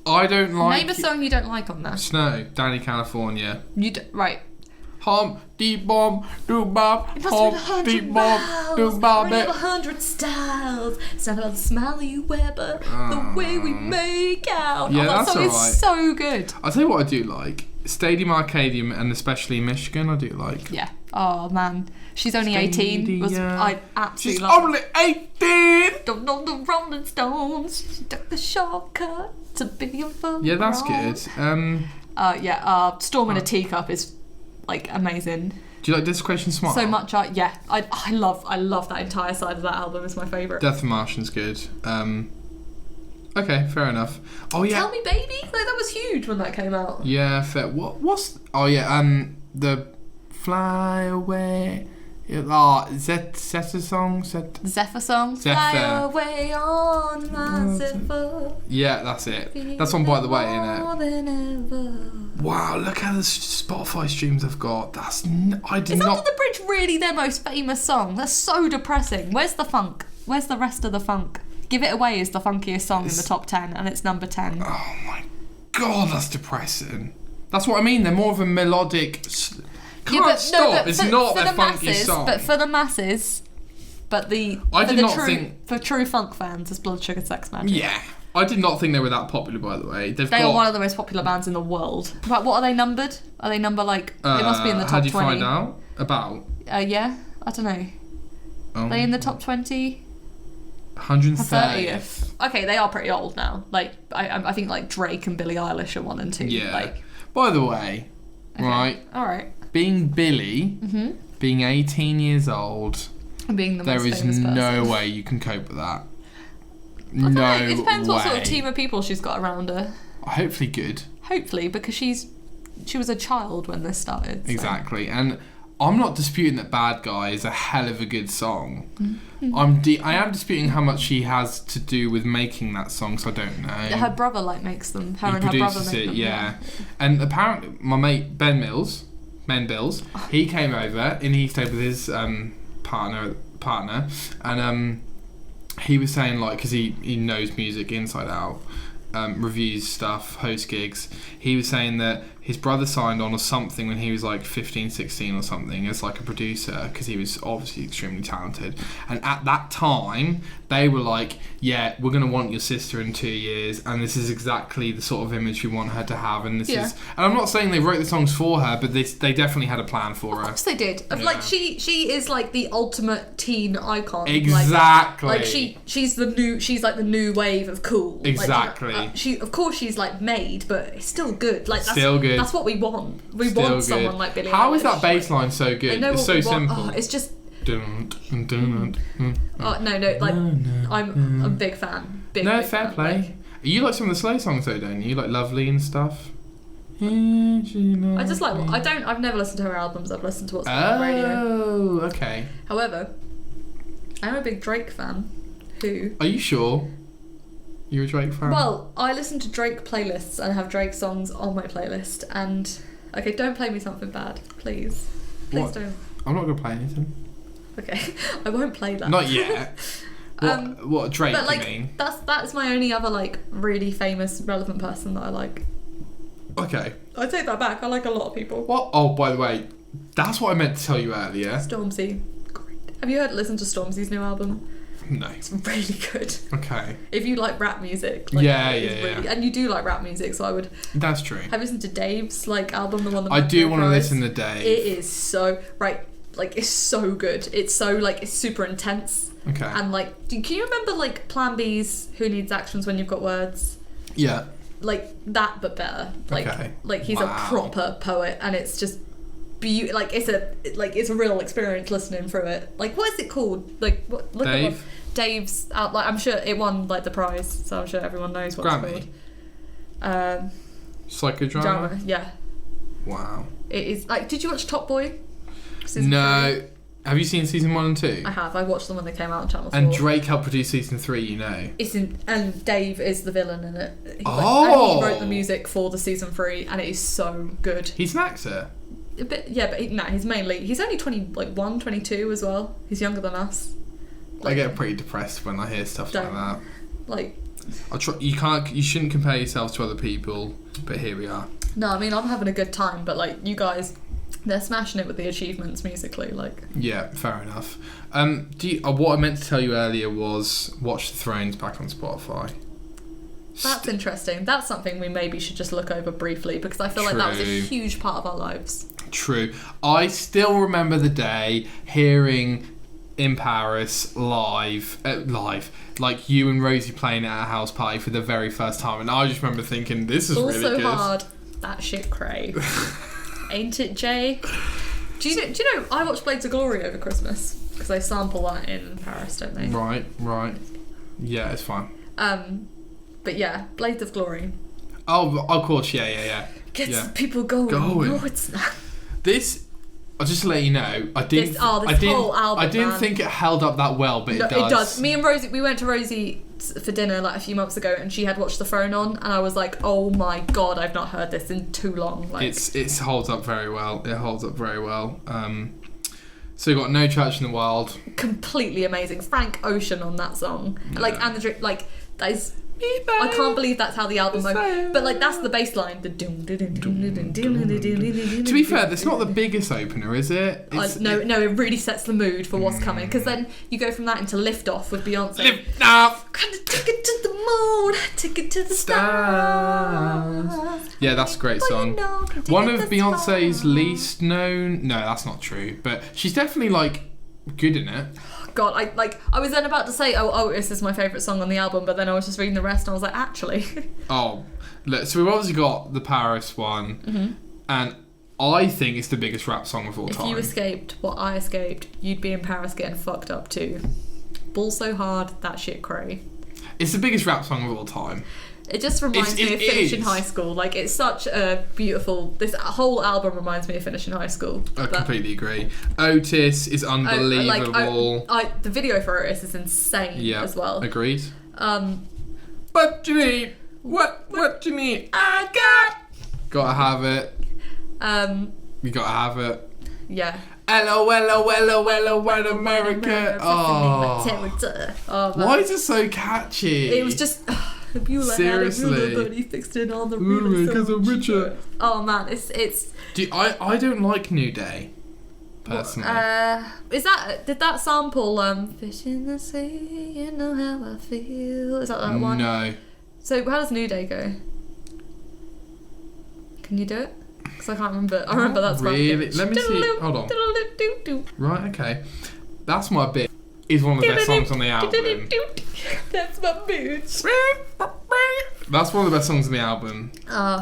I don't like. Name a song you don't like on there. Snow, Danny California. Right. hom, dee bom, do bob, It must hom, be 100 dee bom, miles, do bob. or 100 styles. It's not about the smile you wear, but the way we make out. Yeah, that that's song alright. is so good. I'll tell you what I do like. Stadium Arcadium, and especially Michigan, I do like. Yeah. Oh man, she's only 18. I absolutely She's love only 18! Don't know the Rolling Stones. She took the shortcut to be a full Yeah, that's grown. good. Storm in a Teacup is like amazing. Do you like Desecration Smile? So much. I love that entire side of that album. It's my favourite. Death of Martian's good. Okay, fair enough. Oh yeah. Tell Me Baby, like that was huge when that came out. Yeah, fair. What's? Oh yeah. The Fly Away. Zeta song. Zephyr song. Zephyr. Fly away on my Zephyr. Yeah, that's it. That's on By the Way, More isn't than ever. it? Wow, look how the Spotify streams I've got. I did Is not. Under the Bridge really their most famous song? That's so depressing. Where's the funk? Where's the rest of the funk? Give It Away is the funkiest song in the top 10, and it's number 10. Oh my god, that's depressing. That's what I mean. They're more of a melodic. Can't stop. It's not the funkiest song. But for the masses, for true funk fans, it's Blood Sugar Sex Magic. Yeah, I did not think they were that popular. By the way, They are one of the most popular bands in the world. But what are they numbered? Are they number like? It must be in the top 20. How do you find out about? Yeah, I don't know. Are they in the top 20? 130th. Okay, they are pretty old now. Like I think like Drake and Billie Eilish are 1 and 2. Yeah. Like, by the way, okay. right? All right. Being Billy, being 18 years old, And being the most there is famous person. no way you can cope with that. I don't know, No it depends way. what sort of team of people she's got around her. Hopefully good. Hopefully, because she was a child when this started. So. Exactly, and I'm not disputing that Bad Guy is a hell of a good song. I am disputing how much she has to do with making that song, so I don't know. Her brother makes them. Her He and her brother produces make it, them. yeah. And apparently, my mate Ben Bills, he came over and he stayed with his partner, and he was saying, like, because he knows music inside out, reviews stuff, hosts gigs. He was saying that his brother signed on or something when he was like 15, 16 or something as like a producer, because he was obviously extremely talented. And at that time, they were like, yeah, we're going to want your sister in 2 years, and this is exactly the sort of image we want her to have. And this is, and I'm not saying they wrote the songs for her, but they definitely had a plan for her. Of course they did. Like she is like the ultimate teen icon. Exactly. Like she's like the new wave of cool. Exactly. Like, she's like made, but it's still good. Like that's, still good. That's what we want. We Still want good. someone like Billie Eilish. How is that bass line so good? I know It's what so we want. simple. Oh, it's just. Dun, dun, dun, dun. Oh no! Like I'm a big fan. Big No, big fair fan. play. Like, You like some of the slow songs though, don't you? Like Lovely and stuff. I just like. I've never listened to her albums. I've listened to what's on the radio. Oh, okay. However, I'm a big Drake fan. Who? Are you sure? You're a Drake fan? Well, I listen to Drake playlists and have Drake songs on my playlist. And okay, don't play me something bad, please. Please What? don't. I'm not gonna play anything. Okay, I won't play that. Not yet. What Drake? But like, you mean? that's my only other like really famous relevant person that I like. Okay. I take that back. I like a lot of people. What? Oh, by the way, that's what I meant to tell you earlier. Stormzy, great. Have you listened to Stormzy's new album? No. It's really good. Okay. If you like rap music, Yeah, and you do like rap music, so I would. That's true. Have you listened to Dave's like album, the one that I do want to Prize? listen to Dave. It is so like it's so good. It's so like it's super intense. Okay. And like, can you remember like Plan B's "Who Needs Actions When You've Got Words"? Yeah. Like that, but better. Like, Okay. like he's Wow. a proper poet, and it's just like it's a real experience listening through it. Like, what is it called? Like, what? Look Dave? at what Dave's out. Like, I'm sure it won like the prize, so I'm sure everyone knows what Grammy? it's called. Psychodrama? Drama. Yeah. Wow. It is like. Did you watch Top Boy? Season No. Have you seen season 1 and 2? I have. I watched them when they came out on Channel 4. And Drake helped produce season 3, you know. And Dave is the villain in it. And Oh! he wrote the music for the season 3, and it is so good. He's an actor. A bit, yeah, but he's only 21, 22 as well. He's younger than us. I get pretty depressed when I hear stuff like Don't. that. Like, You shouldn't compare yourself to other people, but here we are. no, I mean, I'm having a good time, but like, you guys, They're smashing it with the achievements musically, like. Yeah, fair enough. What I meant to tell you earlier was Watch the Thrones back on Spotify. That's interesting. That's something we maybe should just look over briefly, because I feel like that was a True. huge part of our lives. True. I still remember the day hearing in Paris live, like you and Rosie playing at a house party for the very first time, and I just remember thinking, this is Also really good. hard. That shit cray. Ain't it, Jay? Do you know I watched Blades of Glory over Christmas, because they sample that in Paris, don't they? Right. Yeah, it's fine. But yeah, Blades of Glory. Oh, of course, yeah. Gets people going. No, it's not. This, just to let you know, I didn't whole album, think it held up that well, but it does. It does. Me and Rosie, we went to Rosie for dinner like a few months ago, and she had watched The Throne on, and I was like, oh my god, I've not heard this in too long. Like, it holds up very well. So you got No Church in the Wild. Completely amazing. Frank Ocean on that song, and the drink, like that is. I can't believe that's how the album opens. But like that's the bass line. The To be fair, that's not the biggest opener, is it? No, it really sets the mood for what's coming. Because then you go from that into Lift Off with Beyonce. Lift off. Kind of take it to the moon, take it to the stars. Yeah, that's a great song. One of Beyonce's least known. No, that's not true. But she's definitely like good in it. God, I was then about to say, oh, this is my favourite song on the album, but then I was just reading the rest and I was like, actually. Oh, look, so we've obviously got the Paris one, and I think it's the biggest rap song of all time. If you escaped what I escaped, you'd be in Paris getting fucked up too. Ball so hard, that shit cray. It's the biggest rap song of all time. It just reminds me of finishing high school. Like, it's such a beautiful... This whole album reminds me of finishing high school. I completely agree. Otis is unbelievable. The video for Otis is insane as well. Agreed. What do you need? What do you need? I gotta have it. You gotta have it. Yeah. Hello, white America. Oh. Why is it so catchy? It was just... Seriously, had a ruler, but he fixed it on the ruler because I'm richer. Oh man, it's. I don't like New Day, personally. Did that sample "Fish in the Sea"? You know how I feel. Is that one? No. So how does New Day go? Can you do it? Because I can't remember. I remember that's really. Let me see. Hold on. Right. Okay. That's my bit. Is one of the best songs on the album. That's my boots. That's one of the best songs on the album.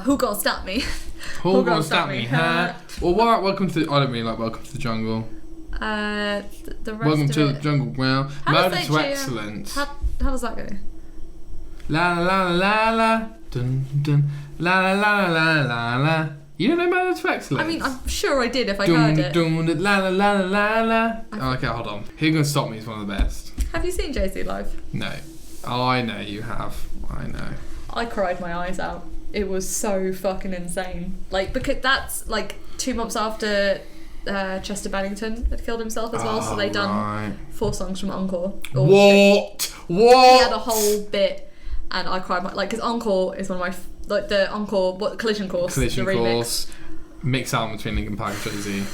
Who Gonna Stop Me? Who Gonna Stop Me, huh? Well, what about Welcome to... I don't really like Welcome to the Jungle. The rest Welcome of to it. the Jungle, well. Murder to Excellence. How does that go? La la la la la. Dun dun. La la la la la la. You don't know Murder to Excellence? I mean, I'm sure I did if I heard it. Dun, la la la la la. Okay, hold on. Who Gonna Stop Me is one of the best. Have you seen Jay-Z live? No. I know you have. I know. I cried my eyes out. It was so fucking insane. Like, because that's like 2 months after Chester Bennington had killed himself as well, so they done 4 songs from Encore. What? He had a whole bit, and I cried because Encore is one of my the Encore Collision Course, the remix. Mix album between Linkin Park and Jay-Z.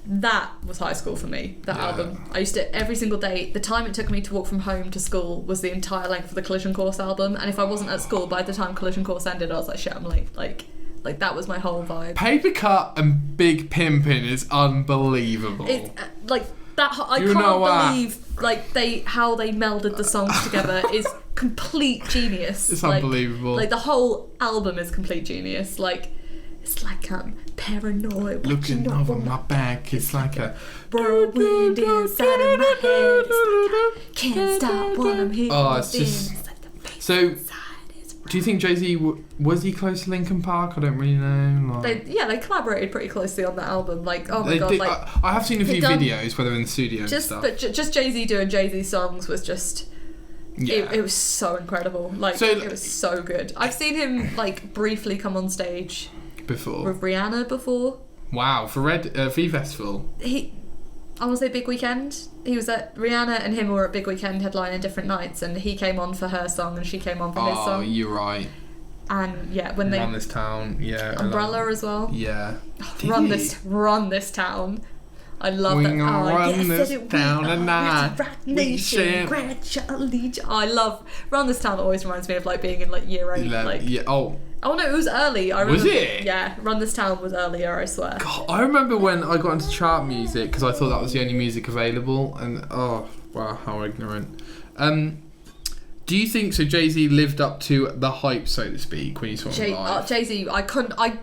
That was high school for me, that album. I used to, every single day, the time it took me to walk from home to school was the entire length of the Collision Course album, and if I wasn't at school by the time Collision Course ended, I was like, shit, I'm late. Like that was my whole vibe. Paper Cut and Big Pimpin' is unbelievable. It's that I can't believe how they melded the songs together is complete genius. It's unbelievable. Like the whole album is complete genius. Like it's like I'm paranoid. Looking over my back, it's like a whirlwind inside of my head. It's like I can't stop what I'm hearing. Oh, it's just so. Do you think Jay-Z was he close to Linkin Park? I don't really know. They collaborated pretty closely on that album. Like, oh my god! I have seen a few videos where they're in the studio and stuff. But just Jay-Z doing Jay-Z songs was just. Yeah. It was so incredible. It was so good. I've seen him briefly come on stage before with Rihanna before. Wow, for V Festival. I want to say Big Weekend. He was at Rihanna and him were at Big Weekend headlining different nights, and he came on for her song and she came on for his song. Oh, you're right. And yeah, when they Run This Town, yeah. Umbrella as well. Yeah. Run this town. I love We that. gonna run this town tonight. We Nation, Grandchild Legion. I love Run This Town. Always reminds me of like being in like year 8. Like, yeah. oh no, it was early. I remember, Was it? Yeah, Run This Town was earlier. I swear. God, I remember when I got into chart music because I thought that was the only music available, and oh wow, how ignorant. Do you think so? Jay-Z lived up to the hype, so to speak, when you saw him live? Jay-Z, I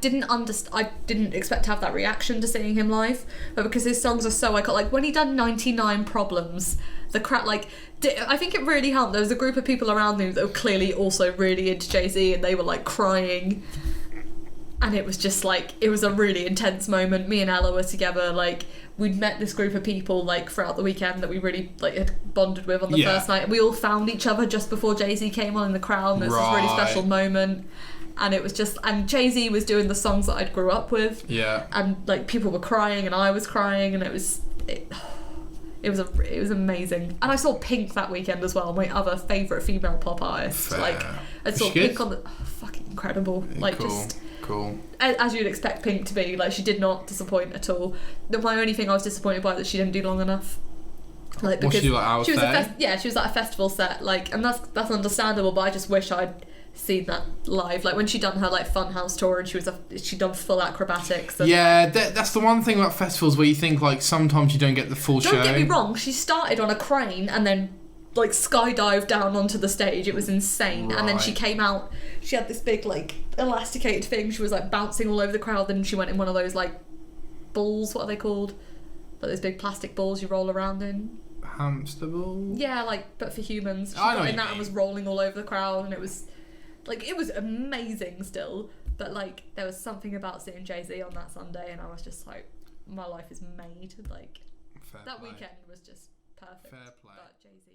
didn't expect to have that reaction to seeing him live, but because his songs are so iconic, like when he done 99 Problems, the crowd, like, I think it really helped. There was a group of people around him that were clearly also really into Jay-Z, and they were like crying, and it was just like, it was a really intense moment. Me and Ella were together, like, we'd met this group of people like throughout the weekend that we really like had bonded with on the first night, and we all found each other just before Jay-Z came on in the crowd, and it was this really special moment, and it was just, and Jay-Z was doing the songs that I'd grew up with, and like people were crying and I was crying, and it was amazing. And I saw Pink that weekend as well, my other favourite female pop artist. Fair. Like, I saw Pink on the fucking incredible, like cool. just Cool. As you'd expect Pink to be. Like, she did not disappoint at all. My only thing I was disappointed by that she didn't do long enough. Like, because she was she was at a festival set, like, and that's understandable, but I just wish I'd seen that live. Like when she done her like Funhouse tour and she done full acrobatics. And yeah, that's the one thing about festivals where you think like sometimes you don't get the full show. Don't get me wrong, she started on a crane and then like skydived down onto the stage. It was insane. Right. And then she came out, she had this big like elasticated thing, she was like bouncing all over the crowd, then she went in one of those like balls, what are they called, like those big plastic balls you roll around in. Hamster ball? Yeah, like, but for humans. She I know got in that mean. And was rolling all over the crowd, and it was like, it was amazing still, but like there was something about seeing Jay-Z on that Sunday and I was just like, my life is made. Like, Fair that play. weekend was just perfect. Fair play. But Jay-Z